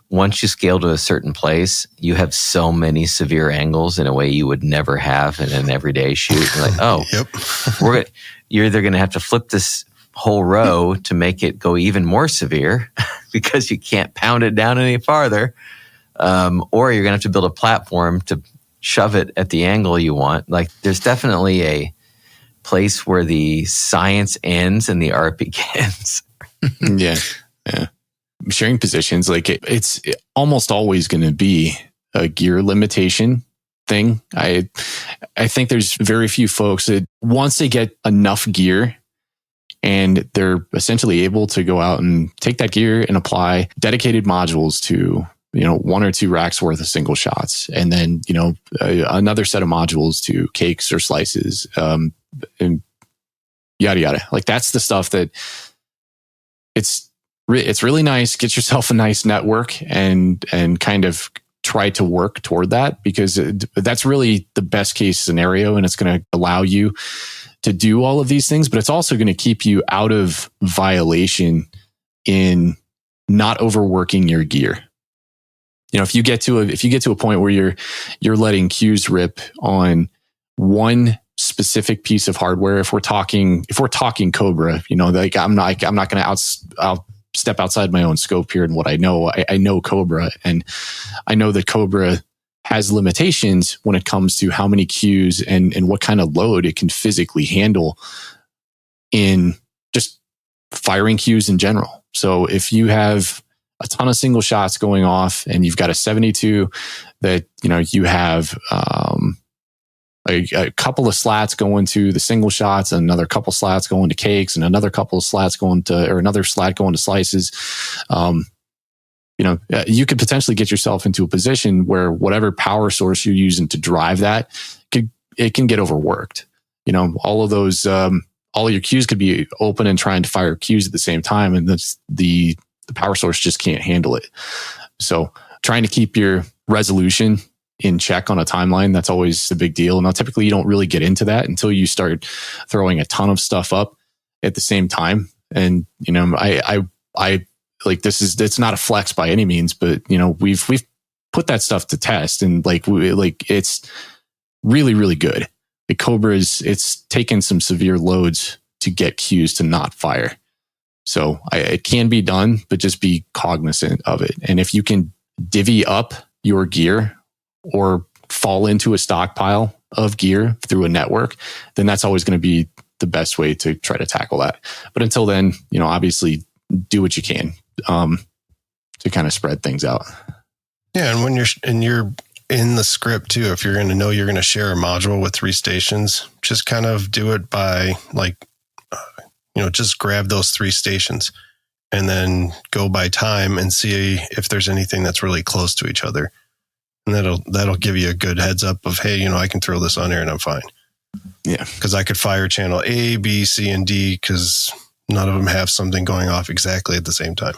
A: once you scale to a certain place, you have so many severe angles in a way you would never have in an everyday shoot. You're like, oh,
B: yep.
A: You're either going to have to flip this whole row to make it go even more severe because you can't pound it down any farther, or you're going to have to build a platform to shove it at the angle you want. Like, there's definitely a place where the science ends and the art begins.
C: Yeah. sharing positions, like it's almost always going to be a gear limitation thing. I think there's very few folks that once they get enough gear and they're essentially able to go out and take that gear and apply dedicated modules to, you know, 1 or 2 racks worth of single shots. And then, you know, another set of modules to cakes or slices, and yada, yada. Like that's the stuff that it's really nice. Get yourself a nice network and kind of try to work toward that, because that's really the best case scenario. And it's going to allow you to do all of these things, but it's also going to keep you out of violation in not overworking your gear. You know, if you get to a point where you're letting cues rip on one specific piece of hardware, if we're talking Cobra, you know, like I'm not going to I'll step outside my own scope here and what I know. I know Cobra, and I know that Cobra has limitations when it comes to how many cues and what kind of load it can physically handle in just firing cues in general. So if you have a ton of single shots going off and you've got a 72 that, you know, you have a couple of slats going to the single shots and another couple slats going to cakes and another couple of slats going to, or another slat going to slices, you know, you could potentially get yourself into a position where whatever power source you're using to drive that it can get overworked. You know, all of those, all of your cues could be open and trying to fire cues at the same time. And that's the power source just can't handle it. So trying to keep your resolution in check on a timeline, that's always a big deal. Now, typically you don't really get into that until you start throwing a ton of stuff up at the same time. And, you know, I like it's not a flex by any means, but you know, we've put that stuff to test, and it's really, really good. The Cobra it's taken some severe loads to get cues to not fire. So it can be done, but just be cognizant of it. And if you can divvy up your gear or fall into a stockpile of gear through a network, then that's always going to be the best way to try to tackle that. But until then, you know, obviously do what you can to kind of spread things out.
B: Yeah, and when you're in the script too, if you're going to know you're going to share a module with 3 stations, just kind of do it by you know, just grab those 3 stations and then go by time and see if there's anything that's really close to each other. And that'll give you a good heads up of, hey, you know, I can throw this on here and I'm fine.
C: Yeah. Because
B: I could fire channel A, B, C, and D because none of them have something going off exactly at the same time.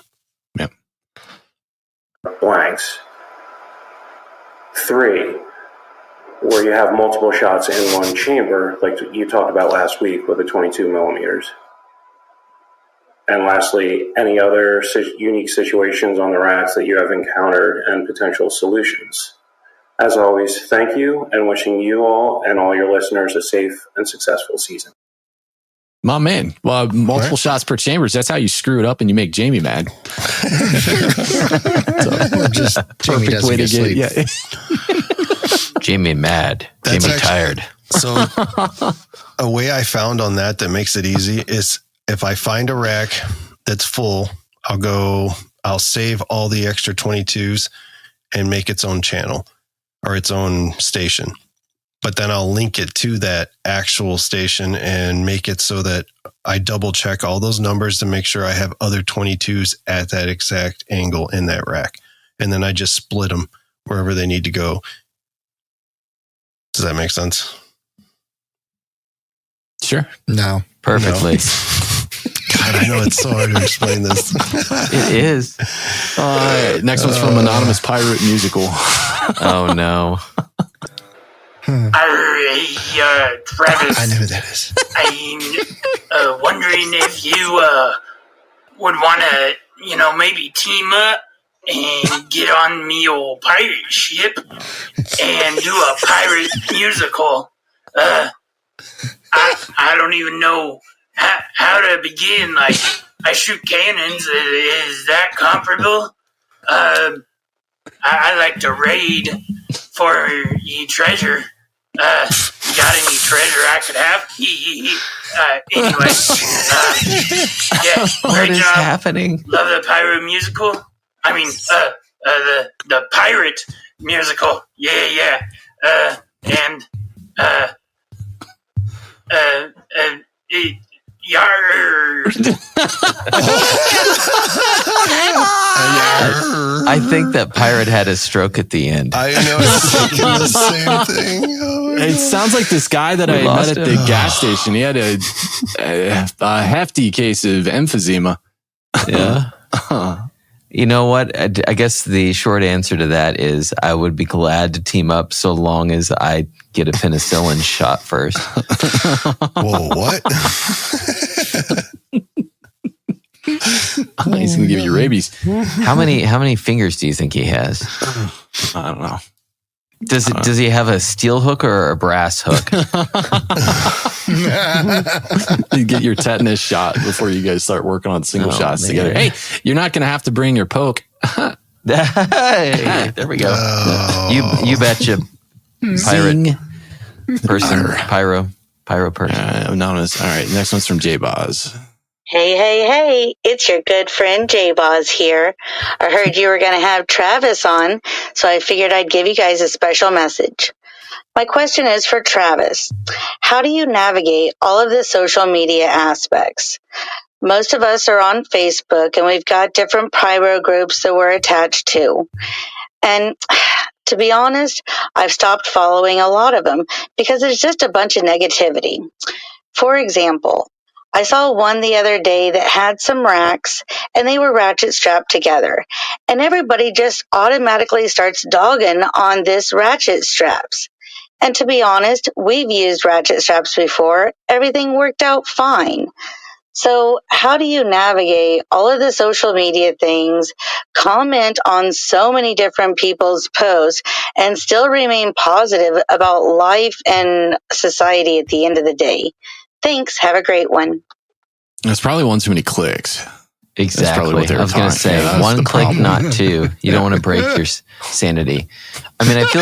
C: Yeah.
H: Blanks. 3, where you have multiple shots in one chamber, like you talked about last week with the 22 millimeters. And lastly, any other unique situations on the racks that you have encountered and potential solutions. As always, thank you, and wishing you all and all your listeners a safe and successful season.
C: My man. Well, multiple shots per chambers. That's how you screw it up and you make Jamie mad.
D: Just Jamie
C: perfect way to get
D: sleep.
C: Yeah.
A: Jamie mad.
B: That's
A: Jamie tired.
B: So a way I found on that makes it easy is if I find a rack that's full, I'll save all the extra 22s and make its own channel or its own station. But then I'll link it to that actual station and make it so that I double check all those numbers to make sure I have other 22s at that exact angle in that rack. And then I just split them wherever they need to go. Does that make sense?
C: Sure.
D: No.
A: Perfectly.
B: God, I know it's so hard to explain this.
A: It is.
C: Next one's from Anonymous Pirate Musical.
A: Oh, no.
I: Travis,
D: I know who that is.
I: I'm wondering if you would want to, you know, maybe team up and get on me old pirate ship and do a pirate musical. I don't even know how to begin. Like, I shoot cannons. Is that comparable? I like to raid for ye treasure. got any treasure I could have? Anyway, yeah,
A: What
I: great
A: is
I: job.
A: happening?
I: Love the pyro musical. I mean, the pirate musical. Yeah. Yar.
A: I think that pirate had a stroke at the end.
B: I know, it's thinking the same thing. Oh,
C: It sounds like this guy that I met
A: lost
C: at
A: him.
C: the gas station. He had a hefty case of emphysema.
A: Yeah. You know what? I guess the short answer to that is I would be glad to team up so long as I get a penicillin shot first.
B: Whoa, what?
C: He's going to give you rabies.
A: How many fingers do you think he has?
C: I don't know.
A: Does he have a steel hook or a brass hook?
C: You get your tetanus shot before you guys start working on single shots
A: man.
C: together. Hey, you're not going to have to bring your poke.
A: Hey, there we go.
B: Oh.
A: You betcha. Pirate person, pyro person.
C: Anonymous. All right, next one's from J-Boz.
J: Hey, it's your good friend Ballz here. I heard you were going to have Travis on, so I figured I'd give you guys a special message. My question is for Travis. How do you navigate all of the social media aspects? Most of us are on Facebook, and we've got different pyro groups that we're attached to. And to be honest, I've stopped following a lot of them because it's just a bunch of negativity. For example, I saw one the other day that had some racks and they were ratchet strapped together, and everybody just automatically starts dogging on this ratchet straps. And to be honest, we've used ratchet straps before. Everything worked out fine. So how do you navigate all of the social media things, comment on so many different people's posts, and still remain positive about life and society at the end of the day? Thanks. Have a great one.
C: That's probably one too many clicks.
A: Exactly.
C: what they were
A: I was going to
C: talking.
A: say
C: Yeah, that's
A: one
C: the
A: click,
C: problem.
A: not two. You don't want to break your sanity. I mean, I feel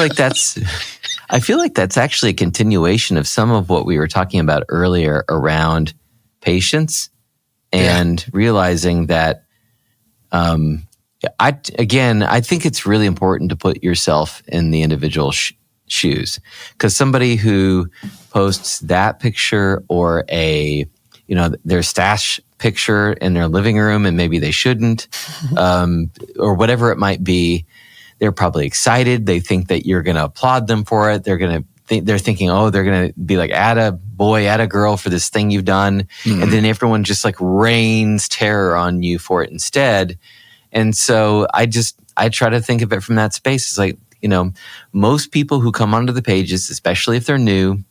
A: like that's actually a continuation of some of what we were talking about earlier around patience and realizing that, I think it's really important to put yourself in the individual shoes, because somebody who posts that picture or their stash picture in their living room, and maybe they shouldn't, or whatever it might be, they're probably excited. They think that you're going to applaud them for it. They're thinking, oh, they're going to be like, atta boy, atta girl for this thing you've done. Mm-hmm. And then everyone just like rains terror on you for it instead. And so I try to think of it from that space. It's like, most people who come onto the pages, especially if they're new,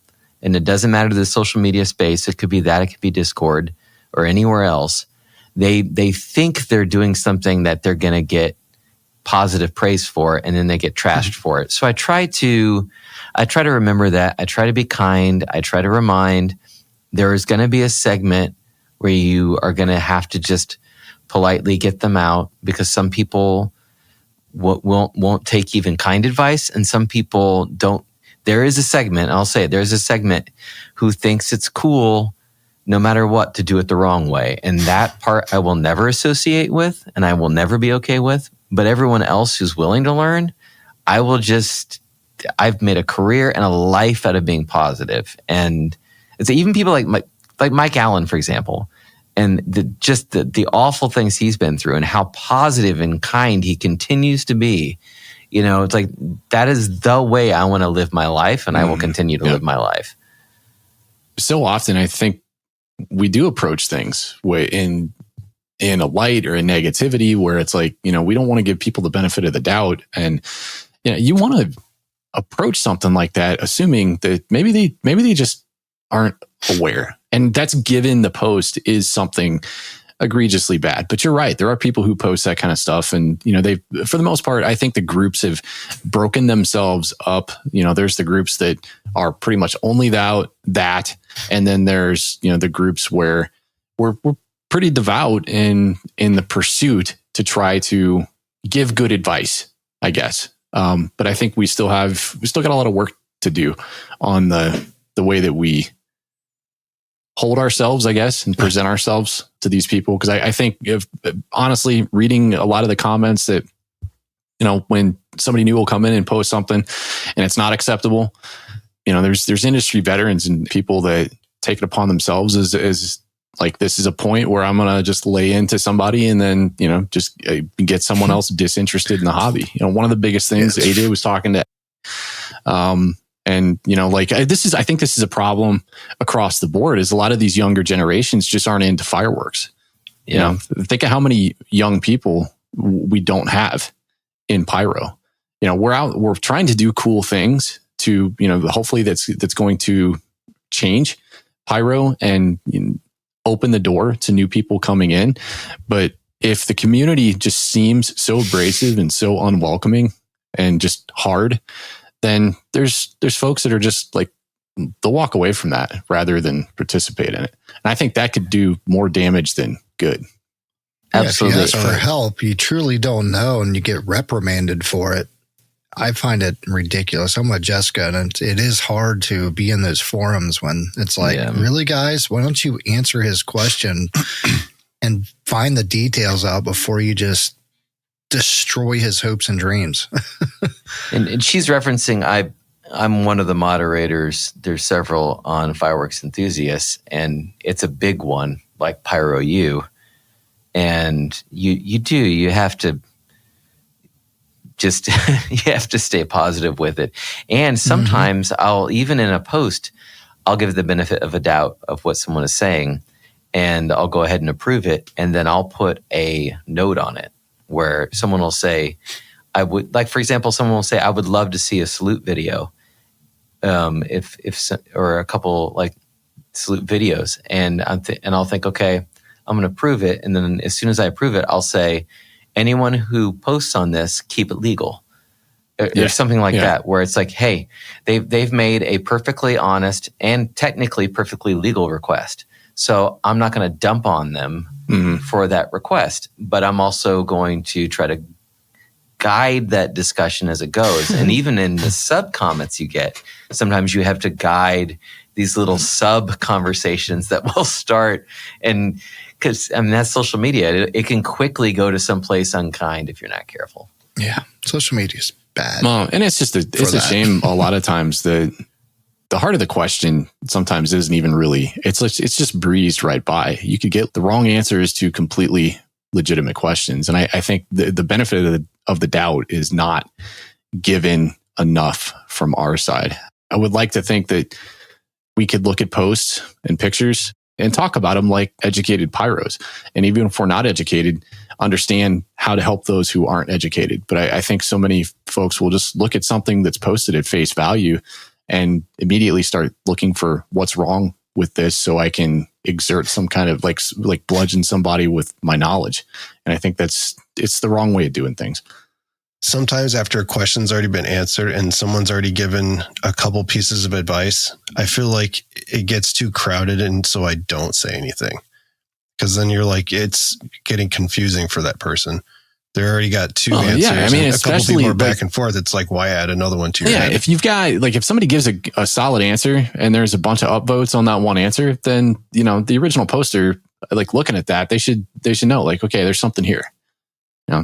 A: and it doesn't matter the social media space, it could be that, it could be Discord or anywhere else, they think they're doing something that they're going to get positive praise for, and then they get trashed for it. So I try to remember that. I try to be kind. I try to remind there is going to be a segment where you are going to have to just politely get them out, because some people won't take even kind advice, and some people don't. There is a segment, I'll say it, there's a segment who thinks it's cool no matter what to do it the wrong way. And that part I will never associate with, and I will never be okay with. But everyone else who's willing to learn, I've made a career and a life out of being positive. And it's even people like Mike Allen, for example, and the awful things he's been through and how positive and kind he continues to be. It's like, that is the way I want to live my life, and I will continue to live my life.
C: So often I think we do approach things in a light or a negativity where it's like, we don't want to give people the benefit of the doubt. And you want to approach something like that, assuming that maybe they just aren't aware. And that's given the post is something egregiously bad. But you're right. There are people who post that kind of stuff. And, they, for the most part, I think the groups have broken themselves up. There's the groups that are pretty much only that. And then there's, the groups where we're pretty devout in the pursuit to try to give good advice, I guess. But I think we still got a lot of work to do on the the way that we hold ourselves, I guess, and present ourselves to these people. Because I think, if honestly, reading a lot of the comments that, when somebody new will come in and post something and it's not acceptable, there's industry veterans and people that take it upon themselves as like, this is a point where I'm going to just lay into somebody and then, just get someone else disinterested in the hobby. One of the biggest things AJ was talking to, and, I think this is a problem across the board, is a lot of these younger generations just aren't into fireworks. Think of how many young people we don't have in pyro. We're trying to do cool things to, hopefully that's going to change pyro and open the door to new people coming in. But if the community just seems so abrasive and so unwelcoming and just hard, then there's folks that are just like, they'll walk away from that rather than participate in it. And I think that could do more damage than good.
A: Absolutely.
D: If you ask for help, you truly don't know, and you get reprimanded for it. I find it ridiculous. I'm with Jessica, and it is hard to be in those forums when it's like, really, guys, why don't you answer his question and find the details out before you just destroy his hopes and dreams?
A: and she's referencing, I'm one of the moderators. There's several on Fireworks Enthusiasts, and it's a big one like Pyro U. And you have to just, you have to stay positive with it. And sometimes I'll, even in a post, I'll give the benefit of a doubt of what someone is saying, and I'll go ahead and approve it. And then I'll put a note on it where someone will say, for example, someone will say, I would love to see a salute video. Or a couple like salute videos. And I'll think, okay, I'm going to approve it. And then as soon as I approve it, I'll say, anyone who posts on this, keep it legal. Or something like that, where it's like, hey, they've made a perfectly honest and technically perfectly legal request. So I'm not going to dump on them for that request, but I'm also going to try to guide that discussion as it goes. And even in the sub comments you get, sometimes you have to guide these little sub conversations that will start. And because that's social media, it can quickly go to someplace unkind if you're not careful.
D: Yeah, social media is bad.
C: And it's just a shame. A lot of times the heart of the question sometimes isn't even really. It's just breezed right by. You could get the wrong answers to completely legitimate questions, and I think the benefit of the doubt is not given enough from our side. I would like to think that we could look at posts and pictures and talk about them like educated pyros. And even if we're not educated, understand how to help those who aren't educated. But I think so many folks will just look at something that's posted at face value and immediately start looking for what's wrong with this so I can exert some kind of like bludgeon somebody with my knowledge. And I think it's the wrong way of doing things.
B: Sometimes after a question's already been answered and someone's already given a couple pieces of advice, I feel like it gets too crowded, and so I don't say anything. Because then you're like, it's getting confusing for that person. They already got two answers. Yeah, I mean, a couple people are back and forth. It's like, why add another one to your head?
C: If you've got, if somebody gives a solid answer and there's a bunch of upvotes on that one answer, then, the original poster, looking at that, they should know, okay, there's something here.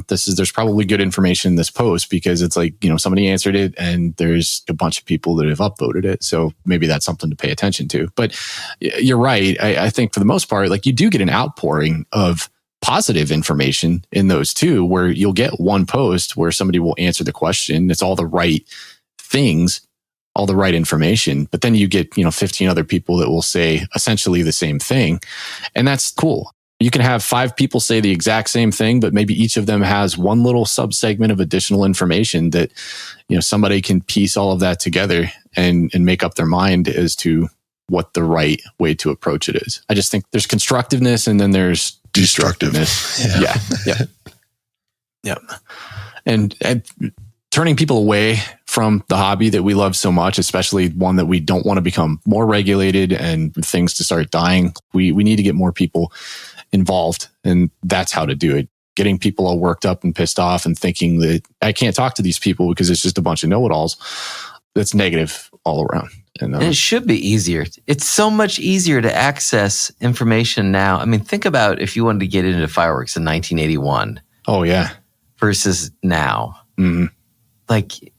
C: There's probably good information in this post because it's somebody answered it and there's a bunch of people that have upvoted it. So maybe that's something to pay attention to. But you're right. I think for the most part, you do get an outpouring of positive information in those too, where you'll get one post where somebody will answer the question. It's all the right things, all the right information. But then you get, 15 other people that will say essentially the same thing. And that's cool. You can have 5 people say the exact same thing, but maybe each of them has one little subsegment of additional information that, somebody can piece all of that together and make up their mind as to what the right way to approach it is. I just think there's constructiveness and then there's destructiveness. Yeah. And turning people away from the hobby that we love so much, especially one that we don't want to become more regulated and things to start dying. We need to get more people involved, and that's how to do it. Getting people all worked up and pissed off and thinking that I can't talk to these people because it's just a bunch of know-it-alls. That's negative all around.
A: And it should be easier. It's so much easier to access information now. I mean, think about if you wanted to get into fireworks in 1981.
C: Oh, yeah.
A: Versus now.
C: Mm-hmm.
A: Like,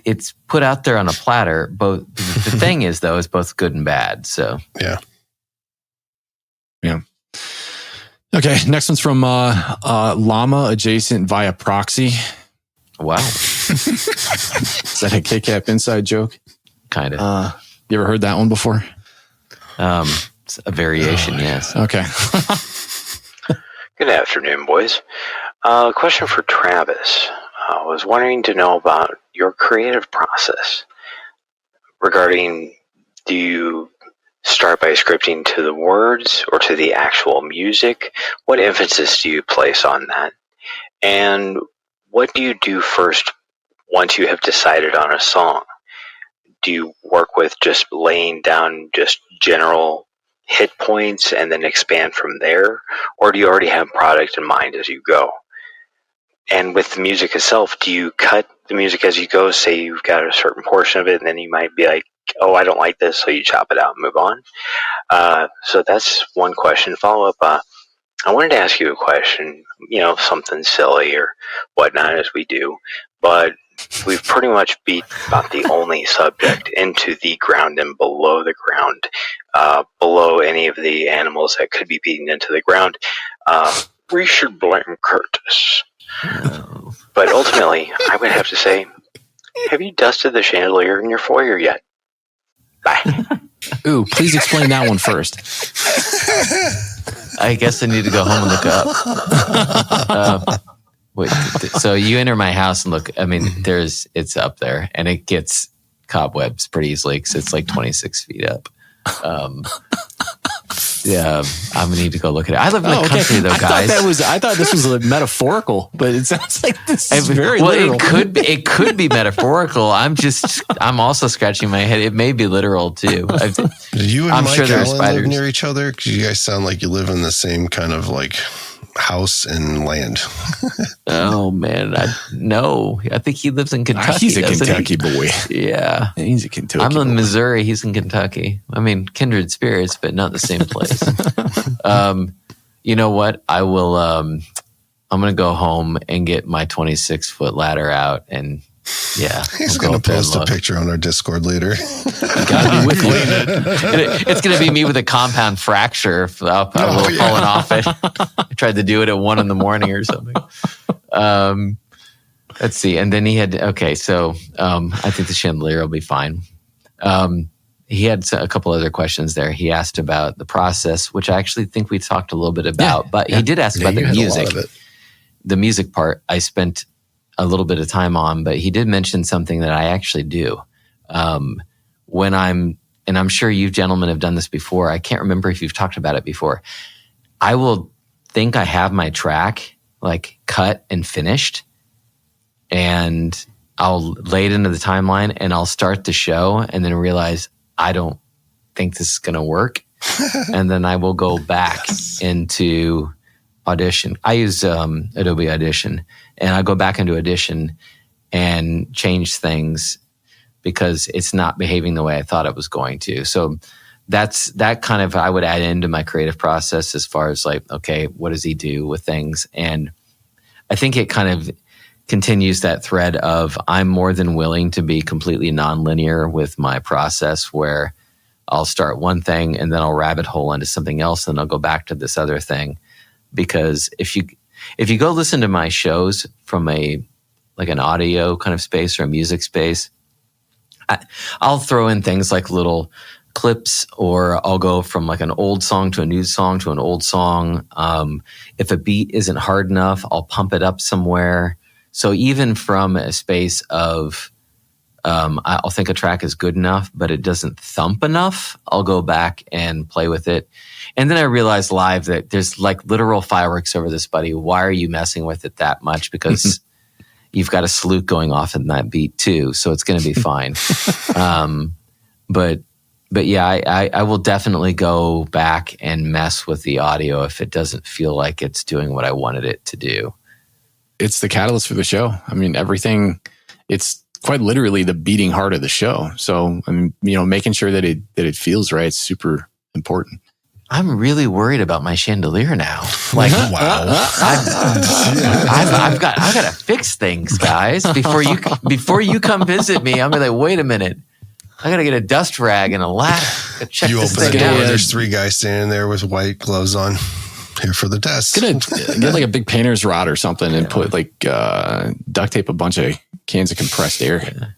A: it's put out there on a platter. Both the thing is, though, is both good and bad. So,
B: yeah.
C: Okay, next one's from Llama Adjacent via proxy.
A: Wow.
C: Is that a KCAP inside joke?
A: Kind of.
C: You ever heard that one before?
A: It's a variation, yes.
C: Okay.
K: Good afternoon, boys. Question for Travis. I was wanting to know about your creative process regarding, do you start by scripting to the words or to the actual music? What emphasis do you place on that? And what do you do first once you have decided on a song? Do you work with just laying down just general hit points and then expand from there? Or do you already have product in mind as you go? And with the music itself, do you cut the music as you go? Say you've got a certain portion of it, and then you might be like, oh, I don't like this, so you chop it out and move on. So that's one question. Follow up, I wanted to ask you a question, something silly or whatnot as we do, but we've pretty much beat about the only subject into the ground and below the ground, below any of the animals that could be beaten into the ground. We should blame Curtis. But ultimately, I would have to say, have you dusted the chandelier in your foyer yet? Bye.
C: Ooh, please explain that one first.
A: I guess I need to go home and look up. Wait, so you enter my house and look, I mean, it's up there and it gets cobwebs pretty easily because it's like 26 feet up. Yeah, I'm gonna need to go look at it. I live in the country, though, guys.
C: I thought this was metaphorical, but it sounds like this is very literal.
A: It could be metaphorical. I'm also scratching my head. It may be literal too.
B: You and
A: I'm
B: Mike
A: sure there's
B: Allen
A: spiders
B: live near each other because you guys sound like you live in the same kind of like house and land.
A: Oh man, no. I think he lives in Kentucky.
C: He's a Kentucky boy.
A: Yeah,
C: he's a Kentucky.
A: I'm in
C: boy.
A: Missouri. He's in Kentucky. I mean, kindred spirits, but not the same place. You know what? I will. I'm going to go home and get my 26-foot ladder out, and yeah,
B: he's going to post a picture on our Discord later.
A: Gotta be with me. It's going to be me with a compound fracture. Falling off it. I tried to do it at 1 a.m. or something. Let's see. And then he had, so I think the chandelier will be fine. He had a couple other questions there. He asked about the process, which I actually think we talked a little bit about, but he did ask about the music. The music part I spent a little bit of time on, but he did mention something that I actually do. When and I'm sure you gentlemen have done this before. I can't remember if you've talked about it before. I will think I have my track like cut and finished, and I'll lay it into the timeline and I'll start the show and then realize I don't think this is going to work. And then I will go back into Audition. I use Adobe Audition, and I go back into Audition and change things because it's not behaving the way I thought it was going to. So that kind of, I would add into my creative process as far as like, okay, what does he do with things? And I think it kind of continues that thread of I'm more than willing to be completely nonlinear with my process, where I'll start one thing and then I'll rabbit hole into something else and I'll go back to this other thing. Because if you go listen to my shows from an audio kind of space or a music space, I'll throw in things like little clips, or I'll go from like an old song to a new song to an old song. If a beat isn't hard enough, I'll pump it up somewhere. So even from a space of, I'll think a track is good enough, but it doesn't thump enough, I'll go back and play with it. And then I realized live that there's like literal fireworks over this, buddy. Why are you messing with it that much? Because you've got a salute going off in that beat too. So it's going to be fine. But yeah, I will definitely go back and mess with the audio if it doesn't feel like it's doing what I wanted it to do.
C: It's the catalyst for the show. I mean, everything, it's quite literally the beating heart of the show. So, I mean, making sure that it feels right is super important.
A: I'm really worried about my chandelier now. Like, wow, I've got to fix things, guys. Before you come visit me, I'm like, wait a minute, I got to get a dust rag and a ladder. Check
B: you
A: this
B: open the
A: thing
B: door.
A: out.
B: There's 3 guys standing there with white gloves on, here for the test.
C: Get like a big painter's rod or something and put like duct tape a bunch of cans of compressed air.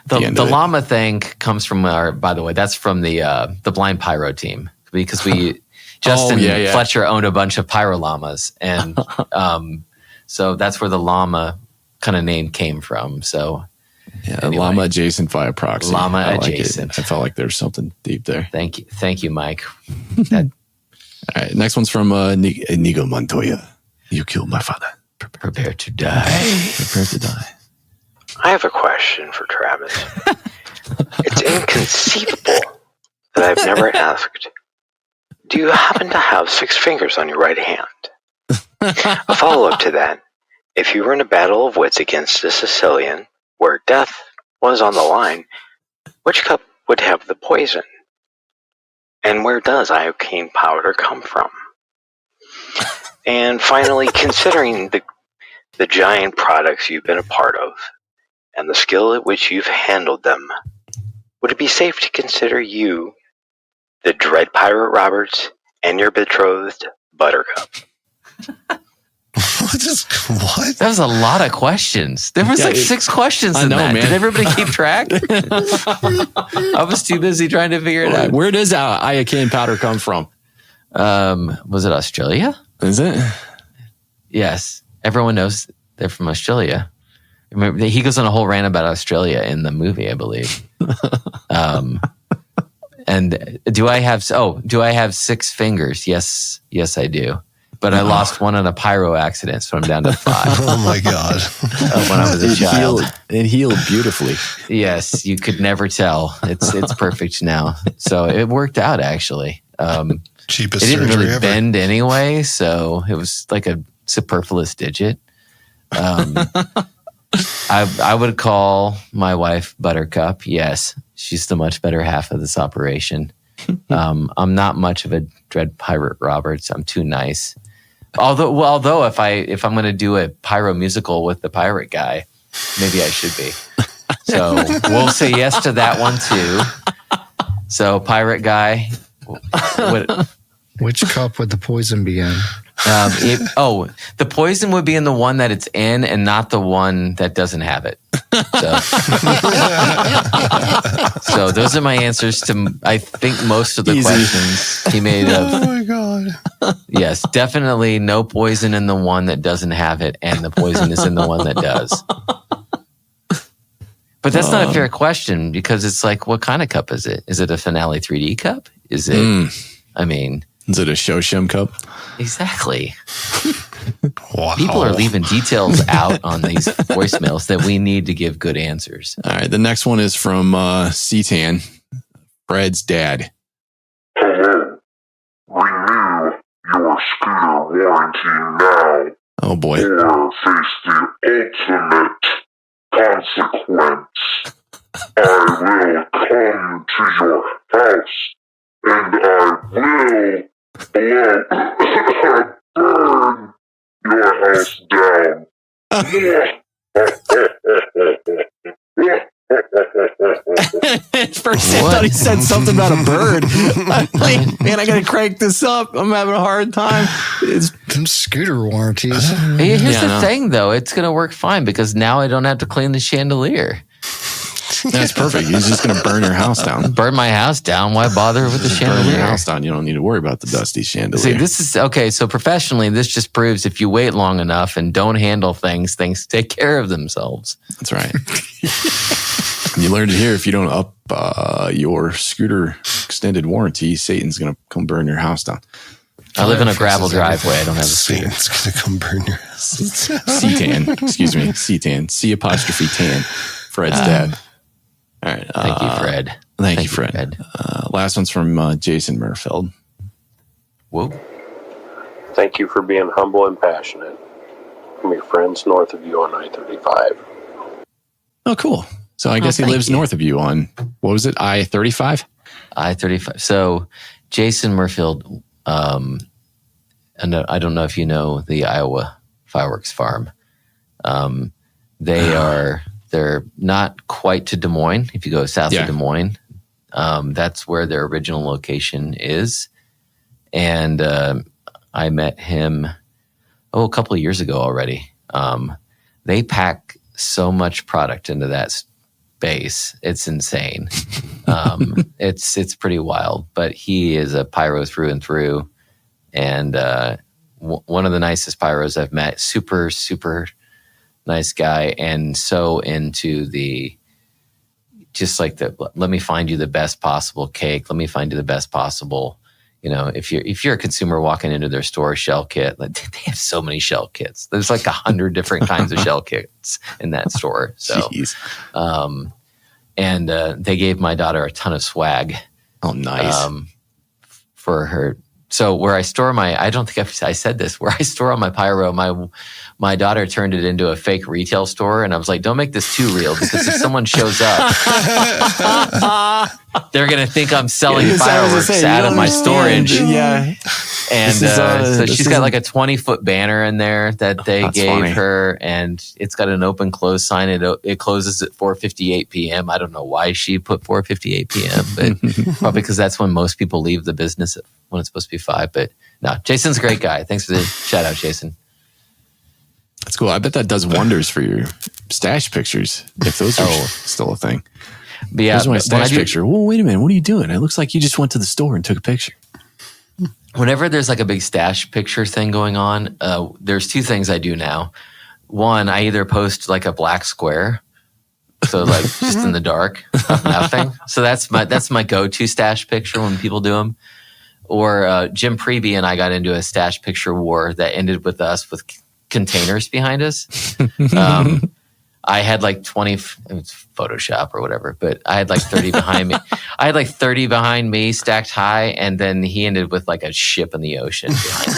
A: The llama thing comes from by the way, that's from the Blind Pyro team. Because Justin Fletcher owned a bunch of pyro llamas, and so that's where the llama kind of name came from. So, anyway.
C: Llama adjacent via proxy.
A: Llama adjacent.
C: I felt like there's something deep there.
A: Thank you, Mike.
C: All right, next one's from Inigo Montoya. You killed my father.
A: Prepare to die.
C: Prepare to die.
K: I have a question for Travis. It's inconceivable that I've never asked. Do you happen to have 6 fingers on your right hand? A follow-up to that, if you were in a battle of wits against a Sicilian, where death was on the line, which cup would have the poison? And where does iocane powder come from? And finally, considering the giant products you've been a part of, and the skill at which you've handled them, would it be safe to consider you the Dread Pirate Roberts and your betrothed Buttercup?
B: What?
A: That was a lot of questions. There was 6 questions in that. Man. Did everybody keep track? I was too busy trying to figure it out.
C: Where does iocane powder come from?
A: Was it Australia?
C: Is it? Yes.
A: Everyone knows they're from Australia. Remember, he goes on a whole rant about Australia in the movie, I believe. And do I have 6 fingers? Yes, I do. But I lost one in a pyro accident, so I'm down to 5.
B: Oh my God.
A: When I was a child.
C: It healed beautifully.
A: Yes, you could never tell. It's perfect now. So it worked out, actually.
B: Cheapest
A: it didn't
B: surgery
A: really
B: ever.
A: bend anyway, so it was like a superfluous digit. I would call my wife Buttercup. Yes, she's the much better half of this operation. I'm not much of a Dread Pirate Roberts. I'm too nice. Although if I'm going to do a pyro musical with the pirate guy, maybe I should be. So we'll say yes to that one too. So pirate guy.
D: Which cup would the poison be in?
A: The poison would be in the one that it's in and not the one that doesn't have it. So those are my answers to, I think, most of the questions he made.
B: Oh my God.
A: Yes, definitely no poison in the one that doesn't have it, and the poison is in the one that does. But that's not a fair question, because it's like, what kind of cup is it? Is it a Finale 3D cup? Is it,
C: is it a Shoshim cup?
A: Exactly.
B: Wow.
A: People are leaving details out on these voicemails that we need to give good answers.
C: All right. The next one is from C-Tan, Fred's dad.
L: Hello. Renew your scooter warranty now.
C: Oh boy.
L: Or face the ultimate consequence. I will come to your house and I will burn your house down.
C: At first I thought he said something about a bird. Like, man, I gotta crank this up. I'm having a hard time. It's
D: them scooter warranties.
A: Here's the thing, though. It's going to work fine, because now I don't have to clean the chandelier.
C: That's perfect. He's just going to burn your house down.
A: Burn my house down. Why bother with the chandelier?
C: Burn your house down. You don't need to worry about the dusty chandelier.
A: See, this is okay. So professionally, this just proves if you wait long enough and don't handle things take care of themselves.
C: That's right. You learned it here. If you don't up your scooter extended warranty, Satan's going to come burn your house down.
A: I live in a gravel driveway. I don't have a scooter.
B: Satan's going to come burn your house.
C: C-Tan. Excuse me. C-Tan. C''Tan. Fred's dad. All right.
A: Thank you, Fred.
C: Thank you, Fred. Last one's from Jason Merfeld.
A: Whoa.
M: Thank you for being humble and passionate. From your friends north of you on I-35.
C: Oh, cool. So I guess he lives north of you on, what was it, I-35?
A: I-35. So Jason Murfield, and I don't know if you know the Iowa Fireworks Farm. They're not quite to Des Moines. If you go south of Des Moines, that's where their original location is. And I met him, a couple of years ago already. They pack so much product into that space. It's insane. It's pretty wild, but he is a pyro through and through. And one of the nicest pyros I've met. Super, super nice guy. And so into let me find you the best possible cake. Let me find you the best possible, if you're a consumer walking into their store shell kit, they have so many shell kits. There's like 100 different kinds of shell kits in that store. So, and they gave my daughter a ton of swag.
C: Oh, nice.
A: For her. So where I store I don't think I said this, where I store all my pyro, my daughter turned it into a fake retail store. And I was like, don't make this too real, because if someone shows up, they're going to think I'm selling fireworks out of my storage.
C: Yeah.
A: And so she's got like a 20-foot banner in there that they gave her, and it's got an open close sign. It closes at 4:58 p.m. I don't know why she put 4:58 p.m., but probably because that's when most people leave the business when it's supposed to be 5. But no, Jason's a great guy. Thanks for the shout out, Jason.
C: That's cool. I bet that does wonders for your stash pictures, if those are still a thing.
A: But yeah,
C: here's my stash picture. Well, wait a minute. What are you doing? It looks like you just went to the store and took a picture.
A: Whenever there's like a big stash picture thing going on, there's 2 things I do now. One, I either post like a black square, so like just in the dark, nothing. So that's my go-to stash picture when people do them. Or Jim Preby and I got into a stash picture war that ended with us with containers behind us. I had like 20, it was Photoshop or whatever, but I had like 30 behind me. I had like 30 behind me stacked high, and then he ended with like a ship in the ocean behind him.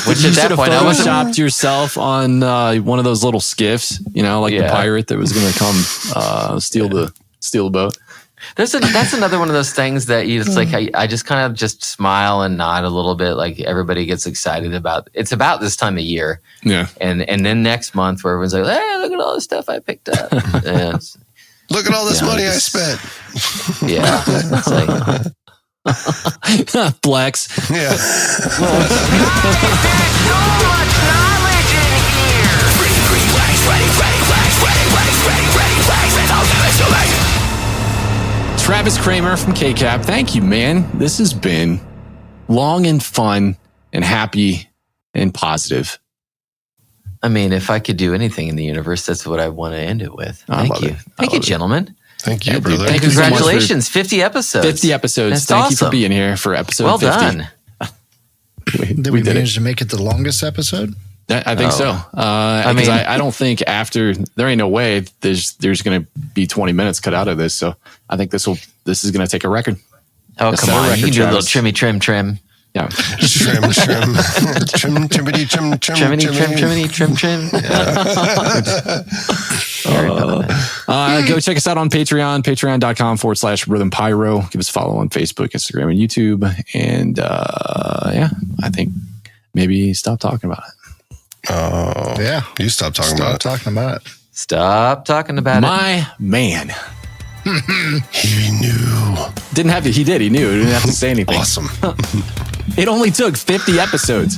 A: Which at that point I
C: photoshopped yourself on one of those little skiffs, the pirate that was going to come steal the boat.
A: That's another one of those things that it's like I just kind of just smile and nod a little bit, like everybody gets excited about. It's about this time of year, and then next month where everyone's like, "Hey, look at all the stuff I picked up!
B: Look at all this money I spent!"
A: Yeah, it's like
C: flex.
G: There's
C: Yeah.
G: so much knowledge in here.
C: Travis Kramer from KCAP. Thank you, man. This has been long and fun and happy and positive.
A: I mean, if I could do anything in the universe, that's what I want to end it with. Thank you. Thank you, gentlemen.
B: Thank you, brother.
A: And congratulations. 50 episodes.
C: 50 episodes.
A: That's
C: Thank
A: awesome.
C: you for being here for episode 50.
A: Well done.
D: Did we manage to make it the longest episode?
C: I think so. I don't think there ain't no way there's going to be 20 minutes cut out of this. So I think this is going to take a record.
A: Oh, come on. You can do a little trim.
C: Yeah.
B: Trim. Trimmity, trim.
C: Go check us out on Patreon, patreon.com/Rhythm Pyro. Give us a follow on Facebook, Instagram, and YouTube. And I think maybe stop talking about it.
B: Oh, yeah. You stop talking about it.
A: Stop talking about it.
C: My man.
B: He knew.
C: He did. He knew. He didn't have to say anything.
B: Awesome.
C: It only took 50 episodes.